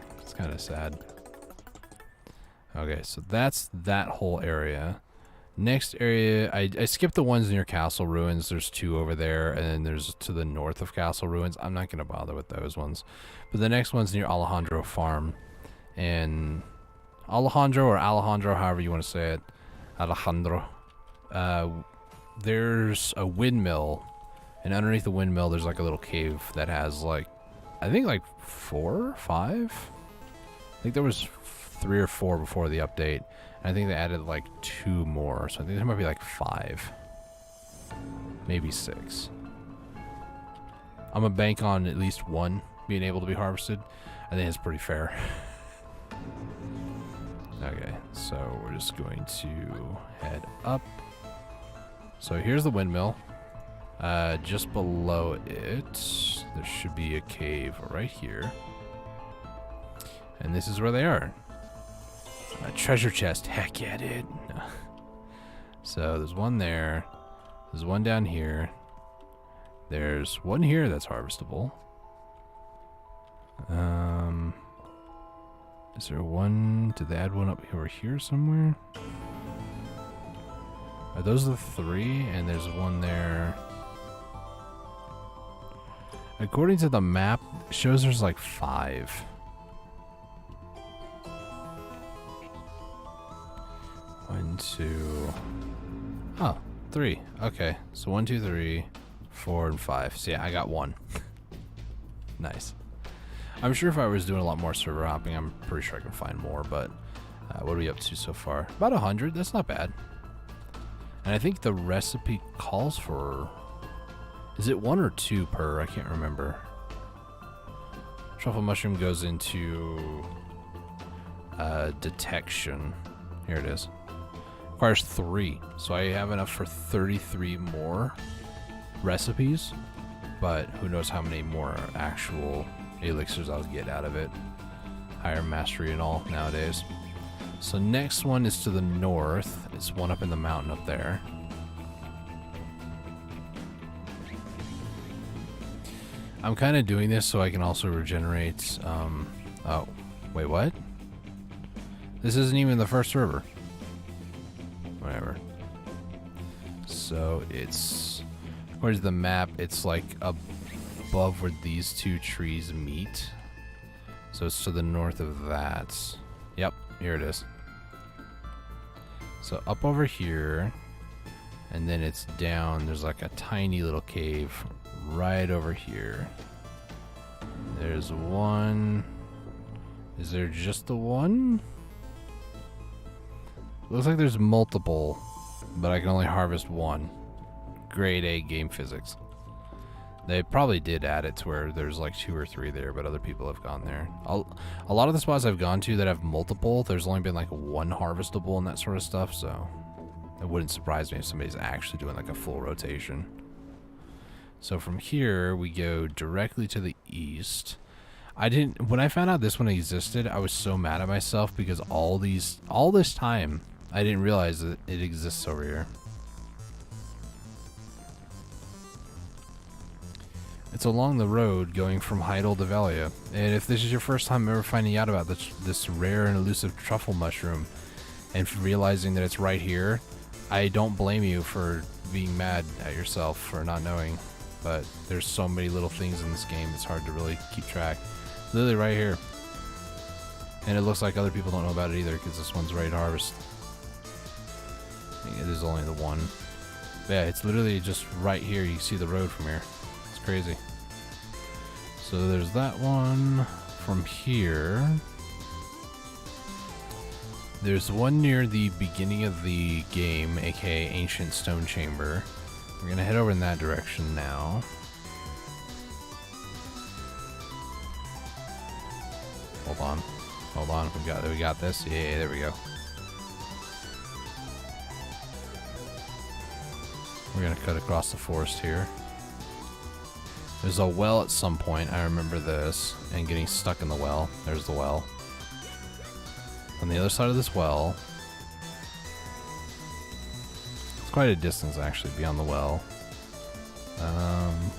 sad. Okay, so that's that whole area. Next area, I skipped the ones near Castle Ruins. There's 2 over there, and then there's to the north of Castle Ruins. I'm not going to bother with those ones. But the next one's near Alejandro Farm. And Alejandro, or Alejandro, however you want to say it. Alejandro. There's a windmill. And underneath the windmill, there's like a little cave that has like, I think like 4 or 5? I think there was 3 or 4 before the update. I think they added like 2 more, so I think there might be like 5. Maybe 6. I'm gonna bank on at least 1 being able to be harvested. I think it's pretty fair. Okay, so we're just going to head up. So here's the windmill. Just below it, there should be a cave right here. And this is where they are. A treasure chest. Heck yeah, dude. No. So there's one there. There's one down here. There's one here that's harvestable. Is there one? Did they add one up over here somewhere? Are those the 3? And there's one there. According to the map, it shows there's like 5. One, 2. Oh, 3. Okay, so 1, 2, 3, 4, and 5. So yeah, I got 1. Nice. I'm sure if I was doing a lot more server hopping, I'm pretty sure I can find more, but what are we up to so far? About 100, that's not bad. And I think the recipe calls for... Is it 1 or 2 per? I can't remember. Truffle mushroom goes into detection. Here it is. Requires 3, so I have enough for 33 more recipes, but who knows how many more actual elixirs I'll get out of it. Higher mastery and all nowadays. So next one is to the north. It's one up in the mountain up there. I'm kind of doing this so I can also regenerate. Oh, wait, what? This isn't even the first server. Whatever. So it's, where's the map? It's like above where these 2 trees meet. So it's to the north of that. Yep, here it is. So up over here, and then it's down. There's like a tiny little cave right over here. There's one. Is there just the one? Looks like there's multiple, but I can only harvest 1. Grade A game physics. They probably did add it to where there's like 2 or 3 there, but other people have gone there. A lot of the spots I've gone to that have multiple, there's only been like 1 harvestable and that sort of stuff, so it wouldn't surprise me if somebody's actually doing like a full rotation. So from here, we go directly to the east. When I found out this one existed, I was so mad at myself because all this time, I didn't realize that it exists over here. It's along the road going from Heidel to Velia. And if this is your first time ever finding out about this rare and elusive truffle mushroom and realizing that it's right here, I don't blame you for being mad at yourself for not knowing. But there's so many little things in this game, it's hard to really keep track. Literally right here. And it looks like other people don't know about it either because this one's ready to harvest. I think it is only the one. But yeah, it's literally just right here. You can see the road from here. It's crazy. So there's that one. From here, there's one near the beginning of the game, aka Ancient Stone Chamber. We're gonna head over in that direction now. Hold on. We got this. Yeah, there we go. We're gonna cut across the forest here. There's a well at some point. I remember this and getting stuck in the well. There's the well. On the other side of this well, it's quite a distance actually beyond the well.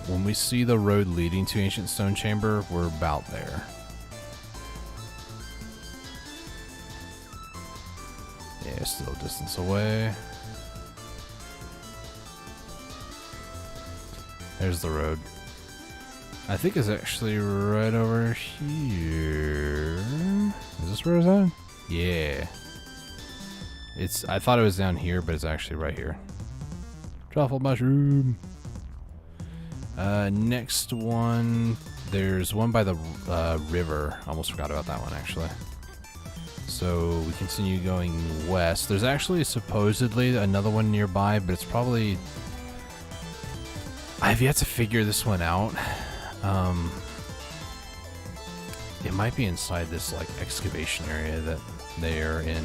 When we see the road leading to Ancient Stone Chamber, we're about there. Yeah, still a distance away. There's the road. I think it's actually right over here. Is this where it's at? Yeah. I thought it was down here, but it's actually right here. Truffle mushroom. Next one, there's one by the river. Almost forgot about that one, actually. So we continue going west. There's actually supposedly another one nearby, but it's probably... I've yet to figure this one out. It might be inside this like excavation area that they are in.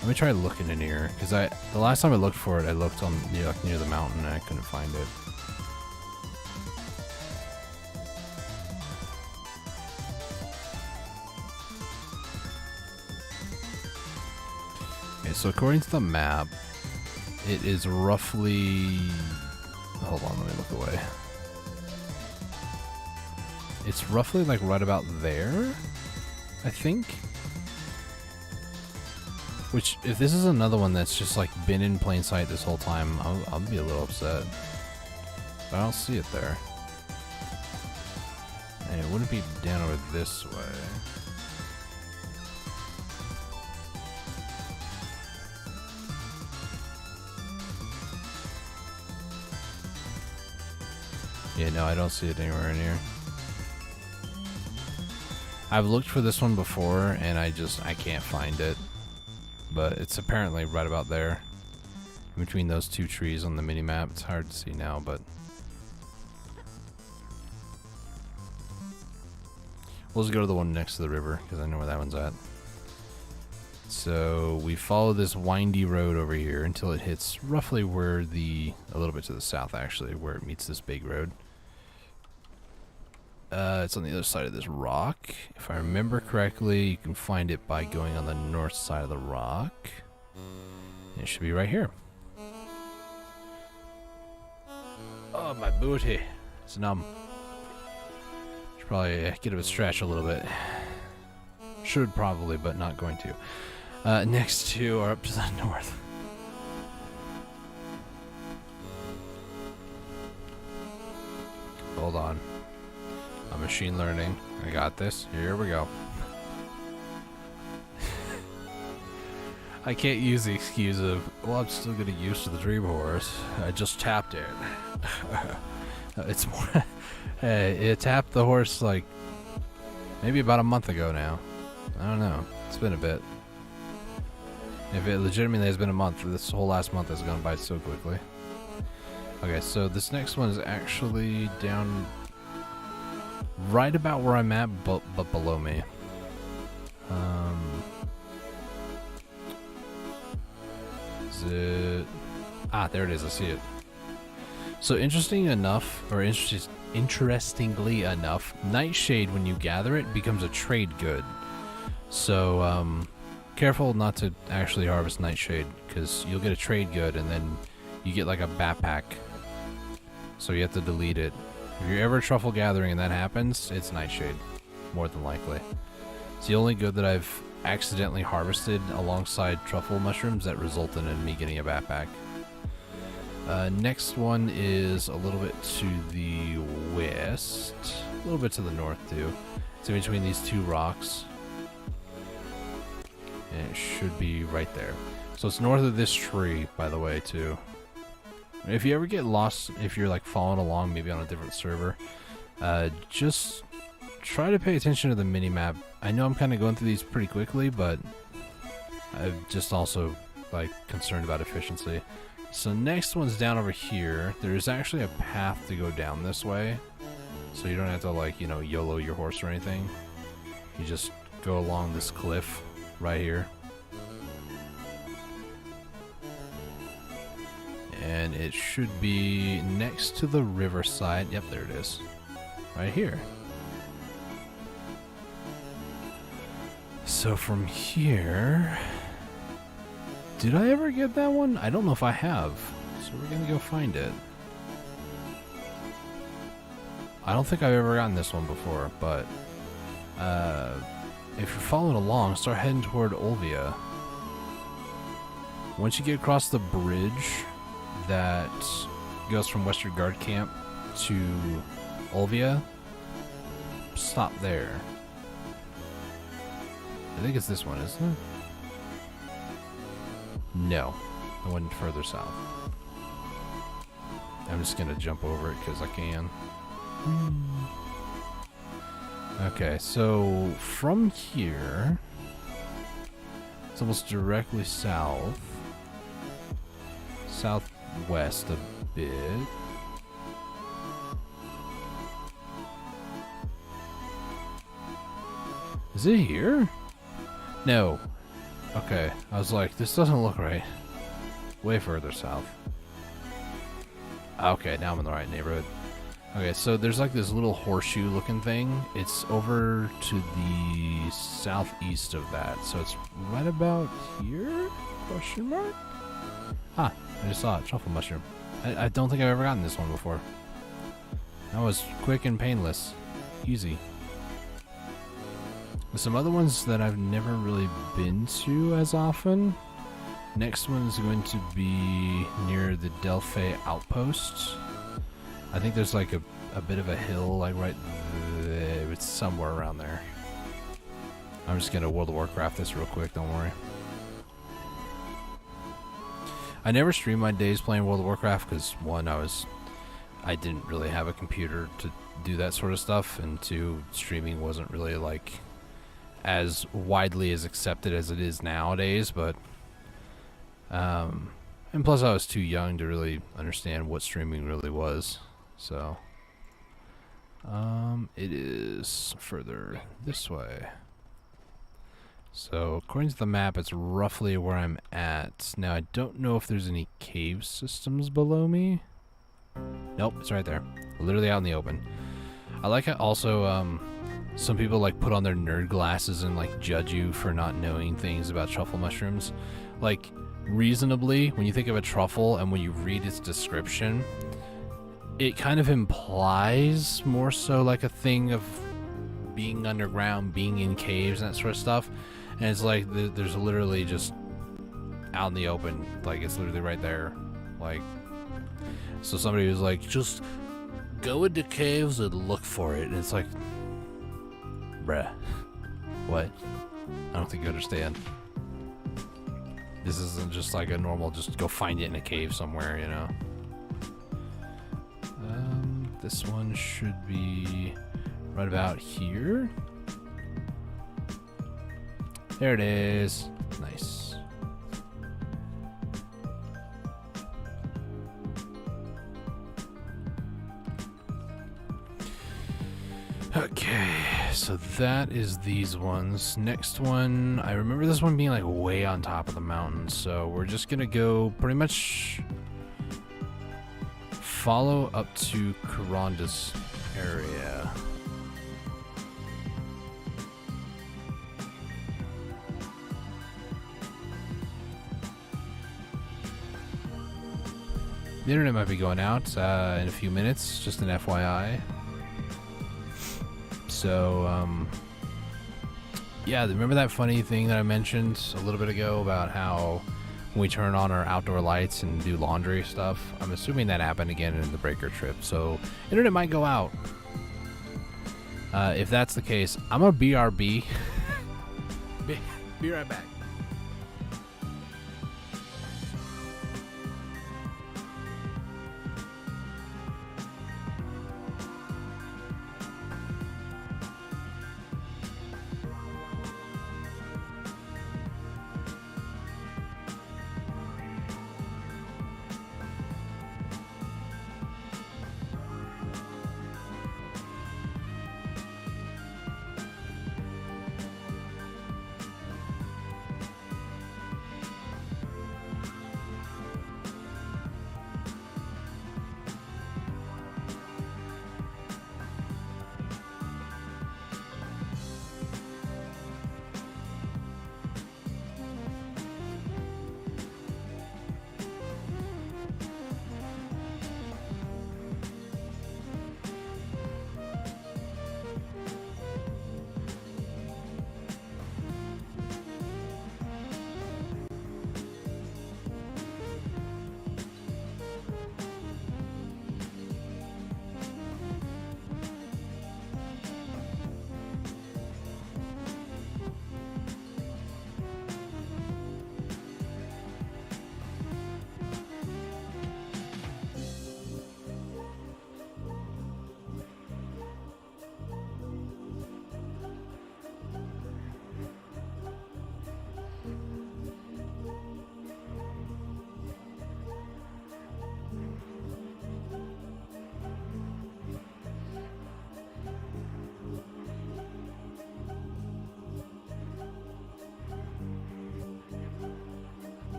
Let me try looking in here, because the last time I looked for it, I looked on near the mountain and I couldn't find it. Okay, so according to the map, it is roughly... Hold on, let me look away. It's roughly like right about there, I think. Which, if this is another one that's just like been in plain sight this whole time, I'll be a little upset. But I don't see it there. And it wouldn't be down over this way. Yeah, no, I don't see it anywhere in here. I've looked for this one before, and I can't find it. But it's apparently right about there. In between those two trees on the mini-map. It's hard to see now, but... we'll just go to the one next to the river, because I know where that one's at. So we follow this windy road over here until it hits roughly where a little bit to the south actually, where it meets this big road. It's on the other side of this rock. If I remember correctly, you can find it by going on the north side of the rock. And it should be right here. Oh, my booty. It's numb. Should probably get it stretched a little bit. Should probably, but not going to. Next two are up to the north. Hold on. I'm machine learning. I got this. Here we go. I can't use the excuse of, well, I'm still getting used to the dream horse. I just tapped it. It's more... it tapped the horse like maybe about a month ago now. I don't know. It's been a bit. If it legitimately has been a month, this whole last month has gone by so quickly. Okay, so this next one is actually down right about where I'm at, but below me. Is it... ah, there it is. I see it. So interestingly enough, interestingly enough, Nightshade, when you gather it, becomes a trade good. So, careful not to actually harvest Nightshade, because you'll get a trade good, and then you get like a backpack. So you have to delete it. If you're ever truffle gathering and that happens, it's Nightshade, more than likely. It's the only good that I've accidentally harvested alongside truffle mushrooms that resulted in me getting a backpack. Next one is a little bit to the west, a little bit to the north too. It's in between these two rocks. And it should be right there. So it's north of this tree, by the way, too. If you ever get lost, if you're like following along, maybe on a different server, just try to pay attention to the mini-map. I know I'm kind of going through these pretty quickly, but I'm just also like concerned about efficiency. So next one's down over here. There's actually a path to go down this way, so you don't have to like, you know, YOLO your horse or anything. You just go along this cliff right here. And it should be next to the riverside. Yep, there it is. Right here. So from here... did I ever get that one? I don't know if I have. So we're gonna go find it. I don't think I've ever gotten this one before, but... if you're following along, start heading toward Olvia. Once you get across the bridge that goes from Western Guard Camp to Olvia, stop there. I think it's this one, isn't it? No, the one further south. I'm just gonna jump over it because I can. Okay, so from here, it's almost directly south, southwest a bit. Is it here? No. Okay, I was like, this doesn't look right. Way further south. Okay, now I'm in the right neighborhood. Okay, so there's like this little horseshoe looking thing. It's over to the southeast of that. So it's right about here? Question mark? Ah, I just saw it. Truffle mushroom. I don't think I've ever gotten this one before. That was quick and painless. Easy. There's some other ones that I've never really been to as often. Next one is going to be near the Delphi Outpost. I think there's like a bit of a hill, like right there. It's somewhere around there. I'm just gonna World of Warcraft this real quick, don't worry. I never stream my days playing World of Warcraft because, one, I was I didn't really have a computer to do that sort of stuff, and 2, streaming wasn't really like as widely as accepted as it is nowadays. But and plus I was too young to really understand what streaming really was. So it is further this way. So according to the map, it's roughly where I'm at. Now I don't know if there's any cave systems below me. Nope, it's right there. Literally out in the open. I like how also some people like put on their nerd glasses and like judge you for not knowing things about truffle mushrooms. Like reasonably, when you think of a truffle and when you read its description, it kind of implies more so like a thing of being underground, being in caves and that sort of stuff. And it's like there's literally just out in the open, like it's literally right there. Like, so somebody was like, just go into caves and look for it. And it's like, bruh, what? I don't think you understand. This isn't just like a normal, just go find it in a cave somewhere, you know? This one should be right about here. There it is. Nice. Okay, so that is these ones. Next one, I remember this one being like way on top of the mountain, so we're just gonna go pretty much follow up to Karanda's area. The internet might be going out in a few minutes, just an FYI. So, yeah, remember that funny thing that I mentioned a little bit ago about how when we turn on our outdoor lights and do laundry stuff? I'm assuming that happened again in the breaker trip, so internet might go out. If that's the case, I'm a BRB. Be right back.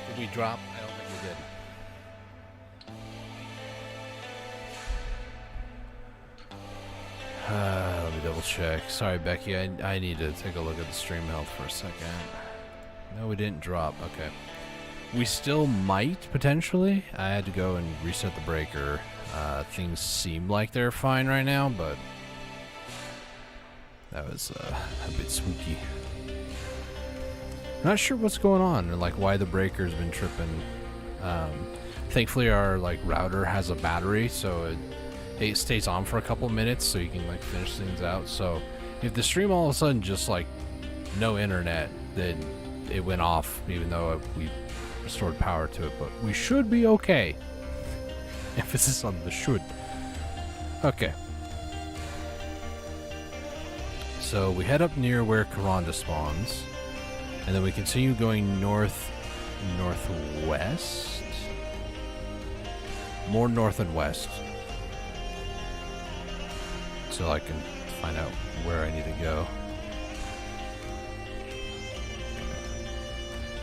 Did we drop? I don't think we did. Let me double check. Sorry, Becky. I need to take a look at the stream health for a second. No, we didn't drop. Okay. We still might, potentially. I had to go and reset the breaker. Things seem like they're fine right now, but that was a bit spooky. Not sure what's going on or like why the breaker's been tripping. Thankfully our like router has a battery, so it stays on for a couple minutes so you can like finish things out. So if the stream all of a sudden just like no internet, then it went off even though we restored power to it, but we should be okay. Emphasis on the should. Okay. So we head up near where Karanda spawns, and then we continue going northwest? More north and west. So I can find out where I need to go.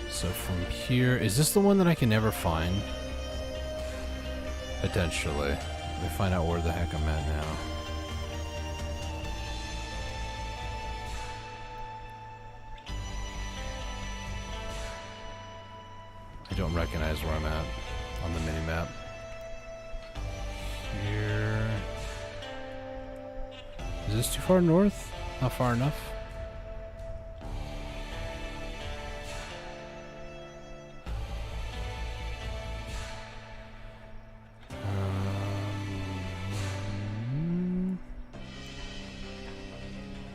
So from here, is this the one that I can never find? Potentially. Let me find out where the heck I'm at now. I don't recognize where I'm at on the mini-map. Here. Is this too far north? Not far enough?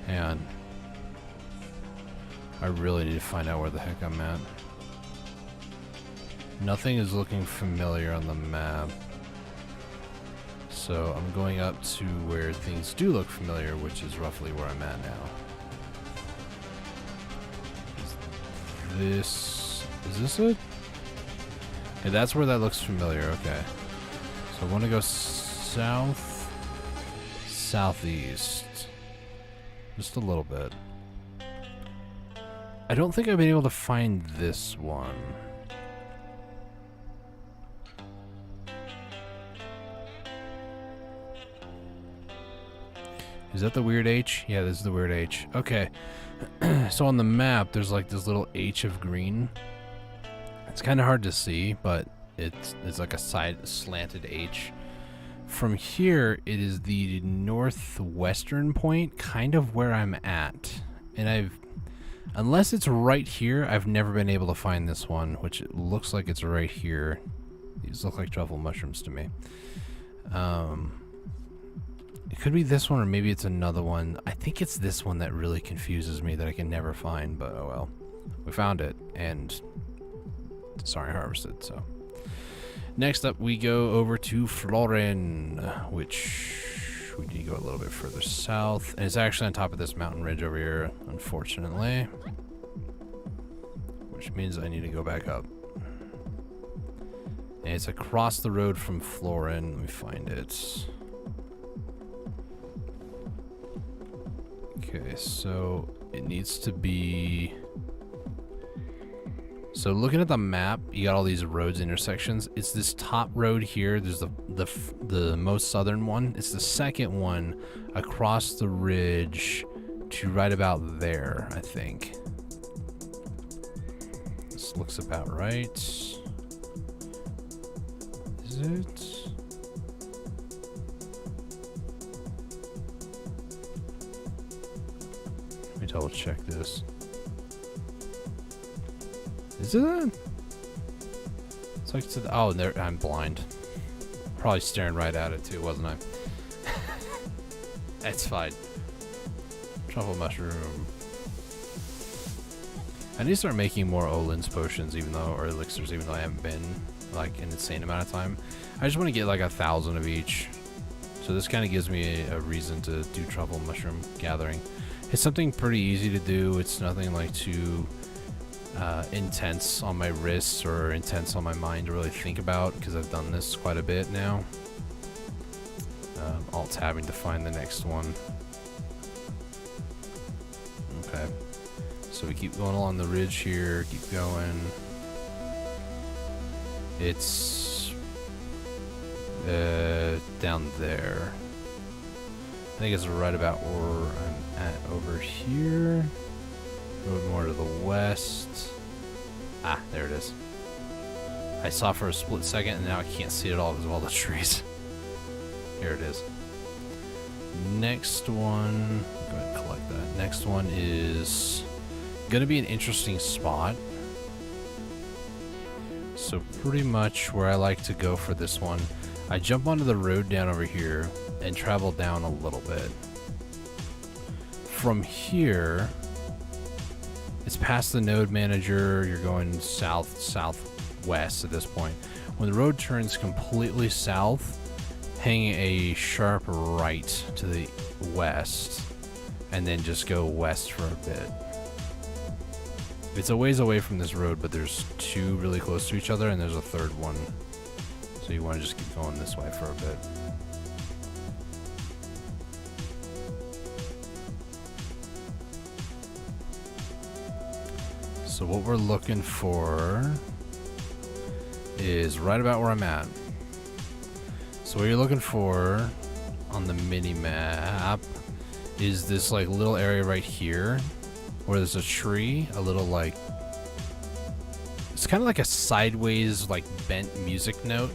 Hang on. I really need to find out where the heck I'm at. Nothing is looking familiar on the map. So I'm going up to where things do look familiar, which is roughly where I'm at now. Is this it? Okay, that's where that looks familiar, okay. So I want to go southeast. Just a little bit. I don't think I've been able to find this one. Is that the weird H? Yeah, this is the weird H. Okay. So on the map, there's like this little H of green. It's kind of hard to see, but it's like a slanted H. From here, it is the northwestern point, kind of where I'm at. And unless it's right here, I've never been able to find this one, which it looks like it's right here. These look like truffle mushrooms to me. It could be this one, or maybe it's another one. I think it's this one that really confuses me that I can never find, but oh well. We found it, and sorry, harvested, so. Next up, we go over to Florin, which we need to go a little bit further south. And it's actually on top of this mountain ridge over here, unfortunately. Which means I need to go back up. And it's across the road from Florin. Let me find it. Okay, so it needs to be... So looking at the map, you got all these roads intersections. It's this top road here. There's the most southern one. It's the second one across the ridge to right about there, I think. This looks about right. Is it? Let me double check this. Is it that? It's like oh, there. I'm blind. Probably staring right at it too, wasn't I? That's fine. Truffle mushroom. I need to start making more Olin's potions, or elixirs, even though I haven't been like an insane amount of time. I just want to get like 1,000 of each. So this kind of gives me a reason to do truffle mushroom gathering. It's something pretty easy to do. It's nothing like too intense on my wrists or intense on my mind to really think about, because I've done this quite a bit now. Alt-tabbing to find the next one. Okay. So we keep going along the ridge here, keep going. It's down there. I think it's right about where I'm at over here. A little more to the west. Ah, there it is. I saw for a split second and now I can't see it all because of all the trees. Here it is. Next one, go ahead and collect that. Next one is gonna be an interesting spot. So pretty much where I like to go for this one, I jump onto the road down over here and travel down a little bit. From here, it's past the node manager. You're going south, southwest at this point. When the road turns completely south, hang a sharp right to the west, and then just go west for a bit. It's a ways away from this road, but there's two really close to each other, and there's a third one. So you want to just keep going this way for a bit. So what we're looking for is right about where I'm at. So what you're looking for on the mini map is this like little area right here where there's a tree, a little like, it's kind of like a sideways like bent music note,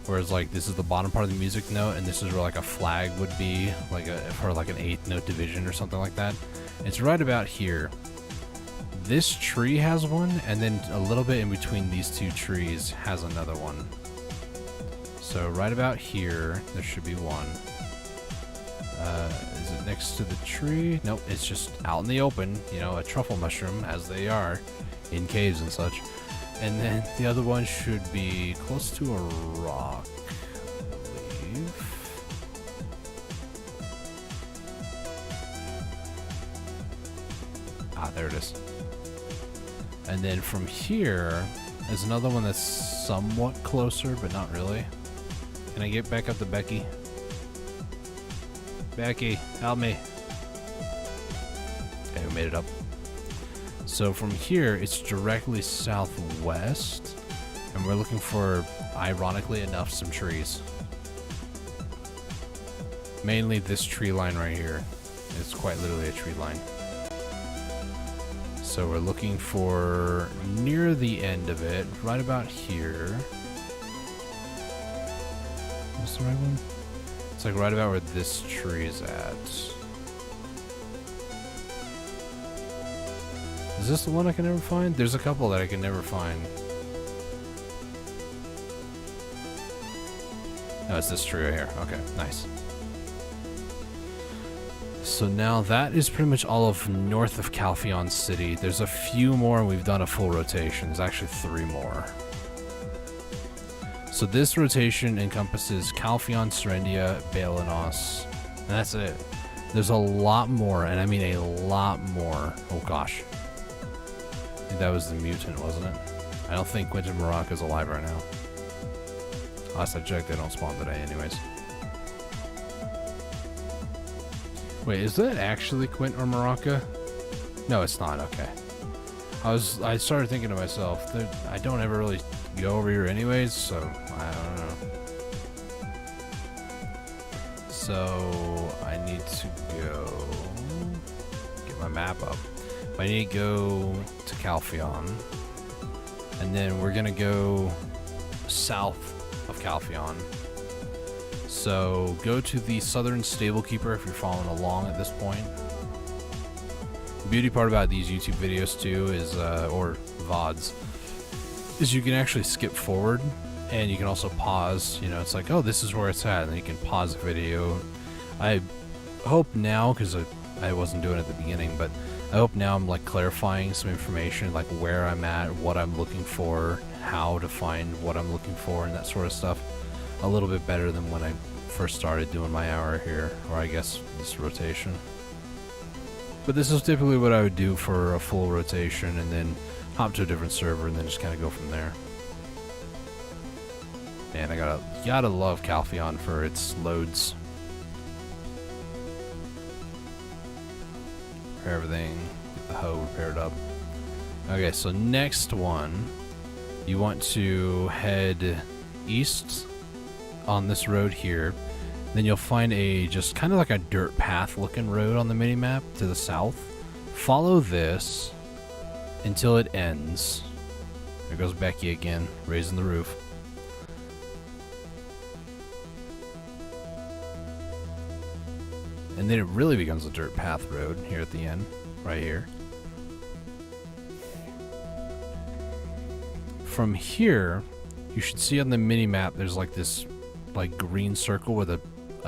whereas like this is the bottom part of the music note and this is where like a flag would be, like for like an 8th note division or something like that. It's right about here. This tree has one, and then a little bit in between these two trees has another one. So right about here, there should be one. Is it next to the tree? Nope, it's just out in the open, you know, a truffle mushroom, as they are in caves and such. And then the other one should be close to a rock, I believe. Ah, there it is. And then from here, there's another one that's somewhat closer, but not really. Can I get back up to Becky? Becky, help me. Okay, we made it up. So from here, it's directly southwest, and we're looking for, ironically enough, some trees. Mainly this tree line right here. It's quite literally a tree line. So we're looking for near the end of it, right about here. Is the right one? It's like right about where this tree is at. Is this the one I can never find? There's a couple that I can never find. No, it's this tree right here. Okay, nice. So now that is pretty much all of north of Calpheon City. There's a few more, and we've done a full rotation. There's actually 3 more. So this rotation encompasses Calpheon, Serendia, Balenos, and that's it. There's a lot more, and I mean a lot more. Oh gosh. I think that was the mutant, wasn't it? I don't think Quinton Maraca is alive right now. Last I checked, they don't spawn today anyways. Wait, is that actually Quint or Maraca? No, it's not. Okay. I started thinking to myself, I don't ever really go over here anyways, so I don't know. So I need to go get my map up. I need to go to Calpheon, and then we're gonna go south of Calpheon. So go to the Southern Stablekeeper if you're following along at this point. The beauty part about these YouTube videos too is, or VODs, is you can actually skip forward, and you can also pause. You know, it's like, oh, this is where it's at, and then you can pause the video. I hope now, because I wasn't doing it at the beginning, but I hope now I'm like clarifying some information, like where I'm at, what I'm looking for, how to find what I'm looking for, and that sort of stuff, a little bit better than when I first started doing my hour here, or I guess this rotation. But this is typically what I would do for a full rotation, and then hop to a different server, and then just kind of go from there. Man, I gotta love Calpheon for its loads. Repair everything, get the hoe repaired up. Okay, so next one, you want to head east on this road here. Then you'll find a just kind of like a dirt path looking road on the mini-map to the south. Follow this until it ends. There goes Becky again, raising the roof. And then it really becomes a dirt path road here at the end, right here. from here, you should see on the mini map there's like this like green circle with a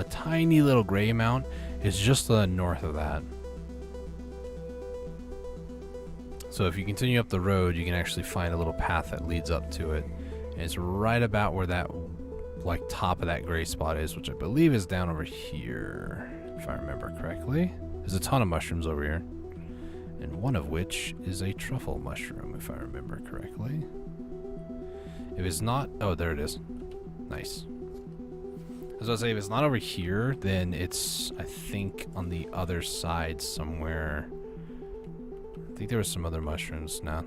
tiny little gray amount. It's just the north of that. So if you continue up the road, you can actually find a little path that leads up to it. And it's right about where that like top of that gray spot is, which I believe is down over here, if I remember correctly. There's a ton of mushrooms over here, and one of which is a truffle mushroom, if I remember correctly. If it's not, oh, there it is. Nice. I was gonna say, if it's not over here, then it's, I think, on the other side somewhere. I think there was some other mushrooms. No,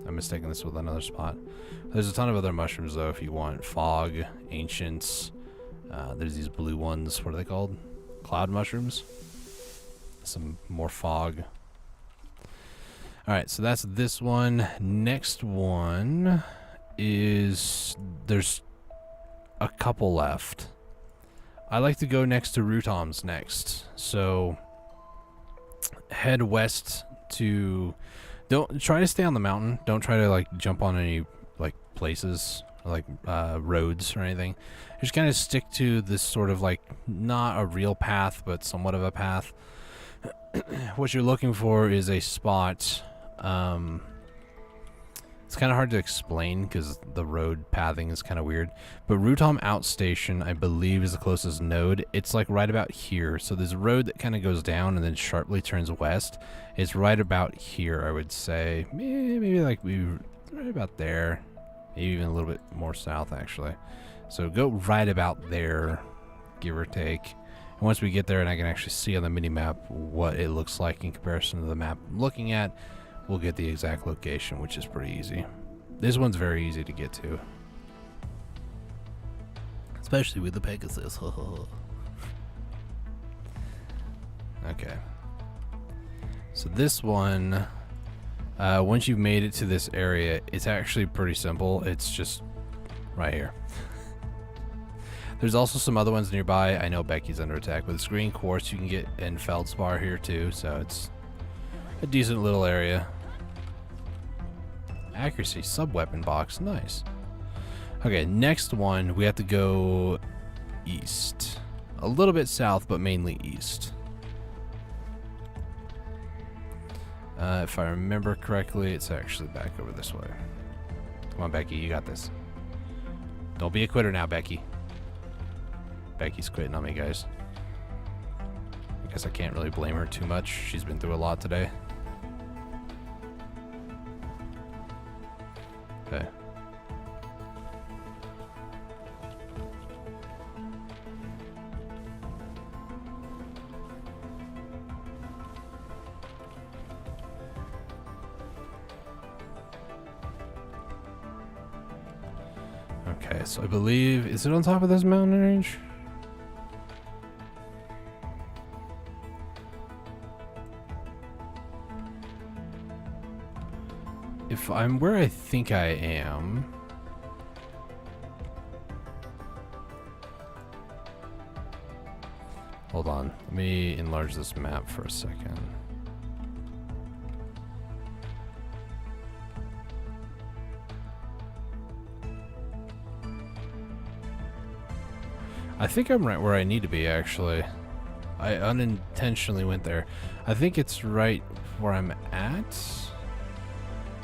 I'm mistaking this with another spot. There's a ton of other mushrooms, though, if you want. Fog, ancients. There's these blue ones. What are they called? Cloud mushrooms. Some more fog. Alright, so that's this one. Next one is... there's a couple left. I like to go next to Rutom's next. So head west to... don't try to stay on the mountain. Don't try to like jump on any like places or, like roads or anything. Just kind of stick to this sort of like not a real path, but somewhat of a path. What you're looking for is a spot. It's kind of hard to explain because the road pathing is kind of weird. But Rutom Outstation, I believe, is the closest node. It's like right about here. So there's a road that kind of goes down and then sharply turns west. It's right about here, I would say. Maybe like right about there. Maybe even a little bit more south, actually. So go right about there, give or take. And once we get there and I can actually see on the mini-map what it looks like in comparison to the map I'm looking at, we'll get the exact location, which is pretty easy. This one's very easy to get to. Especially with the Pegasus. Okay. So this one, once you've made it to this area, it's actually pretty simple. It's just right here. There's also some other ones nearby. I know Becky's under attack. With green quartz, you can get in feldspar here too, so it's a decent little area. Accuracy, sub-weapon box, nice. Okay, next one, we have to go east. A little bit south, but mainly east. If I remember correctly, it's actually back over this way. Come on, Becky, you got this. Don't be a quitter now, Becky. Becky's quitting on me, guys. I guess I can't really blame her too much. She's been through a lot today. Okay. Okay, so I believe, is it on top of this mountain range? If I'm where I think I am... Hold on, let me enlarge this map for a second. I think I'm right where I need to be, actually. I unintentionally went there. I think it's right where I'm at.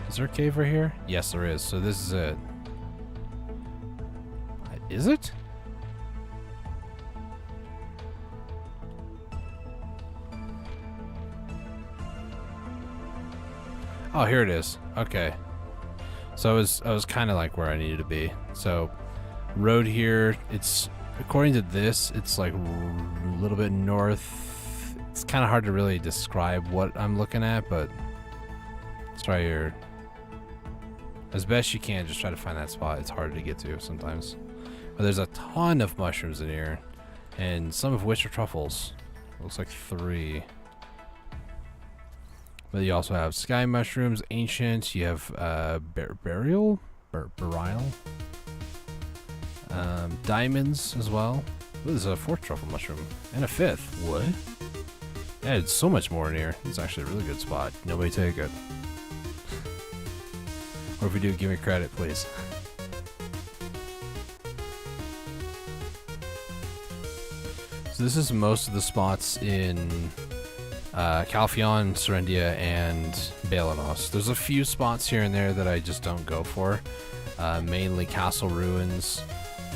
Is there a cave right here? Yes, there is. So this is it. Is it? Oh, here it is. Okay. So I was kind of like where I needed to be. So road here, it's according to this, it's like a little bit north. It's kind of hard to really describe what I'm looking at, but let's try here. As best you can, just try to find that spot. It's hard to get to sometimes. But there's a ton of mushrooms in here, and some of which are truffles. Looks like 3. But you also have sky mushrooms, ancient. You have beryl, diamonds as well. Ooh, there's a 4th truffle mushroom and a 5th. What? Yeah, it's so much more in here. It's actually a really good spot. Nobody take it. Or if we do, give me credit, please. So this is most of the spots in Calpheon, Serendia, and Balenos. There's a few spots here and there that I just don't go for. Mainly Castle Ruins.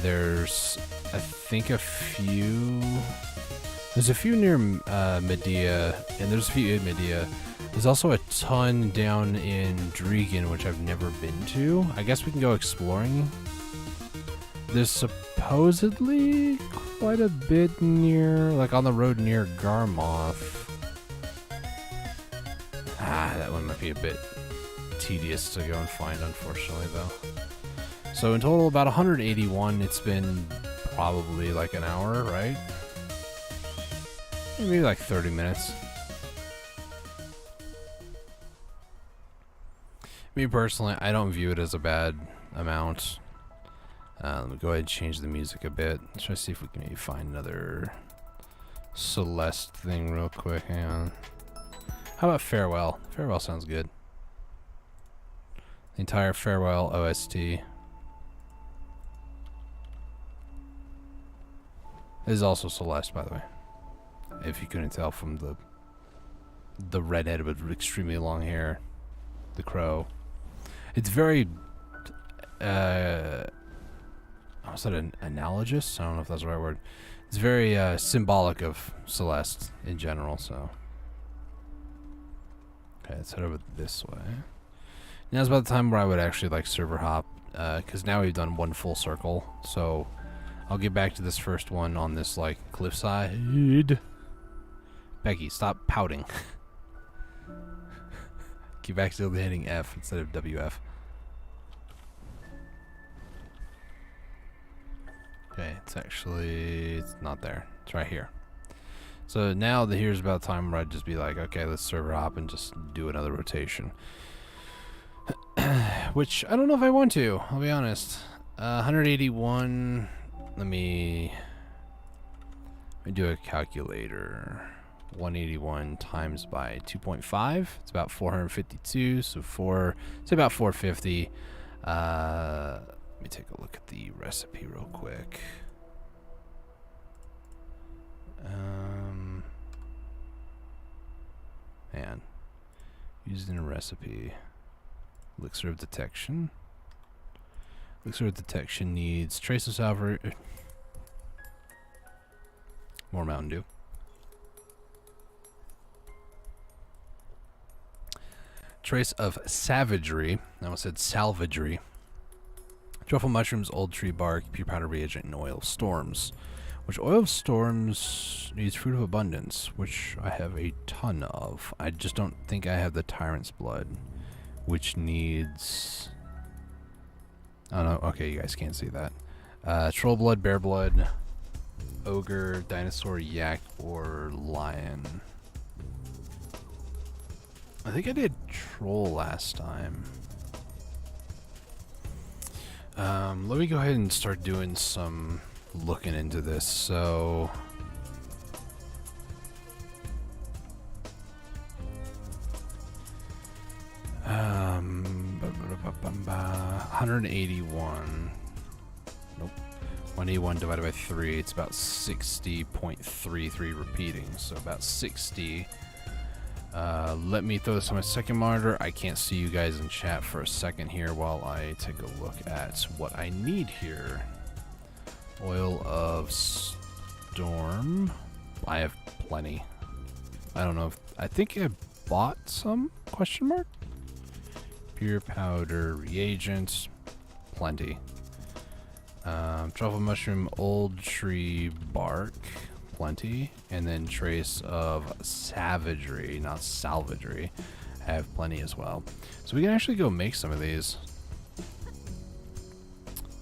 There's, I think, there's a few near Medea, and there's a few in Medea. There's also a ton down in Dregan, which I've never been to. I guess we can go exploring. There's supposedly quite a bit near, like on the road near Garmoth. That one might be a bit tedious to go and find, unfortunately, though. So in total, about 181. It's been probably like an hour, right? Maybe like 30 minutes. Me personally, I don't view it as a bad amount. Let me go ahead and change the music a bit. Let's try to see if we can maybe find another Celeste thing real quick. Hang on. How about Farewell? Farewell sounds good. The entire Farewell OST. This is also Celeste, by the way. If you couldn't tell from the redhead with extremely long hair, the crow. It's very was that analogous? I don't know if that's the right word. It's very symbolic of Celeste in general. So okay, let's head over this way. Now's about the time where I would actually like server hop, because now we've done one full circle. So I'll get back to this first one on this like cliffside. Becky, stop pouting. Get back to hitting F instead of WF. Okay, it's not there. It's right here. So now here's about time where I'd just be like, okay, let's server hop and just do another rotation. Which I don't know if I want to, I'll be honest. 181. Let me do a calculator. 181 times by 2.5. It's about 452. So say about 450. Let me take a look at the recipe real quick. Man, used in a recipe. Elixir of detection. Elixir of detection needs trace of salver. More Mountain Dew. Trace of savagery. I almost said salvagery. Truffle mushrooms, old tree bark, pure powder reagent, and oil of storms. Which oil of storms needs fruit of abundance, which I have a ton of. I just don't think I have the tyrant's blood, which needs. Oh no, okay, you guys can't see that. Troll blood, bear blood, ogre, dinosaur, yak, or lion. I think I did troll last time. Let me go ahead and start doing some looking into this. So $181. Nope. 181 divided by 3. It's about 60.33 repeating. So about 60. Let me throw this on my second monitor. I can't see you guys in chat for a second here while I take a look at what I need here. Oil of storm. I have plenty. I don't know if I think I bought some? Question mark. Pure powder reagents. Plenty. Truffle mushroom, old tree bark. Plenty. And then trace of savagery, not salvagery. I have plenty as well. So we can actually go make some of these.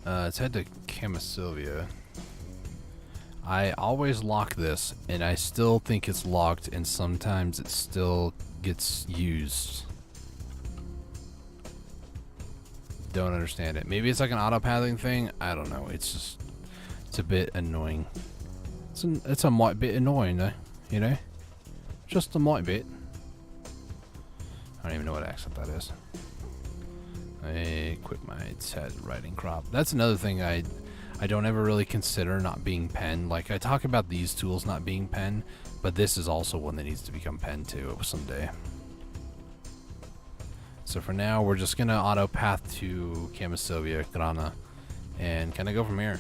Let's head to Camasylvia. I always lock this, and I still think it's locked, and sometimes it still gets used. Don't understand it. Maybe it's like an auto-pathing thing. I don't know. It's a bit annoying. It's a might bit annoying, though. You know? Just a might bit. I don't even know what accent that is. I equip my TED writing crop. That's another thing I don't ever really consider not being pen. Like, I talk about these tools not being pen, but this is also one that needs to become pen too someday. So for now, we're just gonna auto path to Camisylvia, Grana, and kind of go from here.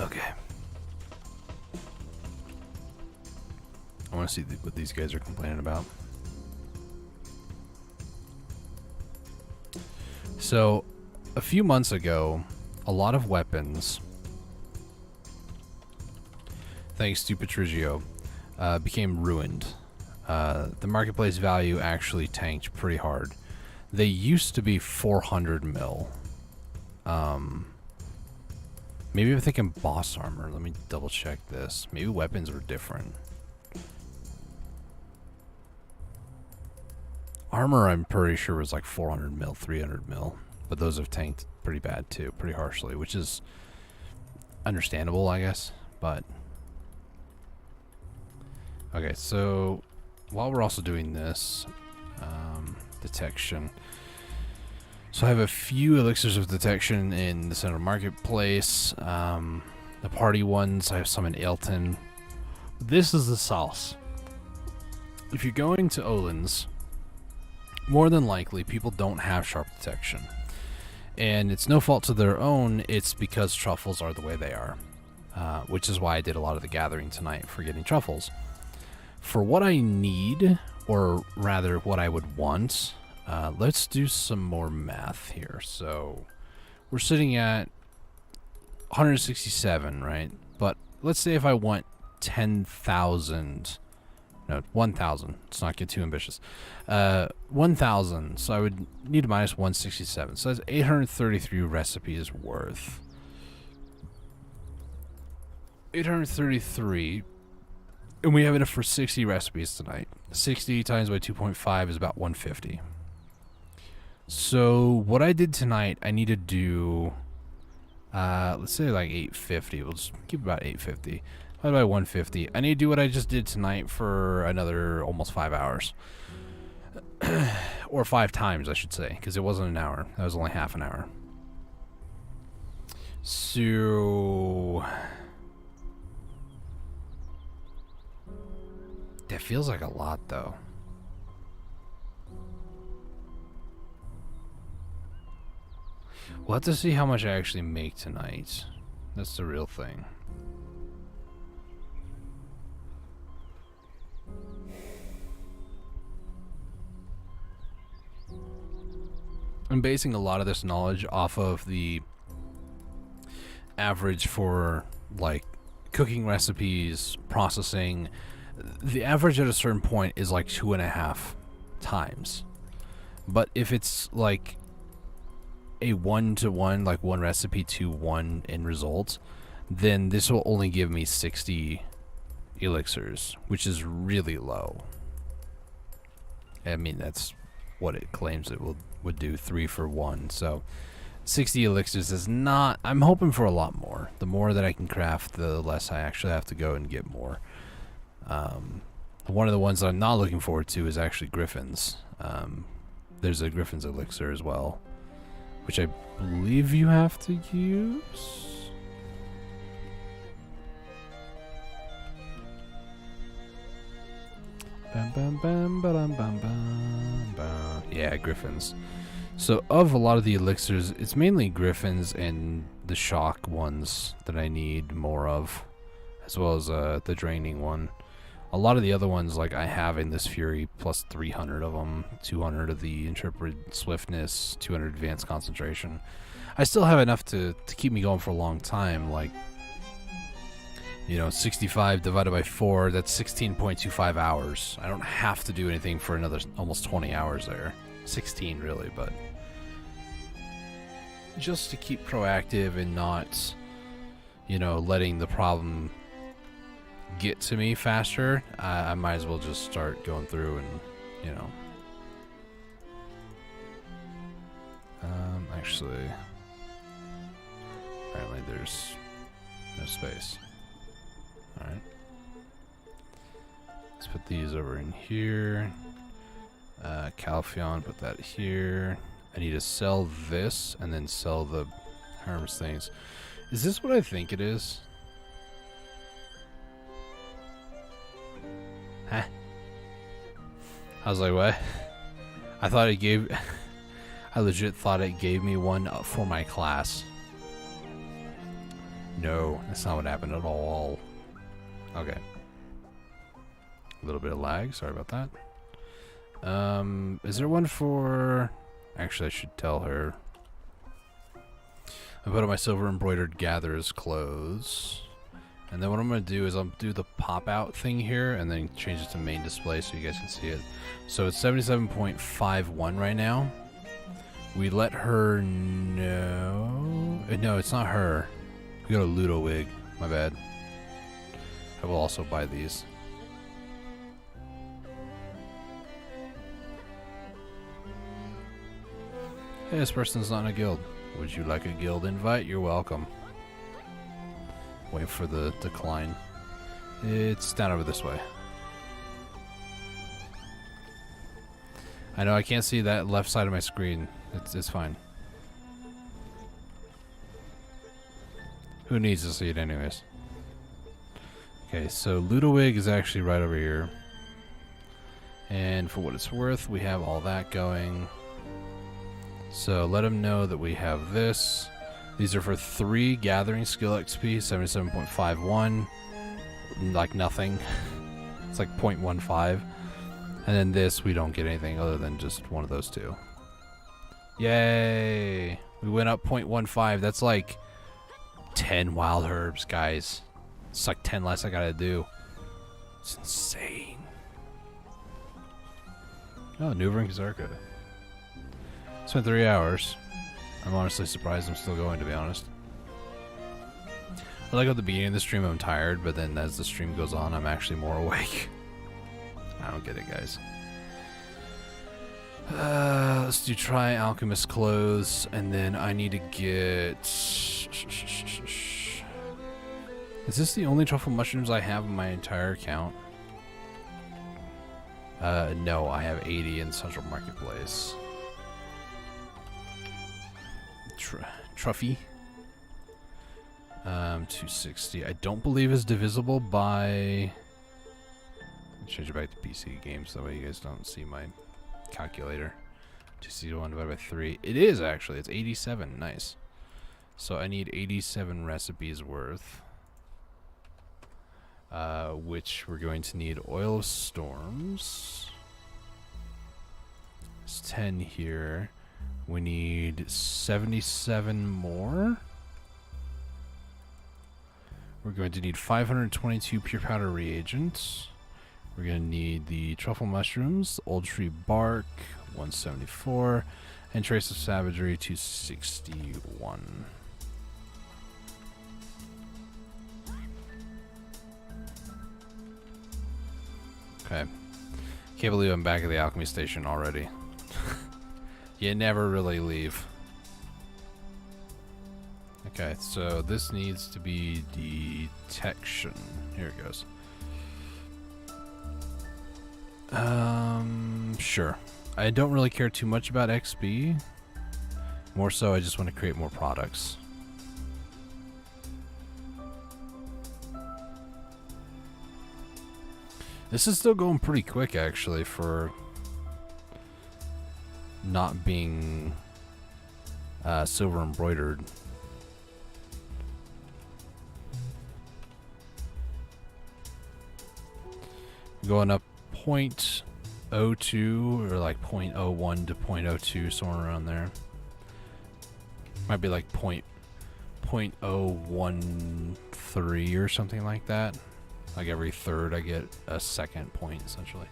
Okay. I want to see what these guys are complaining about. So, a few months ago, a lot of weapons, thanks to Patrigio, became ruined. The marketplace value actually tanked pretty hard. They used to be 400 mil. Maybe I'm thinking boss armor. Let me double check this. Maybe weapons were different. Armor, I'm pretty sure, was like 400 mil, 300 mil. But those have tanked pretty bad too, pretty harshly, which is understandable, I guess. But okay, so while we're also doing this, detection. So I have a few elixirs of detection in the center marketplace. The party ones, I have some in Ailton. This is the sauce. If you're going to Olin's, more than likely people don't have sharp detection. And it's no fault to their own, it's because truffles are the way they are. Which is why I did a lot of the gathering tonight for getting truffles. For what I need, or rather what I would want, let's do some more math here. So we're sitting at 167, right? But let's say if I want 10,000, no, 1,000. Let's not get too ambitious. 1,000. So I would need minus 167. So that's 833 recipes worth. 833. And we have enough for 60 recipes tonight. 60 times by 2.5 is about 150. So what I did tonight, I need to do, let's say like 850. We'll just keep about 850. Divided by 150. I need to do what I just did tonight for another almost 5 hours. Or 5 times, I should say, because it wasn't an hour. That was only half an hour. So that feels like a lot, though. We'll have to see how much I actually make tonight. That's the real thing. I'm basing a lot of this knowledge off of the average for, like, cooking recipes, processing. The average at a certain point is like 2.5 times. But if it's like a 1-to-1, like 1 recipe to 1 end result, then this will only give me 60 elixirs, which is really low. I mean, that's what it claims it would do, 3 for 1. So 60 elixirs is not, I'm hoping for a lot more. The more that I can craft, the less I actually have to go and get more. One of the ones that I'm not looking forward to is actually Griffin's. There's a Griffin's elixir as well, which I believe you have to use. Bam, bam, bam, ba-dum, bam, bam, bam. Yeah, Griffin's. So of a lot of the elixirs, it's mainly Griffin's and the shock ones that I need more of, as well as the draining one. A lot of the other ones, like I have in this Fury, plus 300 of them, 200 of the Interpreted Swiftness, 200 Advanced Concentration. I still have enough to keep me going for a long time, like, you know, 65 divided by 4, that's 16.25 hours. I don't have to do anything for another almost 20 hours there. 16 really, but just to keep proactive and not, you know, letting the problem get to me faster, I might as well just start going through and, you know. Actually, apparently there's no space. Alright. Let's put these over in here. Calpheon, put that here. I need to sell this and then sell the Hermes things. Is this what I think it is? Huh? I was like, what? I thought it gave... I legit thought it gave me one for my class. No, that's not what happened at all. Okay. A little bit of lag, sorry about that. Is there one for... Actually, I should tell her. I put on my silver embroidered gatherer's clothes. And then what I'm going to do is I'll do the pop-out thing here and then change it to main display so you guys can see it. So it's 77.51 right now. We let her know... No, it's not her. We go to Ludowig. My bad. I will also buy these. Hey, this person's not in a guild. Would you like a guild invite? You're welcome. Wait for the decline. It's down over this way. I know I can't see that left side of my screen. It's fine. Who needs to see it anyways? Okay, so Ludowig is actually right over here. And for what it's worth, we have all that going. So let them know that we have this. These are for 3 gathering skill XP, 77.51. Like nothing. It's like 0.15. And then this, we don't get anything other than just one of those 2. Yay! We went up 0.15. That's like 10 wild herbs, guys. It's like 10 less I gotta do. It's insane. Oh, New Zarka. Spent 3 hours. I'm honestly surprised I'm still going, to be honest. I like at the beginning of the stream I'm tired, but then as the stream goes on, I'm actually more awake. I don't get it, guys. Let's do try alchemist clothes, and then I need to get... Is this the only truffle mushrooms I have in my entire account? No, I have 80 in Central Marketplace. Truffy. 260. I don't believe is divisible by... Change it back to PC games, that way you guys don't see my calculator. 261 divided by 3. It is actually. It's 87. Nice. So I need 87 recipes worth. Which we're going to need Oil of Storms. It's 10 here. We need 77 more. We're going to need 522 pure powder reagents. We're going to need the truffle mushrooms, old tree bark, 174, and trace of savagery, 261. Okay. Can't believe I'm back at the alchemy station already. You never really leave. Okay, so this needs to be detection. Here it goes. Sure. I don't really care too much about XP. More so, I just want to create more products. This is still going pretty quick, actually, for not being silver embroidered. Going up 0.02 or like 0.01 to 0.02, somewhere around there. Might be like 0.013 or something like that. Like every third I get a second point, essentially.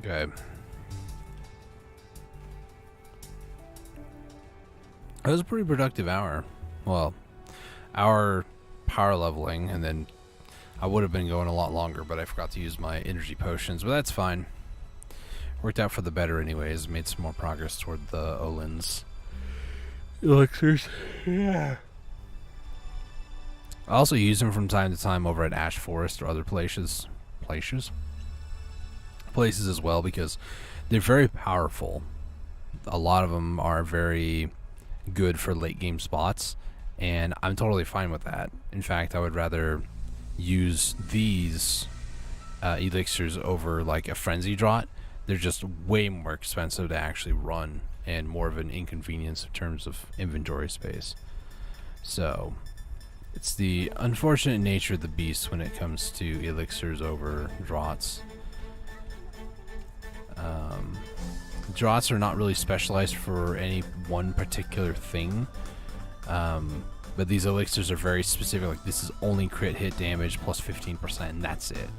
Okay. That was a pretty productive hour. Well, hour power leveling, and then I would have been going a lot longer, but I forgot to use my energy potions, but that's fine. Worked out for the better anyways. Made some more progress toward the Olin's elixirs. Yeah. I also use them from time to time over at Ash Forest or other places as well, because they're very powerful. A lot of them are very good for late game spots, and I'm totally fine with that. In fact, I would rather use these elixirs over like a frenzy draught. They're just way more expensive to actually run and more of an inconvenience in terms of inventory space. So it's the unfortunate nature of the beast when it comes to elixirs over draughts. Draughts are not really specialized for any one particular thing, but these elixirs are very specific. Like, this is only crit hit damage plus 15%, and that's it.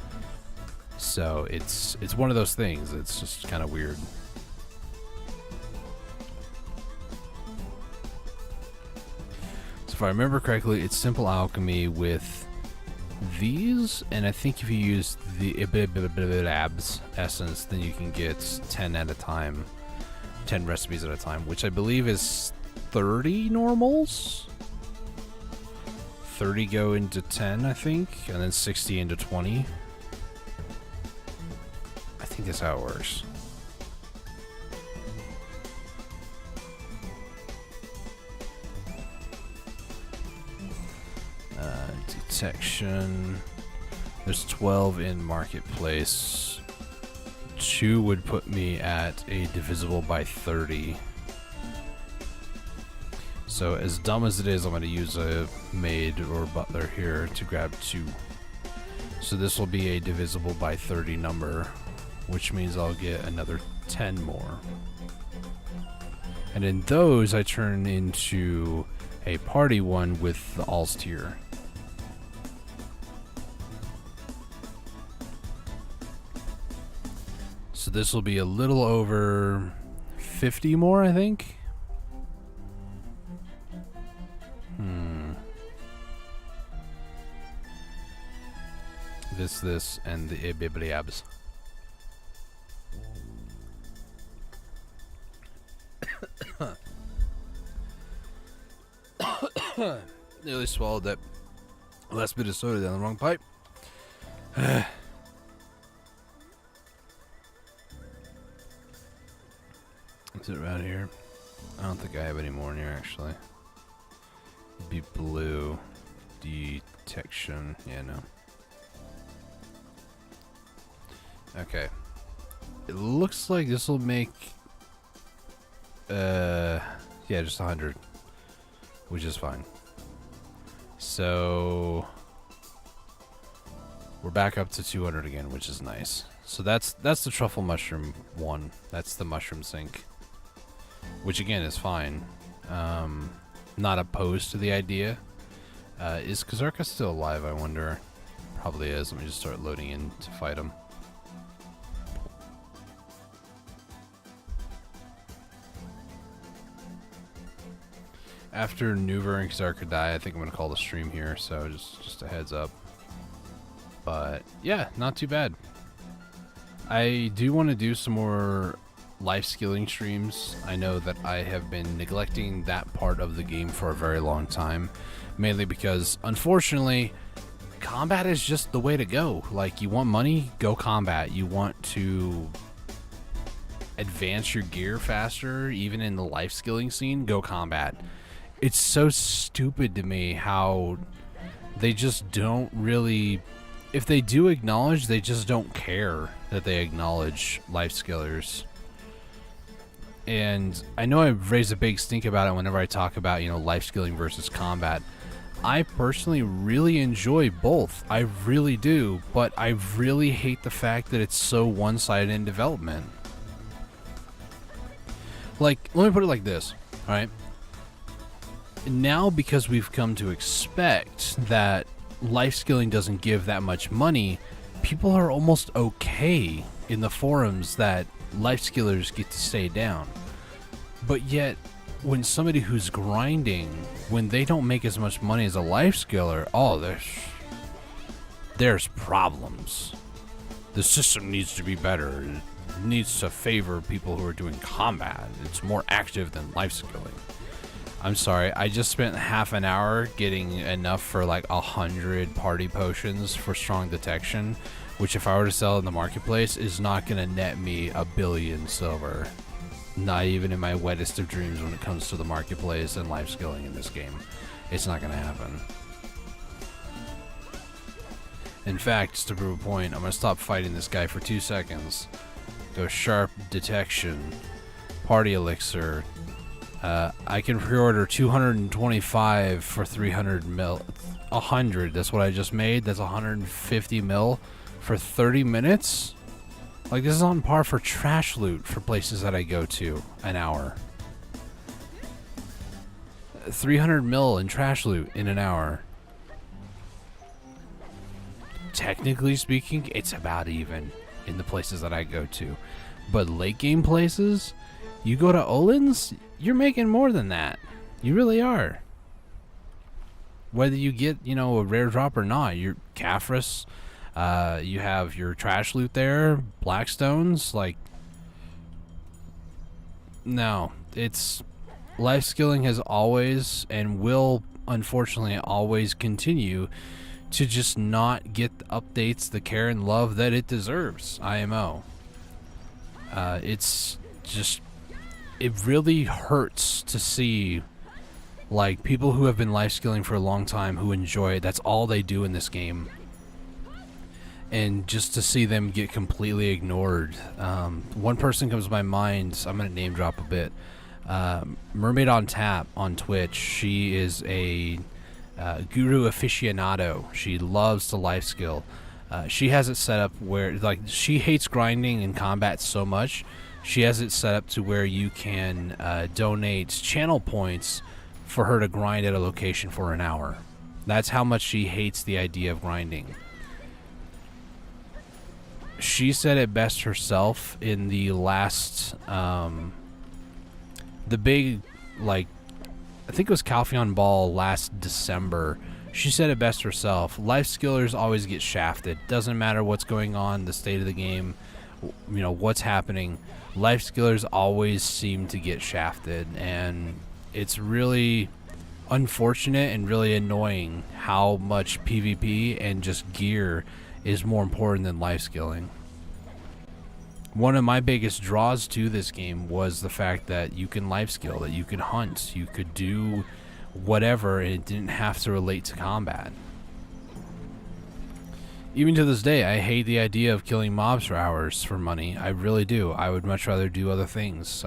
So it's one of those things. It's just kind of weird. So if I remember correctly, it's simple alchemy with these, and I think if you use the abs essence, then you can get 10 at a time, 10 recipes at a time, which I believe is 30 normals. 30 go into 10, I think, and then 60 into 20. I think that's how it works. Detection. There's 12 in marketplace. 2 would put me at a divisible by 30. So as dumb as it is, I'm going to use a maid or butler here to grab 2. So this will be a divisible by 30 number, which means I'll get another 10 more. And in those, I turn into a party one with the alls tier. So this will be a little over 50 more, I think. This, and the bibliabs. Nearly swallowed that last bit of soda down the wrong pipe. Is it around here? I don't think I have any more in here, actually. It'd be blue. Detection. Yeah, no. Okay. It looks like this will make yeah, just 100, which is fine. So we're back up to 200 again, which is nice. So that's the truffle mushroom one. That's the mushroom sink, which again is fine. Not opposed to the idea. Is Kazarka still alive, I wonder? Probably is. Let me just start loading in to fight him. After Nuver and Kazarka die, I think I'm going to call the stream here, so just a heads up. But yeah, not too bad. I do want to do some more life skilling streams. I know that I have been neglecting that part of the game for a very long time, mainly because, unfortunately, combat is just the way to go. Like, you want money? Go combat. You want to advance your gear faster, even in the life skilling scene? Go combat. It's so stupid to me how they just don't really... If they do acknowledge, they just don't care that they acknowledge life skillers. And I know I raise a big stink about it whenever I talk about, life skilling versus combat. I personally really enjoy both. I really do. But I really hate the fact that it's so one-sided in development. Like, let me put it like this, alright? Now, because we've come to expect that life skilling doesn't give that much money, people are almost okay in the forums that life skillers get to stay down. But yet, when somebody who's grinding, when they don't make as much money as a life skiller, oh, there's problems. The system needs to be better. needs to favor people who are doing combat. It's more active than life skilling. I'm sorry, I just spent half an hour getting enough for like 100 party potions for strong detection, which if I were to sell in the marketplace is not going to net me 1 billion silver. Not even in my wettest of dreams when it comes to the marketplace and life skilling in this game. It's not going to happen. In fact, just to prove a point, I'm going to stop fighting this guy for 2 seconds. Go sharp detection, party elixir. I can pre-order 225 for 300 mil. 100, that's what I just made. That's 150 mil for 30 minutes? Like, this is on par for trash loot for places that I go to an hour. 300 mil in trash loot in an hour. Technically speaking, it's about even in the places that I go to. But late game places, you go to Olin's, you're making more than that. You really are. Whether you get, you know, a rare drop or not, you're Caphras, you have your trash loot there, Blackstones, like, no, it's, life skilling has always and will unfortunately always continue to just not get the updates, the care and love that it deserves. IMO. It's just, it really hurts to see like people who have been life skilling for a long time, who enjoy it, that's all they do in this game, and just to see them get completely ignored. One person comes to my mind, I'm gonna name drop a bit. Mermaid on Tap on Twitch. She is a guru aficionado. She loves to life skill. She has it set up where, like, she hates grinding in combat so much, she has it set up to where you can donate channel points for her to grind at a location for an hour. That's how much she hates the idea of grinding. She said it best herself in the last, the big, like, I think it was Calpheon Ball last December. She said it best herself. Life skillers always get shafted. Doesn't matter what's going on, the state of the game, you know, what's happening. Life skillers always seem to get shafted, and it's really unfortunate and really annoying how much PvP and just gear is more important than life skilling. One of my biggest draws to this game was the fact that you can life skill, that you could hunt, you could do whatever, and it didn't have to relate to combat. Even to this day, I hate the idea of killing mobs for hours for money. I really do. I would much rather do other things.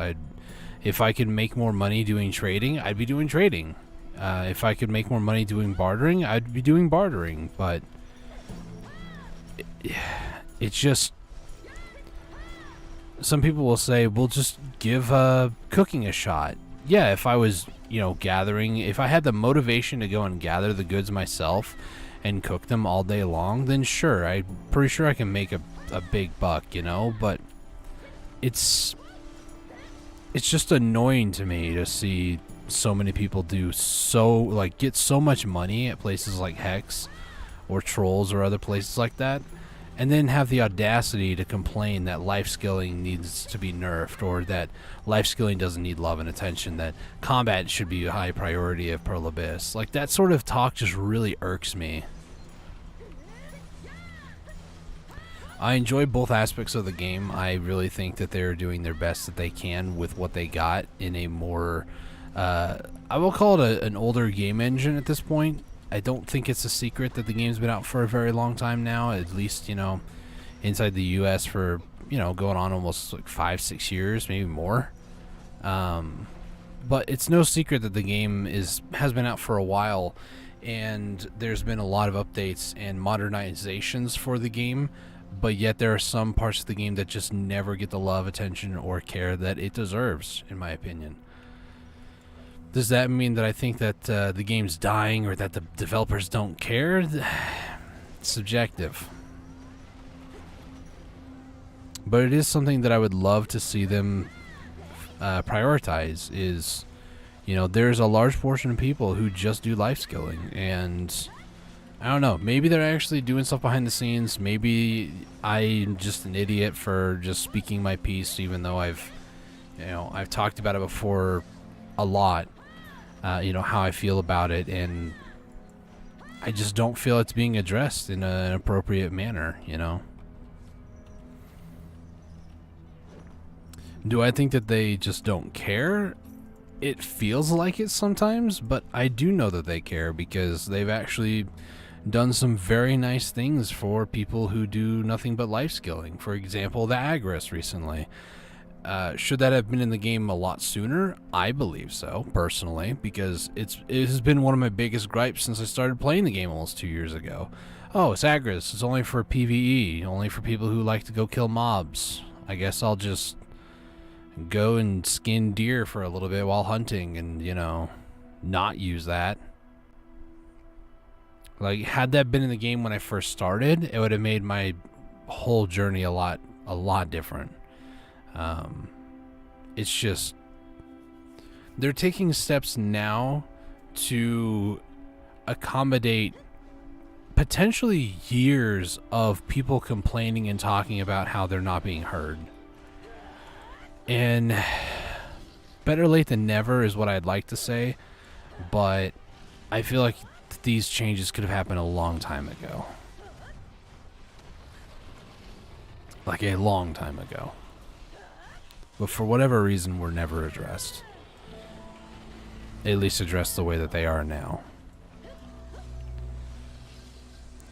If I could make more money doing trading, I'd be doing trading. If I could make more money doing bartering, I'd be doing bartering. But it's just, some people will say, well, just give cooking a shot. Yeah, if I was, you know, gathering, if I had the motivation to go and gather the goods myself and cook them all day long, then sure, I'm pretty sure I can make a big buck, you know. But it's just annoying to me to see so many people do so, like, get so much money at places like Hex or Trolls or other places like that, and then have the audacity to complain that life skilling needs to be nerfed, or that life skilling doesn't need love and attention, that combat should be a high priority of Pearl Abyss. Like, that sort of talk just really irks me. I enjoy both aspects of the game. I really think that they're doing their best that they can with what they got in a more, I will call it an older game engine at this point. I don't think it's a secret that the game's been out for a very long time now, at least, you know, inside the US for, you know, going on almost like 5-6 years, maybe more. But it's no secret that the game has been out for a while, and there's been a lot of updates and modernizations for the game, but yet there are some parts of the game that just never get the love, attention, or care that it deserves, in my opinion. Does that mean that I think that the game's dying, or that the developers don't care? It's subjective. But it is something that I would love to see them prioritize. Is, you know, there's a large portion of people who just do life skilling, and I don't know. Maybe they're actually doing stuff behind the scenes. Maybe I'm just an idiot for just speaking my piece, even though I've talked about it before a lot. How I feel about it, and I just don't feel it's being addressed in an appropriate manner. Do I think that they just don't care? It feels like it sometimes, but I do know that they care because they've actually done some very nice things for people who do nothing but life skilling. For example, the Agris recently. Should that have been in the game a lot sooner? I believe so, personally, because it has been one of my biggest gripes since I started playing the game almost 2 years ago. Oh, it's Agris. It's only for PvE, only for people who like to go kill mobs. I guess I'll just go and skin deer for a little bit while hunting and, not use that. Like, had that been in the game when I first started, it would have made my whole journey a lot different. It's just they're taking steps now to accommodate potentially years of people complaining and talking about how they're not being heard. And better late than never is what I'd like to say, but I feel like these changes could have happened a long time ago. Like a long time ago. But for whatever reason, were never addressed. At least addressed the way that they are now.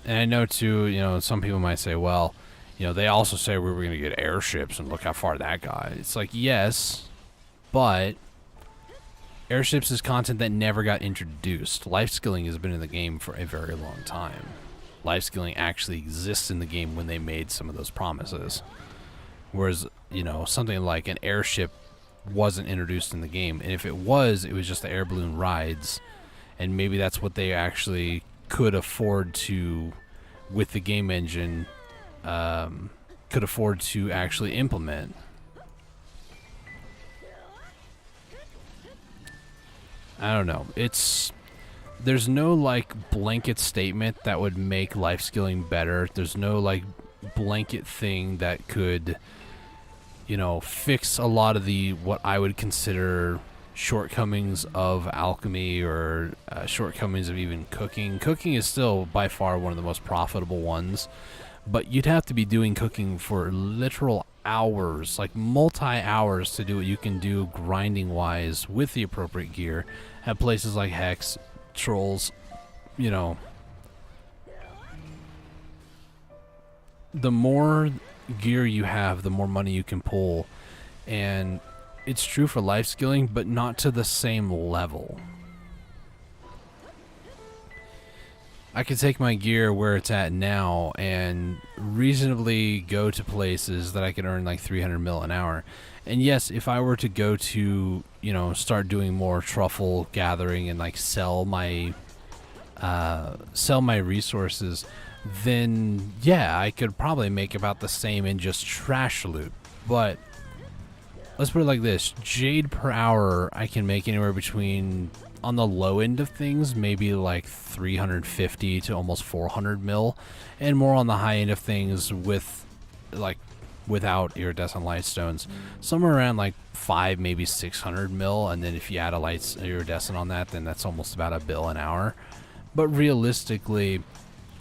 And I know too, some people might say, well, they also say we were going to get airships and look how far that got. It's like, yes, but airships is content that never got introduced. Life skilling has been in the game for a very long time. Life skilling actually exists in the game when they made some of those promises. Whereas, something like an airship wasn't introduced in the game. And if it was just the air balloon rides. And maybe that's what they actually could afford to, with the game engine, could afford to actually implement. I don't know. There's no blanket statement that would make life skilling better. There's no blanket thing that could fix a lot of what I would consider shortcomings of alchemy or shortcomings of even cooking. Cooking is still by far one of the most profitable ones, but you'd have to be doing cooking for literal hours, multi-hours, to do what you can do grinding wise with the appropriate gear at places like Hex, Trolls. The more gear you have, the more money you can pull, and it's true for life skilling, but not to the same level. I could take my gear where it's at now and reasonably go to places that I could earn 300 mil an hour. And yes, if I were to go to, start doing more truffle gathering and sell my resources, then yeah, I could probably make about the same in just trash loot. But let's put it like this: jade per hour, I can make anywhere between, on the low end of things, maybe 350 to almost 400 mil, and more on the high end of things with without iridescent lightstones, somewhere around 5, maybe 600 mil. And then if you add a iridescent on that, then that's almost about $1 bill an hour. But realistically,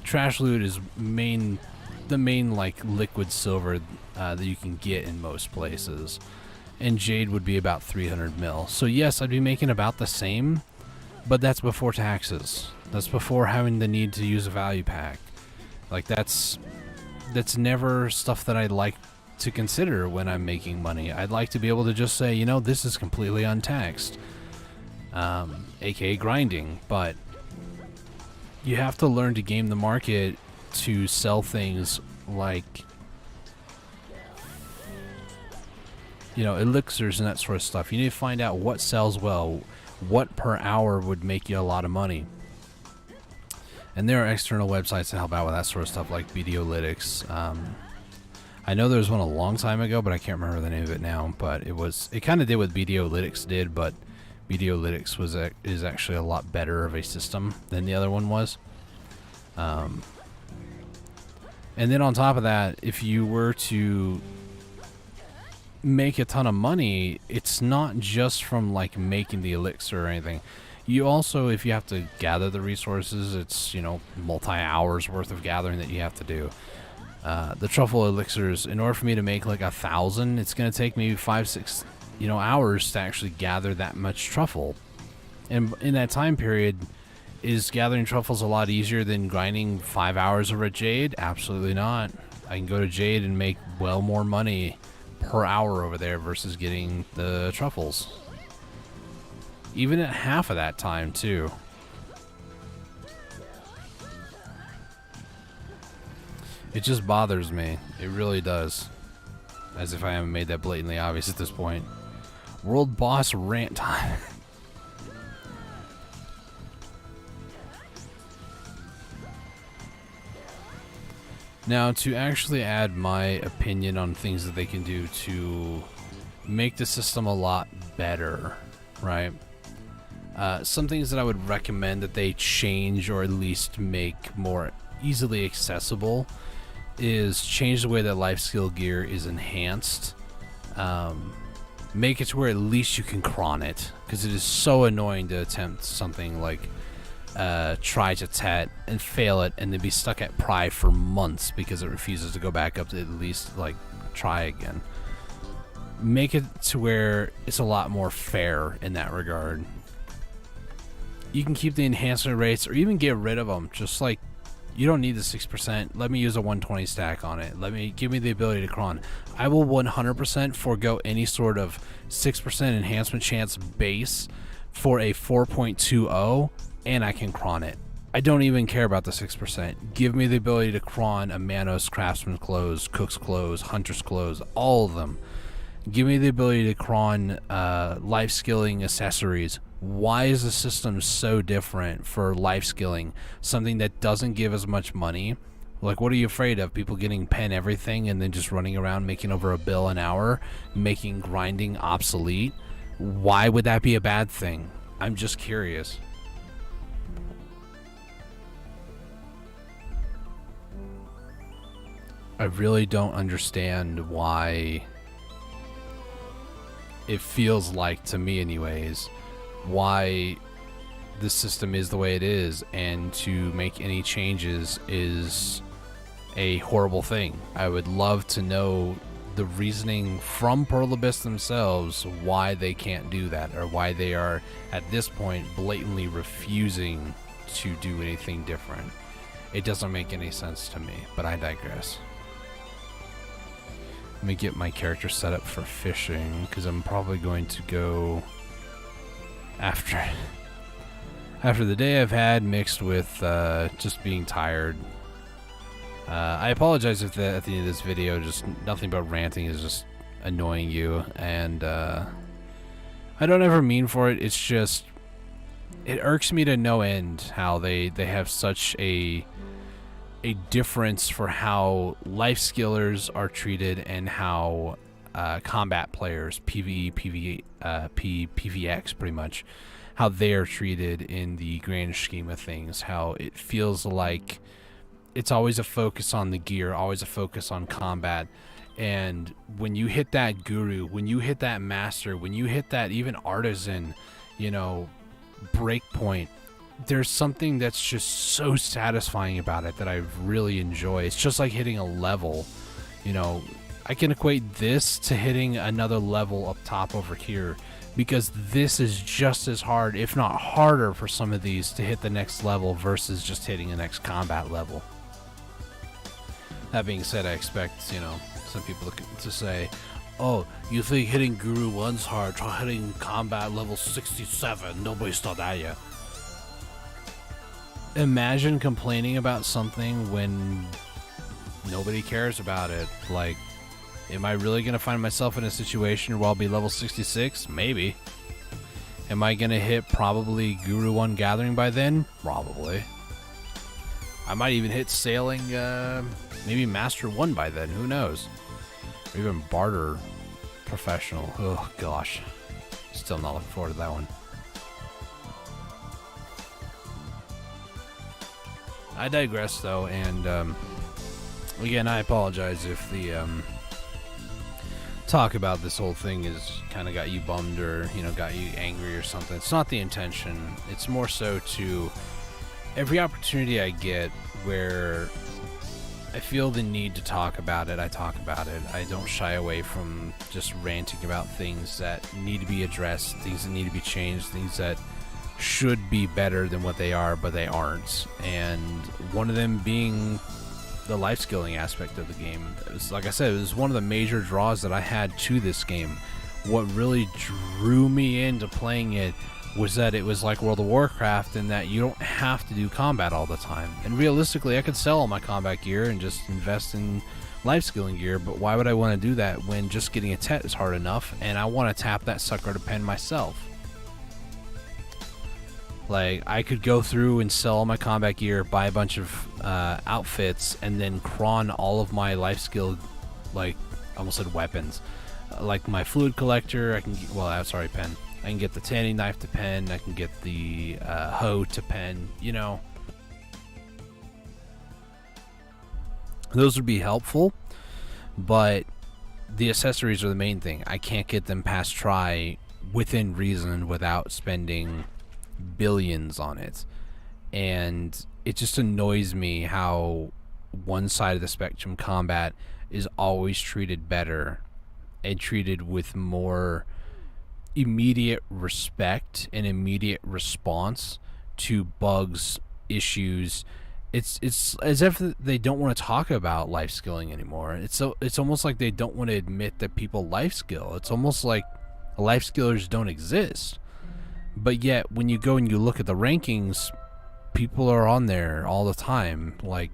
trash loot is the main liquid silver that you can get in most places, and jade would be about 300 mil. So yes, I'd be making about the same, but that's before taxes. That's before having the need to use a value pack. That's never stuff that I'd like to consider when I'm making money. I'd like to be able to just say, this is completely untaxed, aka grinding. But you have to learn to game the market to sell things like elixirs and that sort of stuff. You need to find out what sells well, what per hour would make you a lot of money. And there are external websites to help out with that sort of stuff, like Videolytics. I know there was one a long time ago, but I can't remember the name of it now. But it kind of did what Videolytics did, but Videolytics is actually a lot better of a system than the other one was. And then on top of that, if you were to make a ton of money, it's not just from like making the elixir or anything. You also, if you have to gather the resources, it's, you know, multi-hours worth of gathering that you have to do. The truffle elixirs, in order for me to make like 1,000, it's going to take maybe 5-6, you know, hours to actually gather that much truffle. And in that time period, is gathering truffles a lot easier than grinding 5 hours over at Jade? Absolutely not. I can go to Jade and make well more money per hour over there versus getting the truffles. Even at half of that time, too. It just bothers me. It really does. As if I haven't made that blatantly obvious at this point. World boss rant time. Now, to actually add my opinion on things that they can do to make the system a lot better, right? Some things that I would recommend that they change or at least make more easily accessible is change the way that life skill gear is enhanced. Make it to where at least you can cron it, because it is so annoying to attempt something like try to tet and fail it and then be stuck at pry for months because it refuses to go back up to at least like try again. Make it to where it's a lot more fair in that regard. You can keep the enhancement rates or even get rid of them. Just like, you don't need the 6%. Let me use a 120 stack on it. Give me the ability to cron. I will 100% forego any sort of 6% enhancement chance base for a 4.20, and I can cron it. I don't even care about the 6%. Give me the ability to cron a Manos, Craftsman's Clothes, Cook's Clothes, Hunter's Clothes, all of them. Give me the ability to cron life skilling accessories. Why is the system so different for life skilling? Something that doesn't give as much money. Like, what are you afraid of? People getting pen everything and then just running around making over $1 bill an hour, making grinding obsolete? Why would that be a bad thing? I'm just curious. I really don't understand why it feels like, to me anyways, why this system is the way it is, and to make any changes is a horrible thing. I would love to know the reasoning from Pearl Abyss themselves why they can't do that, or why they are at this point blatantly refusing to do anything different. It doesn't make any sense to me, but I digress. Let me get my character set up for fishing, because I'm probably going to go after the day I've had mixed with just being tired. I apologize if at the end of this video just nothing but ranting is just annoying you, and I don't ever mean for it. It's just, it irks me to no end how they have such a difference for how life skillers are treated and how combat players, PvE, PvX pretty much, how they are treated in the grand scheme of things. How it feels like it's always a focus on the gear, always a focus on combat. And when you hit that guru, when you hit that master, when you hit that even artisan, you know, breakpoint, there's something that's just so satisfying about it that I really enjoy. It's just like hitting a level. You know, I can equate this to hitting another level up top over here, because this is just as hard, if not harder, for some of these to hit the next level versus just hitting the next combat level. That being said, I expect, you know, some people to say, oh, you think hitting Guru 1's hard, try hitting combat level 67, nobody's thought that yet. Imagine complaining about something when nobody cares about it. Like, am I really going to find myself in a situation where I'll be level 66? Maybe. Am I going to hit probably Guru 1 Gathering by then? Probably. I might even hit Sailing, maybe Master 1 by then. Who knows? Or even Barter Professional. Oh, gosh. Still not looking forward to that one. I digress, though, and again, I apologize if the talk about this whole thing is kind of got you bummed or, got you angry or something. It's not the intention. It's more so to every opportunity I get where I feel the need to talk about it, I talk about it. I don't shy away from just ranting about things that need to be addressed, things that need to be changed, things that should be better than what they are, but they aren't. And one of them being the life skilling aspect of the game. It was, like I said, it was one of the major draws that I had to this game. What really drew me into playing it was that it was like World of Warcraft in that you don't have to do combat all the time. And realistically, I could sell all my combat gear and just invest in life skilling gear, but why would I want to do that when just getting a tet is hard enough and I want to tap that sucker to pen myself? Like, I could go through and sell all my combat gear, buy a bunch of outfits, and then cron all of my life skill, like, I almost said weapons. Like my fluid collector, I can, pen. I can get the tanning knife to pen, I can get the hoe to pen, Those would be helpful, but the accessories are the main thing. I can't get them past try within reason without spending billions on it, and it just annoys me how one side of the spectrum combat is always treated better and treated with more immediate respect and immediate response to bugs, issues. It's as if they don't want to talk about life skilling anymore. It's almost like they don't want to admit that people life skill. It's almost like life skillers don't exist. But yet, when you go and you look at the rankings, people are on there all the time. Like,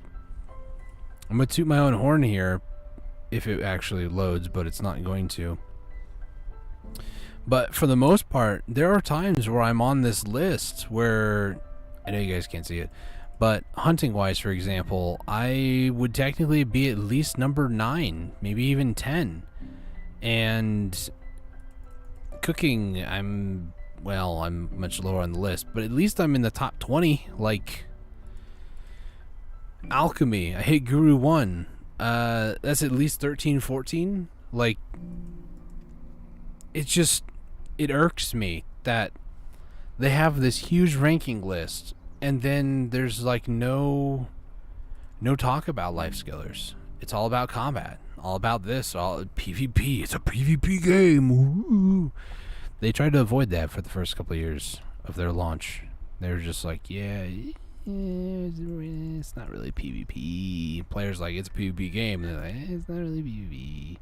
I'm going to toot my own horn here, if it actually loads, but it's not going to. But for the most part, there are times where I'm on this list where, I know you guys can't see it, but hunting-wise, for example, I would technically be at least number 9, maybe even 10. And cooking, I'm much lower on the list, but at least I'm in the top 20. Like, alchemy, I hit Guru 1. That's at least 13, 14. Like, it irks me that they have this huge ranking list, and then there's like no talk about life skillers. It's all about combat, all about this, all PvP. It's a PvP game. Ooh. They tried to avoid that for the first couple of years of their launch. They were just like, it's not really PvP. Players like, it's a PvP game. And they're like, it's not really PvP.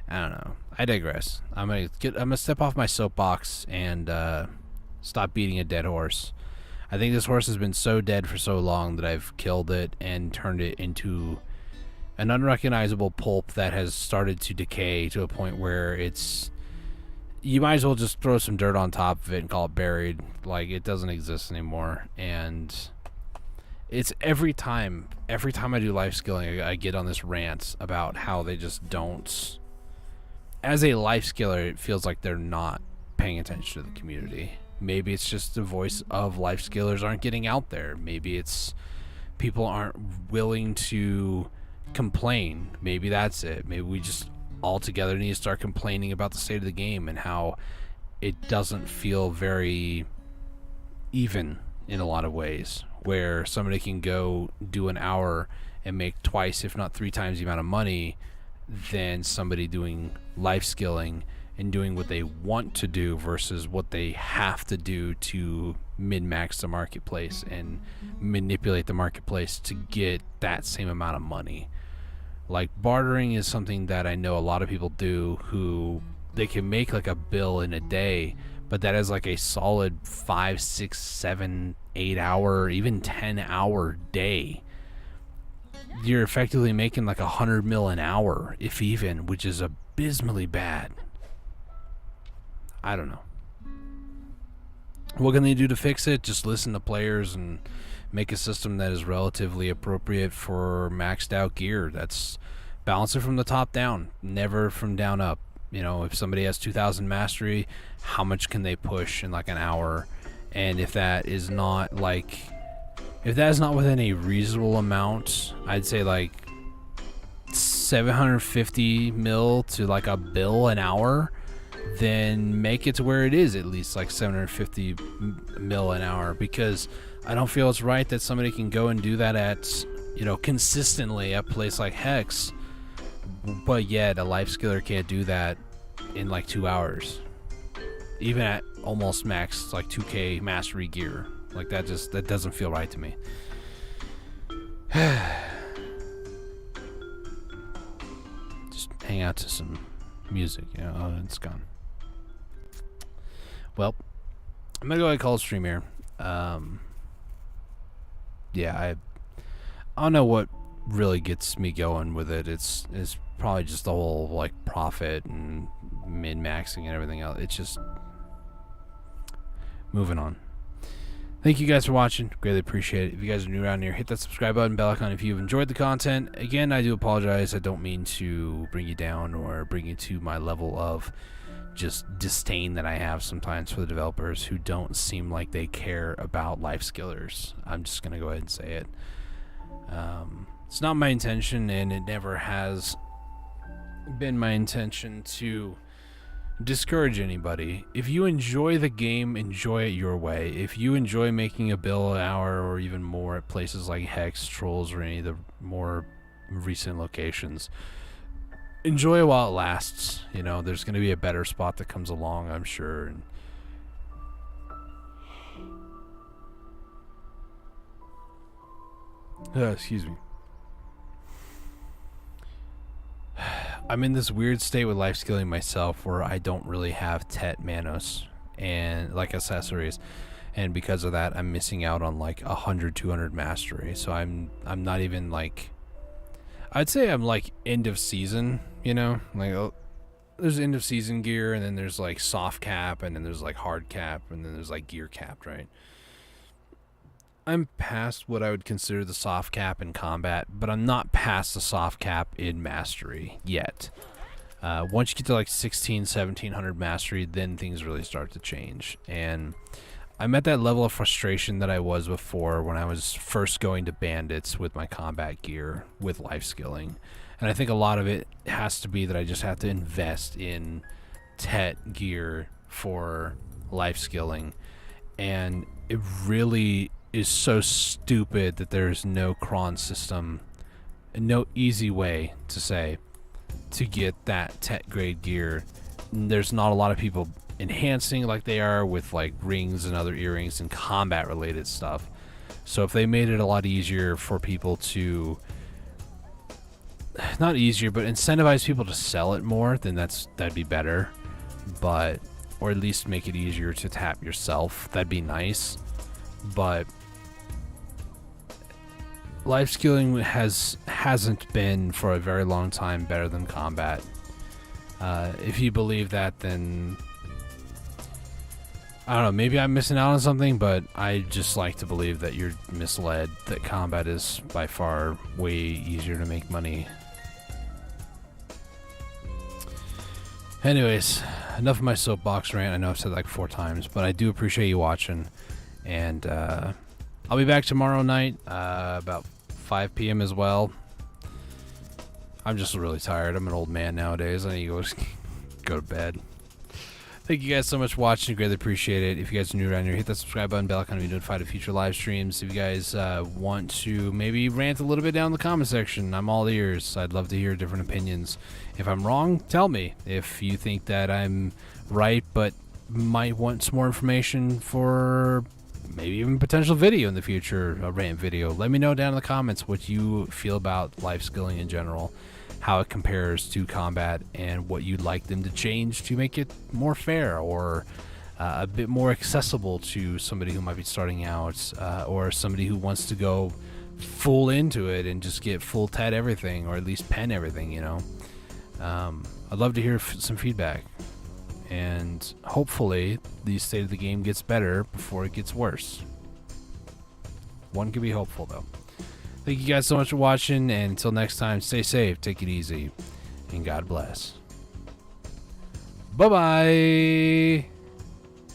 I don't know. I digress. I'm gonna step off my soapbox and stop beating a dead horse. I think this horse has been so dead for so long that I've killed it and turned it into an unrecognizable pulp that has started to decay to a point where you might as well just throw some dirt on top of it and call it buried. Like, it doesn't exist anymore. And it's every time I do life skilling, I get on this rant about how they just don't. As a life skiller, it feels like they're not paying attention to the community. Maybe it's just the voice of life skillers aren't getting out there. Maybe it's people aren't willing to complain. Maybe that's it. Maybe we just all together need to start complaining about the state of the game and how it doesn't feel very even in a lot of ways, where somebody can go do an hour and make twice, if not 3 times the amount of money than somebody doing life skilling and doing what they want to do versus what they have to do to min-max the marketplace and manipulate the marketplace to get that same amount of money. Like, bartering is something that I know a lot of people do, who they can make like a bill in a day, but that is like a solid 5, 6, 7, 8 hour, even 10 hour day. You're effectively making like 100 mil an hour, if even, which is abysmally bad. I don't know. What can they do to fix it? Just listen to players and make a system that is relatively appropriate for maxed out gear. That's balance it from the top down, never from down up. You know, if somebody has 2,000 mastery, how much can they push in like an hour? And if that is not like If that is not within a reasonable amount, I'd say like 750 mil to like a bill an hour, then make it to where it is at least like 750 mil an hour, because I don't feel it's right that somebody can go and do that at, you know, consistently at a place like Hex, but yet a life skiller can't do that in like 2 hours, even at almost max like 2K mastery gear. Like that doesn't feel right to me. Just hang out to some music, you know. Oh, it's gone. Well, I'm gonna go ahead and call it stream here. Yeah, I don't know what really gets me going with it. It's probably just the whole like profit and min-maxing and everything else. It's just moving on. Thank you guys for watching. Greatly appreciate it. If you guys are new around here, hit that subscribe button, bell icon if you've enjoyed the content. Again, I do apologize. I don't mean to bring you down or bring you to my level of just disdain that I have sometimes for the developers who don't seem like they care about life skillers. I'm just going to go ahead and say it. It's not my intention, and it never has been my intention to discourage anybody. If you enjoy the game, enjoy it your way. If you enjoy making a bill an hour or even more at places like Hex, Trolls, or any of the more recent locations, enjoy it while it lasts. You know, there's going to be a better spot that comes along, I'm sure. And excuse me. I'm in this weird state with life skilling myself where I don't really have Tet Manos and like accessories, and because of that I'm missing out on like 100-200 mastery. So I'm not even like, I'd say I'm like end of season, you know, like there's end of season gear, and then there's like soft cap, and then there's like hard cap, and then there's like gear capped, right? I'm past what I would consider the soft cap in combat, but I'm not past the soft cap in mastery yet. Once you get to like 1700 mastery, then things really start to change. And I'm at that level of frustration that I was before when I was first going to bandits with my combat gear with life skilling. And I think a lot of it has to be that I just have to invest in Tet gear for life skilling. And it really is so stupid that there's no cron system and no easy way to say to get that Tet grade gear. There's not a lot of people enhancing like they are with like rings and other earrings and combat related stuff. So if they made it a lot easier for people to, not easier, but incentivize people to sell it more, then that'd be better. But, or at least make it easier to tap yourself, that'd be nice. But life skilling hasn't been for a very long time better than combat. If you believe that, then I don't know, maybe I'm missing out on something, but I just like to believe that you're misled, that combat is by far way easier to make money. Anyways, enough of my soapbox rant. I know I've said it like 4 times, but I do appreciate you watching. And I'll be back tomorrow night, about 5 p.m. as well. I'm just really tired. I'm an old man nowadays. I need to go to bed. Thank you guys so much for watching. Greatly appreciate it. If you guys are new around here, hit that subscribe button, bell icon to be notified of future live streams. If you guys want to maybe rant a little bit down in the comment section, I'm all ears. I'd love to hear different opinions. If I'm wrong, tell me. If you think that I'm right but might want some more information for maybe even potential video in the future, a rant video, let me know down in the comments what you feel about life skilling in general, how it compares to combat, and what you'd like them to change to make it more fair or a bit more accessible to somebody who might be starting out, or somebody who wants to go full into it and just get full Tet everything, or at least pen everything, you know. I'd love to hear some feedback. And hopefully the state of the game gets better before it gets worse. One can be hopeful, though. Thank you guys so much for watching, and until next time, stay safe, take it easy, and God bless. Bye-bye!